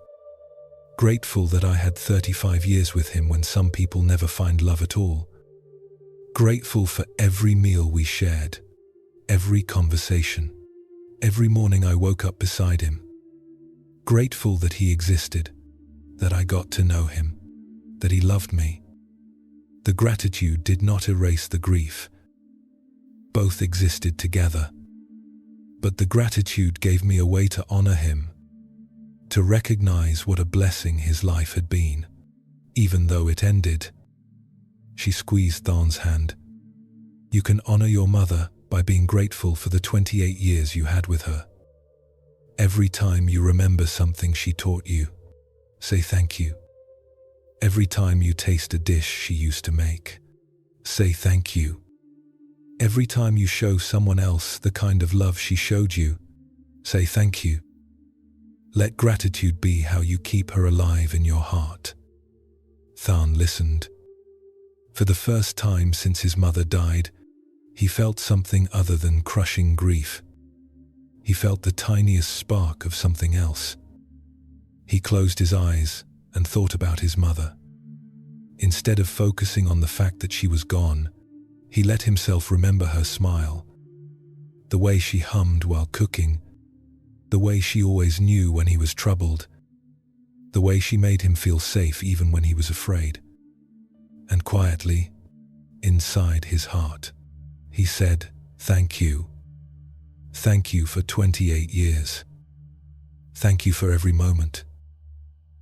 Grateful that I had 35 years with him when some people never find love at all. Grateful for every meal we shared, every conversation, every morning I woke up beside him. Grateful that he existed, that I got to know him, that he loved me. The gratitude did not erase the grief. Both existed together. But the gratitude gave me a way to honor him, to recognize what a blessing his life had been, even though it ended. She squeezed Than's hand. You can honor your mother by being grateful for the 28 years you had with her. Every time you remember something she taught you, say thank you. Every time you taste a dish she used to make, say thank you. Every time you show someone else the kind of love she showed you, say thank you. Let gratitude be how you keep her alive in your heart. Than listened. For the first time since his mother died, he felt something other than crushing grief. He felt the tiniest spark of something else. He closed his eyes and thought about his mother. Instead of focusing on the fact that she was gone, he let himself remember her smile, the way she hummed while cooking, the way she always knew when he was troubled, the way she made him feel safe even when he was afraid. And quietly, inside his heart, he said, "Thank you. Thank you for 28 years. Thank you for every moment.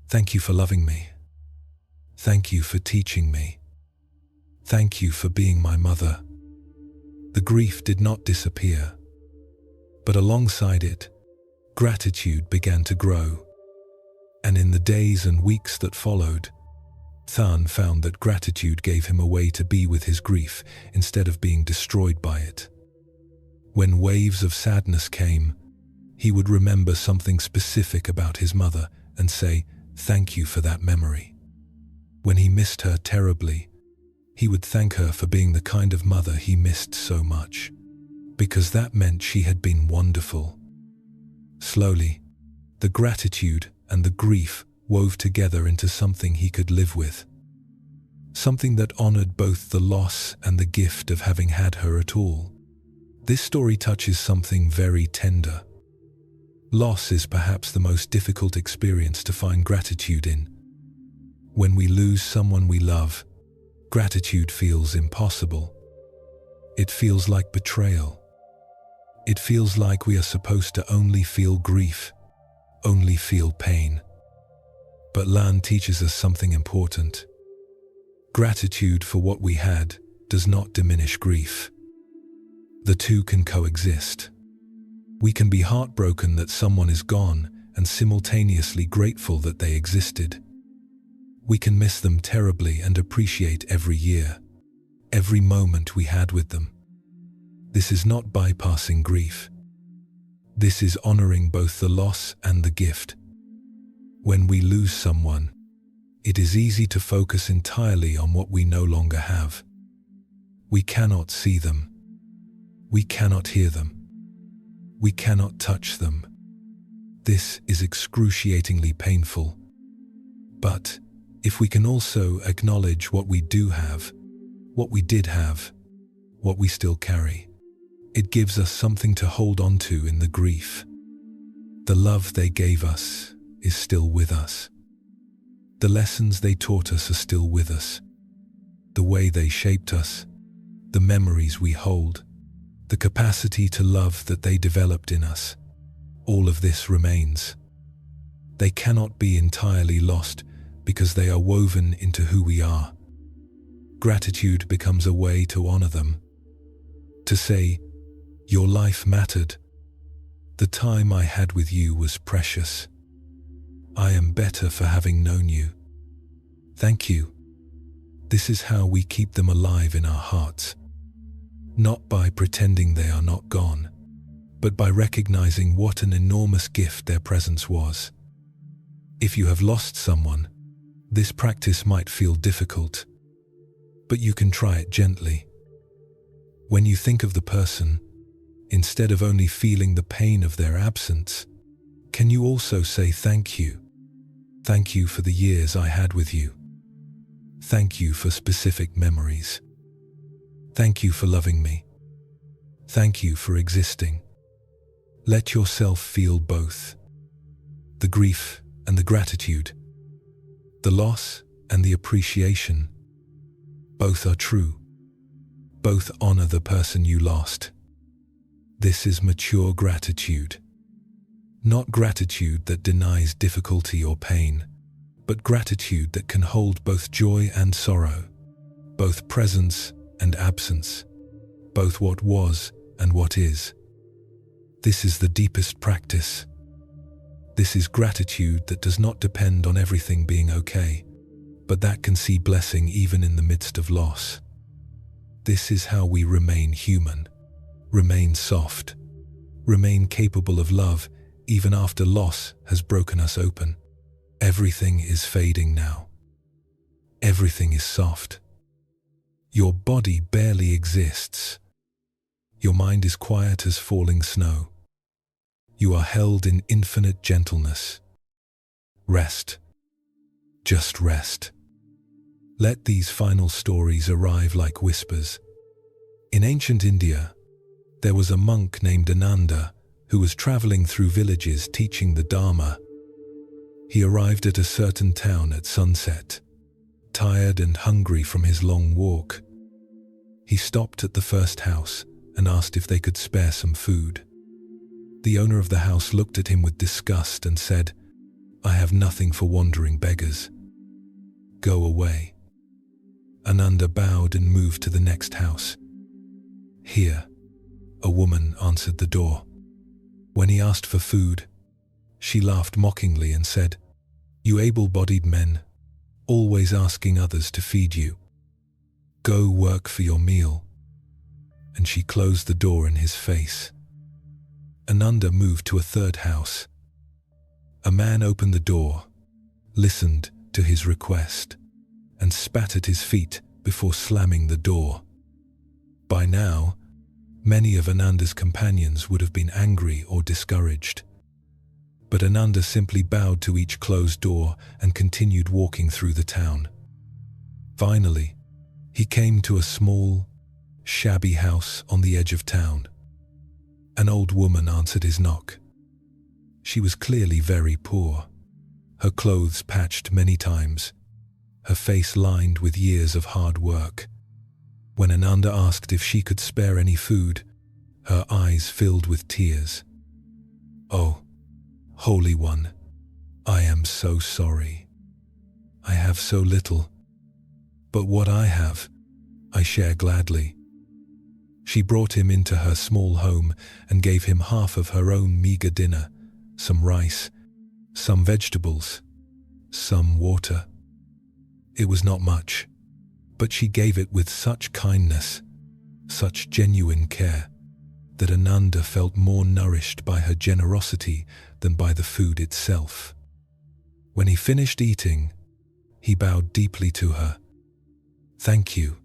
Thank you for loving me. Thank you for teaching me. Thank you for being my mother." The grief did not disappear, but alongside it, gratitude began to grow. And in the days and weeks that followed, Than found that gratitude gave him a way to be with his grief instead of being destroyed by it. When waves of sadness came, he would remember something specific about his mother and say, "Thank you for that memory." When he missed her terribly, he would thank her for being the kind of mother he missed so much, because that meant she had been wonderful. Slowly, the gratitude and the grief wove together into something he could live with. Something that honored both the loss and the gift of having had her at all. This story touches something very tender. Loss is perhaps the most difficult experience to find gratitude in. When we lose someone we love, gratitude feels impossible. It feels like betrayal. It feels like we are supposed to only feel grief, only feel pain. But Lan teaches us something important. Gratitude for what we had does not diminish grief. The two can coexist. We can be heartbroken that someone is gone and simultaneously grateful that they existed. We can miss them terribly and appreciate every year, every moment we had with them. This is not bypassing grief. This is honoring both the loss and the gift. When we lose someone, it is easy to focus entirely on what we no longer have. We cannot see them. We cannot hear them. We cannot touch them. This is excruciatingly painful. But if we can also acknowledge what we do have, what we did have, what we still carry, it gives us something to hold on to in the grief. The love they gave us is still with us. The lessons they taught us are still with us. The way they shaped us, the memories we hold, the capacity to love that they developed in us, all of this remains. They cannot be entirely lost because they are woven into who we are. Gratitude becomes a way to honor them. To say, your life mattered. The time I had with you was precious. I am better for having known you. Thank you. This is how we keep them alive in our hearts. Not by pretending they are not gone, but by recognizing what an enormous gift their presence was. If you have lost someone, this practice might feel difficult, but you can try it gently. When you think of the person, instead of only feeling the pain of their absence, can you also say thank you? Thank you for the years I had with you. Thank you for specific memories. Thank you for loving me. Thank you for existing. Let yourself feel both. The grief and the gratitude. The loss and the appreciation. Both are true. Both honor the person you lost. This is mature gratitude. Not gratitude that denies difficulty or pain, but gratitude that can hold both joy and sorrow, both presence and absence, both what was and what is. This is the deepest practice. This is gratitude that does not depend on everything being okay, but that can see blessing even in the midst of loss. This is how we remain human, remain soft, remain capable of love even after loss has broken us open. Everything is fading now. Everything is soft. Your body barely exists. Your mind is quiet as falling snow. You are held in infinite gentleness. Rest. Just rest. Let these final stories arrive like whispers. In ancient India, there was a monk named Ananda who was traveling through villages teaching the Dharma. He arrived at a certain town at sunset, tired and hungry from his long walk. He stopped at the first house and asked if they could spare some food. The owner of the house looked at him with disgust and said, "I have nothing for wandering beggars. Go away." Ananda bowed and moved to the next house. Here, a woman answered the door. When he asked for food, she laughed mockingly and said, "You able-bodied men, always asking others to feed you. Go work for your meal." And she closed the door in his face. Ananda moved to a third house. A man opened the door, listened to his request, and spat at his feet before slamming the door. By now, many of Ananda's companions would have been angry or discouraged. But Ananda simply bowed to each closed door and continued walking through the town. Finally, he came to a small, shabby house on the edge of town. An old woman answered his knock. She was clearly very poor, her clothes patched many times, her face lined with years of hard work. When Ananda asked if she could spare any food, her eyes filled with tears. "Oh, Holy One, I am so sorry. I have so little, but what I have, I share gladly." She brought him into her small home and gave him half of her own meager dinner, some rice, some vegetables, some water. It was not much, but she gave it with such kindness, such genuine care, that Ananda felt more nourished by her generosity than by the food itself. When he finished eating, he bowed deeply to her. "Thank you.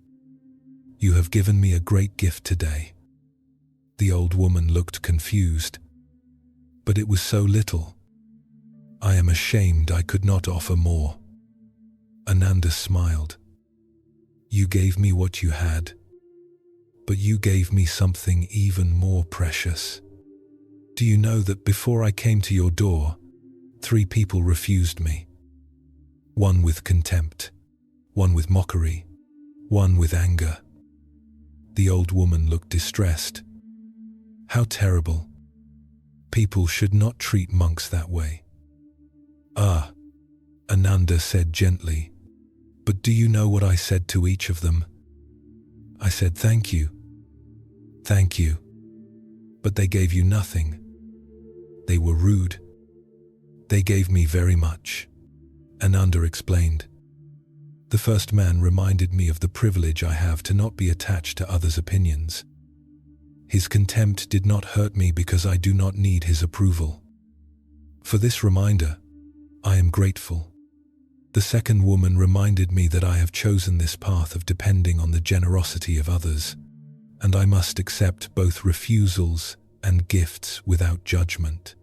You have given me a great gift today." The old woman looked confused. "But it was so little. I am ashamed I could not offer more." Ananda smiled. "You gave me what you had, but you gave me something even more precious. Do you know that before I came to your door, 3 people refused me? One with contempt, one with mockery, one with anger. The old woman looked distressed. How terrible. People should not treat monks that way. Ah, Ananda said gently, but do you know what I said to each of them? I said, thank you. Thank you. But they gave you nothing. They were rude. They gave me very much. Ananda explained. The first man reminded me of the privilege I have to not be attached to others' opinions. His contempt did not hurt me because I do not need his approval. For this reminder, I am grateful. The second woman reminded me that I have chosen this path of depending on the generosity of others, and I must accept both refusals and gifts without judgment.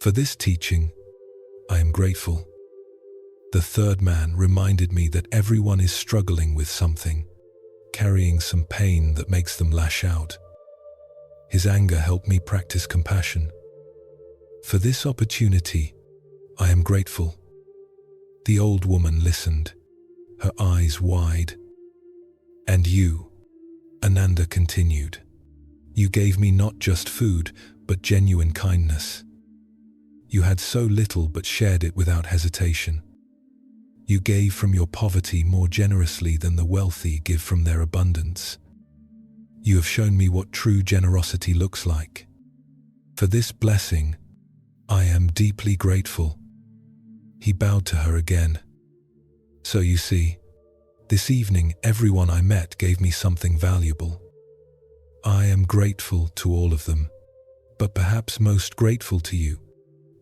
For this teaching, I am grateful. The third man reminded me that everyone is struggling with something, carrying some pain that makes them lash out. His anger helped me practice compassion. For this opportunity, I am grateful. The old woman listened, her eyes wide. And you, Ananda continued, you gave me not just food, but genuine kindness. You had so little but shared it without hesitation. You gave from your poverty more generously than the wealthy give from their abundance. You have shown me what true generosity looks like. For this blessing, I am deeply grateful. He bowed to her again. So you see, this evening everyone I met gave me something valuable. I am grateful to all of them, but perhaps most grateful to you,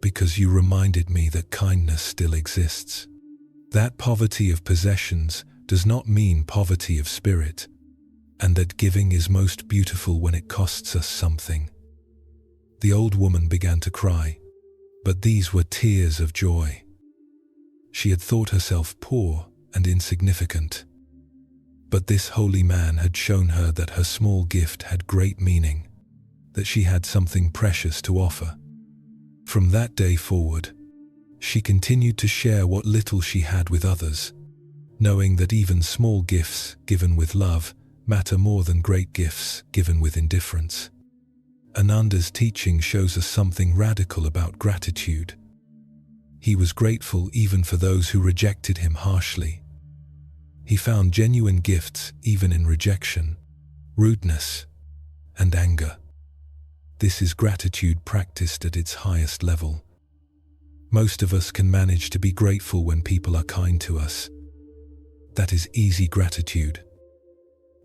because you reminded me that kindness still exists. That poverty of possessions does not mean poverty of spirit, and that giving is most beautiful when it costs us something. The old woman began to cry, but these were tears of joy. She had thought herself poor and insignificant, but this holy man had shown her that her small gift had great meaning, that she had something precious to offer. From that day forward, she continued to share what little she had with others, knowing that even small gifts given with love matter more than great gifts given with indifference. Ananda's teaching shows us something radical about gratitude. He was grateful even for those who rejected him harshly. He found genuine gifts even in rejection, rudeness, and anger. This is gratitude practiced at its highest level. Most of us can manage to be grateful when people are kind to us. That is easy gratitude.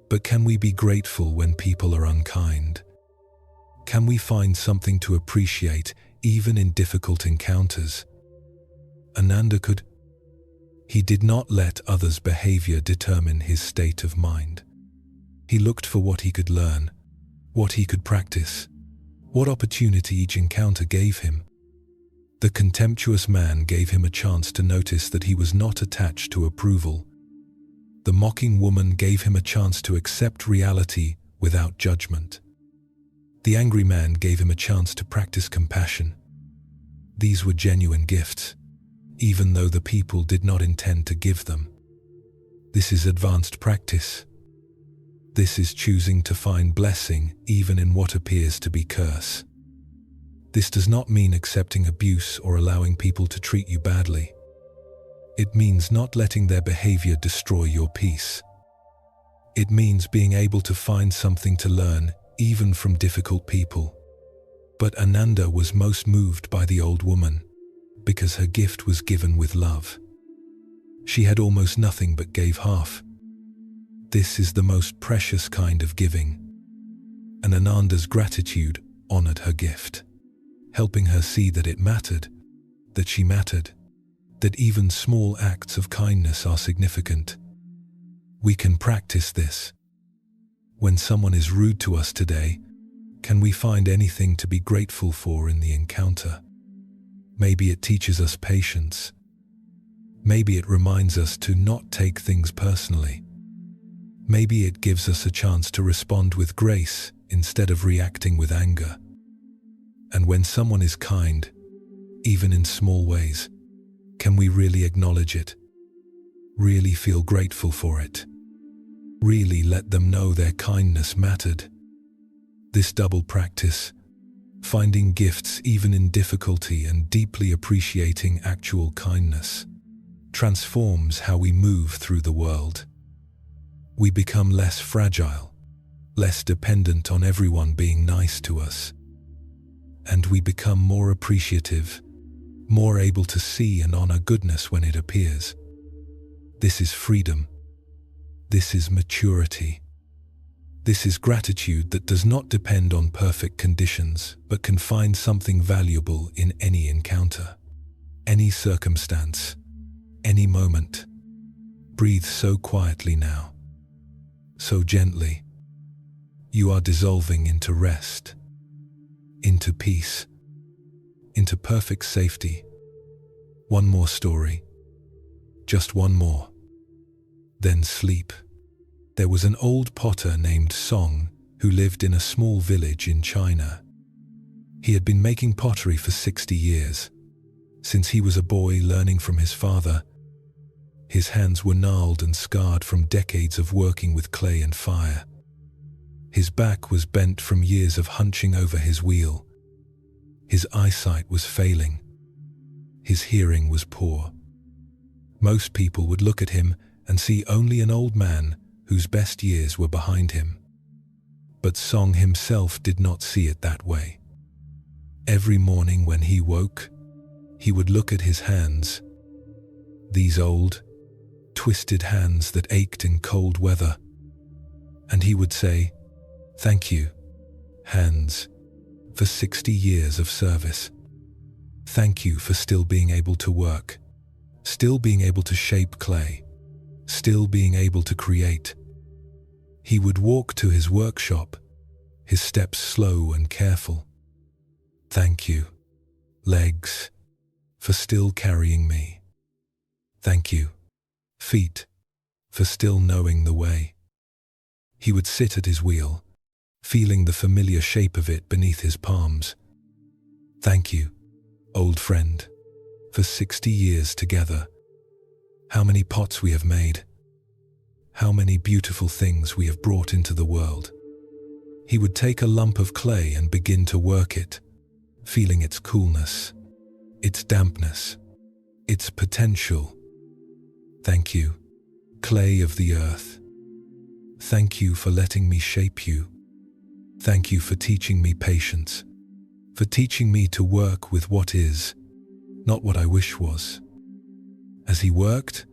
But can we be grateful when people are unkind? Can we find something to appreciate even in difficult encounters? Ananda could. He did not let others' behavior determine his state of mind. He looked for what he could learn, what he could practice, what opportunity each encounter gave him. The contemptuous man gave him a chance to notice that he was not attached to approval. The mocking woman gave him a chance to accept reality without judgment. The angry man gave him a chance to practice compassion. These were genuine gifts, even though the people did not intend to give them. This is advanced practice. This is choosing to find blessing even in what appears to be curse. This does not mean accepting abuse or allowing people to treat you badly. It means not letting their behavior destroy your peace. It means being able to find something to learn even from difficult people. But Ananda was most moved by the old woman, because her gift was given with love. She had almost nothing but gave half. This is the most precious kind of giving. And Ananda's gratitude honored her gift, helping her see that it mattered, that she mattered, that even small acts of kindness are significant. We can practice this. When someone is rude to us today, can we find anything to be grateful for in the encounter? Maybe it teaches us patience. Maybe it reminds us to not take things personally. Maybe it gives us a chance to respond with grace instead of reacting with anger. And when someone is kind, even in small ways, can we really acknowledge it? Really feel grateful for it? Really let them know their kindness mattered? This double practice, finding gifts even in difficulty and deeply appreciating actual kindness, transforms how we move through the world. We become less fragile, less dependent on everyone being nice to us, and we become more appreciative, more able to see and honor goodness when it appears. This is freedom. This is maturity. This is gratitude that does not depend on perfect conditions, but can find something valuable in any encounter, any circumstance, any moment. Breathe so quietly now, so gently. You are dissolving into rest, into peace, into perfect safety. One more story, just one more. Then sleep. There was an old potter named Song who lived in a small village in China. He had been making pottery for 60 years. Since he was a boy learning from his father, his hands were gnarled and scarred from decades of working with clay and fire. His back was bent from years of hunching over his wheel. His eyesight was failing. His hearing was poor. Most people would look at him and see only an old man whose best years were behind him. But Song himself did not see it that way. Every morning when he woke, he would look at his hands, these old, twisted hands that ached in cold weather, and he would say, "Thank you, hands, for 60 years of service. Thank you for still being able to work, still being able to shape clay, still being able to create." He would walk to his workshop, his steps slow and careful. "Thank you, legs, for still carrying me. Thank you, feet, for still knowing the way." He would sit at his wheel, feeling the familiar shape of it beneath his palms. "Thank you, old friend, for 60 years together. How many pots we have made. How many beautiful things we have brought into the world." He would take a lump of clay and begin to work it, feeling its coolness, its dampness, its potential. "Thank you, clay of the earth. Thank you for letting me shape you. Thank you for teaching me patience, for teaching me to work with what is, not what I wish was." As he worked,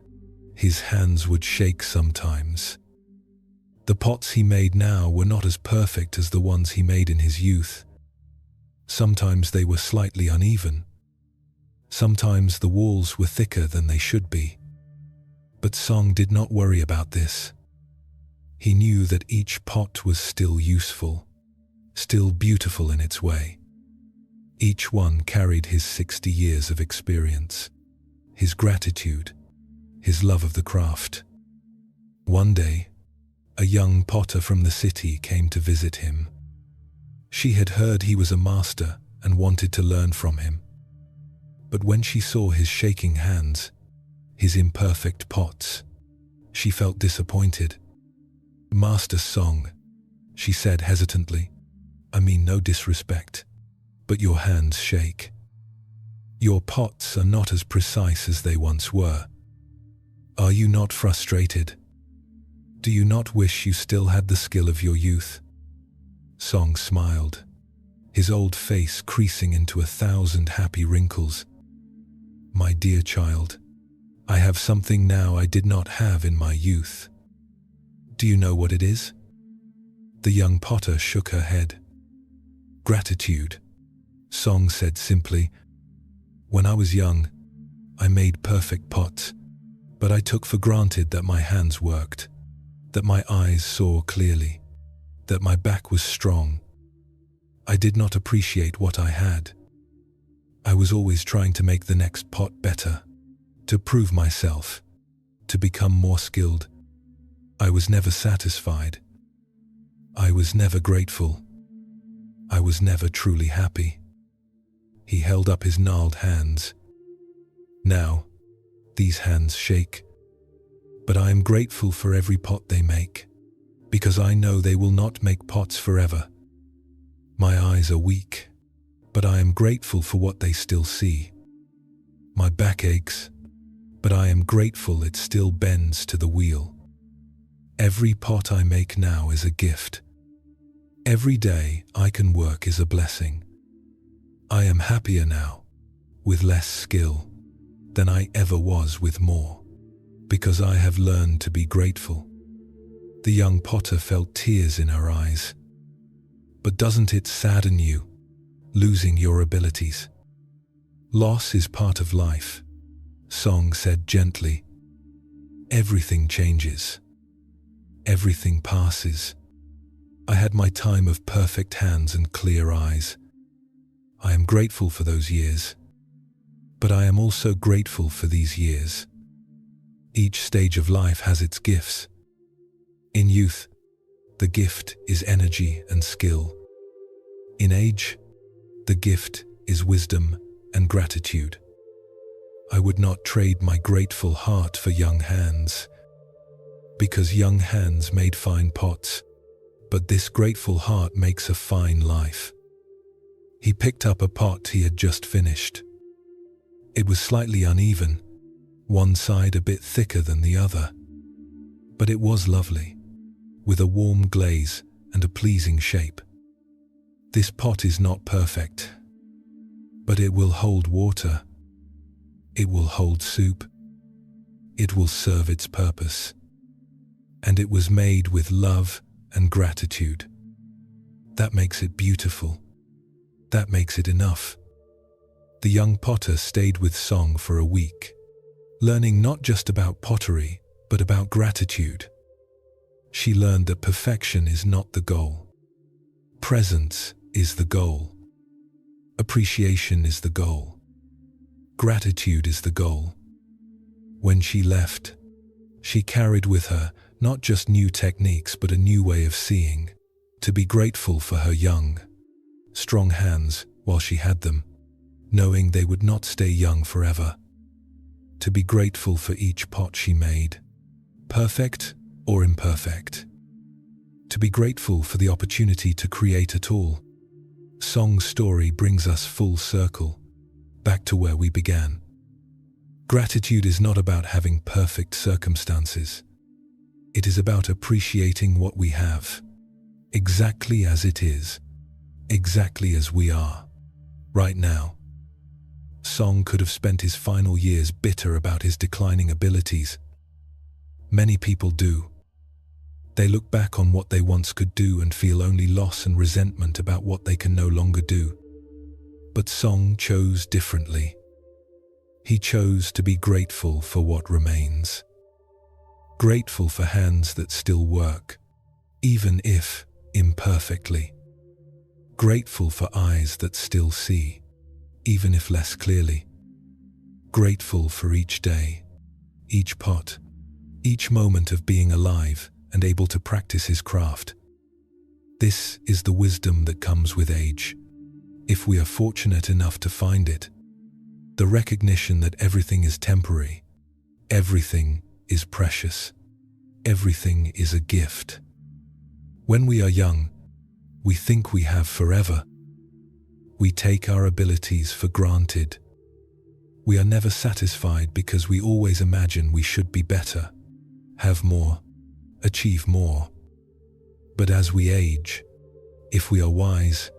his hands would shake sometimes. The pots he made now were not as perfect as the ones he made in his youth. Sometimes they were slightly uneven. Sometimes the walls were thicker than they should be. But Song did not worry about this. He knew that each pot was still useful, still beautiful in its way. Each one carried his 60 years of experience, his gratitude, his love of the craft. One day, a young potter from the city came to visit him. She had heard he was a master and wanted to learn from him. But when she saw his shaking hands, his imperfect pots, she felt disappointed. "Master Song," she said hesitantly, "I mean no disrespect, but your hands shake. Your pots are not as precise as they once were. Are you not frustrated? Do you not wish you still had the skill of your youth?" Song smiled, his old face creasing into 1,000 happy wrinkles. "My dear child, I have something now I did not have in my youth. Do you know what it is?" The young potter shook her head. "Gratitude," Song said simply. "When I was young, I made perfect pots, but I took for granted that my hands worked, that my eyes saw clearly, that my back was strong. I did not appreciate what I had. I was always trying to make the next pot better, to prove myself, to become more skilled. I was never satisfied. I was never grateful. I was never truly happy." He held up his gnarled hands. Now, these hands shake. But I am grateful for every pot they make, because I know they will not make pots forever. My eyes are weak, but I am grateful for what they still see. My back aches, but I am grateful it still bends to the wheel. Every pot I make now is a gift. Every day I can work is a blessing. I am happier now, with less skill, than I ever was with more, because I have learned to be grateful. The young potter felt tears in her eyes. But doesn't it sadden you, losing your abilities? Loss is part of life, Song said gently. Everything changes. Everything passes. I had my time of perfect hands and clear eyes. I am grateful for those years, but I am also grateful for these years. Each stage of life has its gifts. In youth, the gift is energy and skill. In age, the gift is wisdom and gratitude. I would not trade my grateful heart for young hands, because young hands made fine pots, but this grateful heart makes a fine life. He picked up a pot he had just finished. It was slightly uneven, one side a bit thicker than the other, but it was lovely, with a warm glaze and a pleasing shape. This pot is not perfect, but it will hold water. It will hold soup. It will serve its purpose. And it was made with love and gratitude. That makes it beautiful. That makes it enough. The young potter stayed with Song for a week, learning not just about pottery, but about gratitude. She learned that perfection is not the goal. Presence is the goal. Appreciation is the goal. Gratitude is the goal. When she left, she carried with her not just new techniques but a new way of seeing, to be grateful for her young, strong hands while she had them, knowing they would not stay young forever. To be grateful for each pot she made, perfect or imperfect. To be grateful for the opportunity to create at all. Song's story brings us full circle, back to where we began. Gratitude is not about having perfect circumstances. It is about appreciating what we have, exactly as it is, exactly as we are, right now. Song could have spent his final years bitter about his declining abilities. Many people do. They look back on what they once could do and feel only loss and resentment about what they can no longer do. But Song chose differently. He chose to be grateful for what remains. Grateful for hands that still work, even if imperfectly. Grateful for eyes that still see, even if less clearly. Grateful for each day, each pot, each moment of being alive and able to practice his craft. This is the wisdom that comes with age, if we are fortunate enough to find it. The recognition that everything is temporary, everything is precious, everything is a gift. When we are young, we think we have forever. We take our abilities for granted. We are never satisfied because we always imagine we should be better, have more, achieve more. But as we age, if we are wise,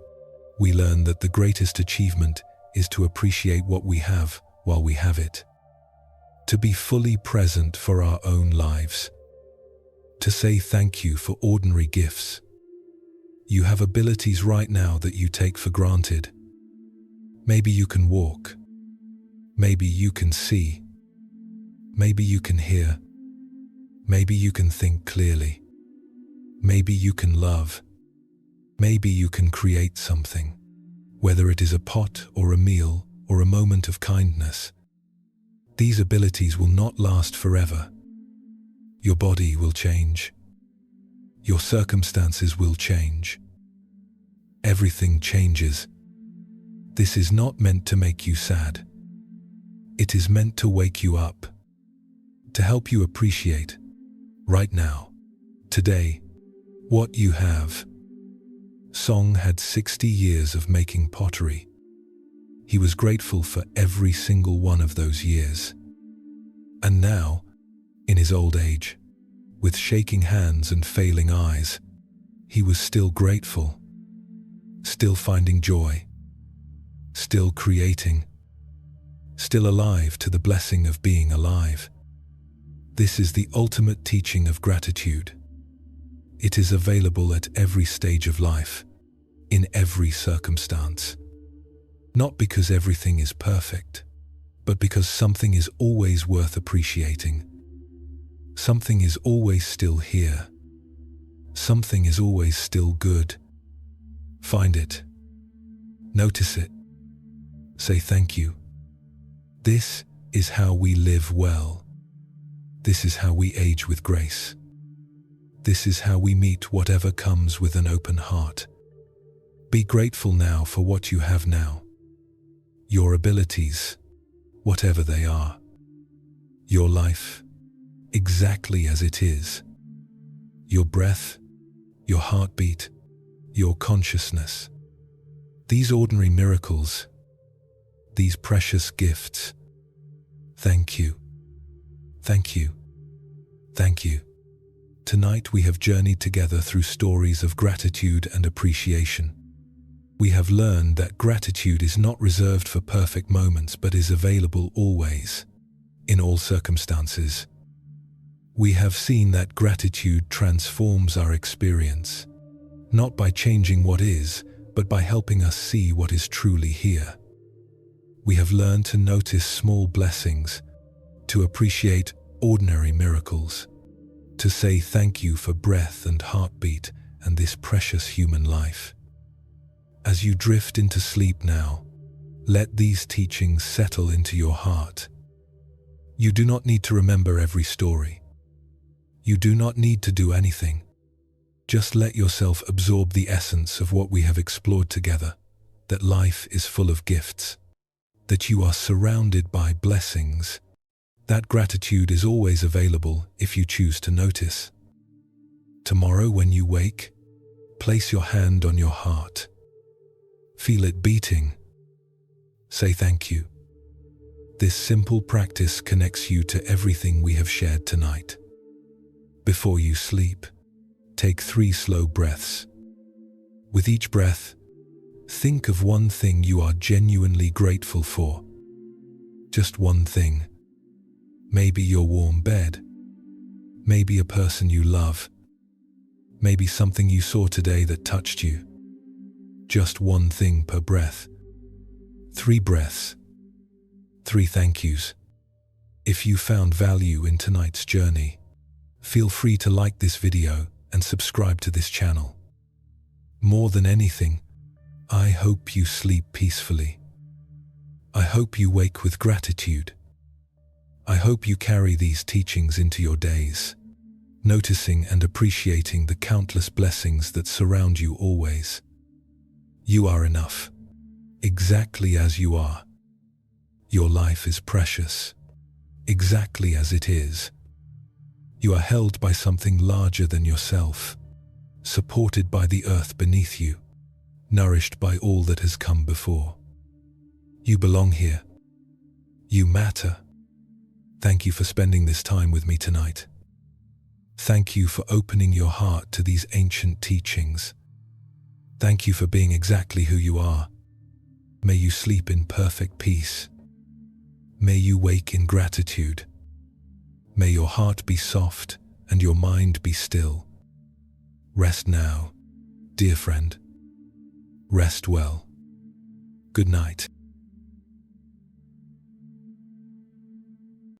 we learn that the greatest achievement is to appreciate what we have while we have it. To be fully present for our own lives. To say thank you for ordinary gifts. You have abilities right now that you take for granted. Maybe you can walk. Maybe you can see. Maybe you can hear. Maybe you can think clearly. Maybe you can love. Maybe you can create something, whether it is a pot or a meal or a moment of kindness. These abilities will not last forever. Your body will change. Your circumstances will change. Everything changes. This is not meant to make you sad. It is meant to wake you up, to help you appreciate, right now, today, what you have. Song had 60 years of making pottery. He was grateful for every single one of those years. And now, in his old age, with shaking hands and failing eyes, he was still grateful, still finding joy, still creating, still alive to the blessing of being alive. This is the ultimate teaching of gratitude. It is available at every stage of life, in every circumstance. Not because everything is perfect, but because something is always worth appreciating. Something is always still here. Something is always still good. Find it. Notice it. Say thank you. This is how we live well. This is how we age with grace. This is how we meet whatever comes with an open heart. Be grateful now for what you have now. Your abilities, whatever they are. Your life, exactly as it is. Your breath, your heartbeat, your consciousness. These ordinary miracles, these precious gifts. Thank you. Thank you. Thank you. Tonight we have journeyed together through stories of gratitude and appreciation. We have learned that gratitude is not reserved for perfect moments but is available always, in all circumstances. We have seen that gratitude transforms our experience, not by changing what is, but by helping us see what is truly here. We have learned to notice small blessings, to appreciate ordinary miracles, to say thank you for breath and heartbeat and this precious human life. As you drift into sleep now, let these teachings settle into your heart. You do not need to remember every story. You do not need to do anything. Just let yourself absorb the essence of what we have explored together, that life is full of gifts, that you are surrounded by blessings, that gratitude is always available if you choose to notice. Tomorrow when you wake, place your hand on your heart. Feel it beating. Say thank you. This simple practice connects you to everything we have shared tonight. Before you sleep, take 3 slow breaths. With each breath, think of one thing you are genuinely grateful for. Just one thing. Maybe your warm bed. Maybe a person you love. Maybe something you saw today that touched you. Just one thing per breath. 3 breaths. 3 thank yous. If you found value in tonight's journey, feel free to like this video and subscribe to this channel. More than anything, I hope you sleep peacefully. I hope you wake with gratitude. I hope you carry these teachings into your days, noticing and appreciating the countless blessings that surround you always. You are enough, exactly as you are. Your life is precious, exactly as it is. You are held by something larger than yourself, supported by the earth beneath you, nourished by all that has come before. You belong here. You matter. Thank you for spending this time with me tonight. Thank you for opening your heart to these ancient teachings. Thank you for being exactly who you are. May you sleep in perfect peace. May you wake in gratitude. May your heart be soft and your mind be still. Rest now, dear friend. Rest well. Good night.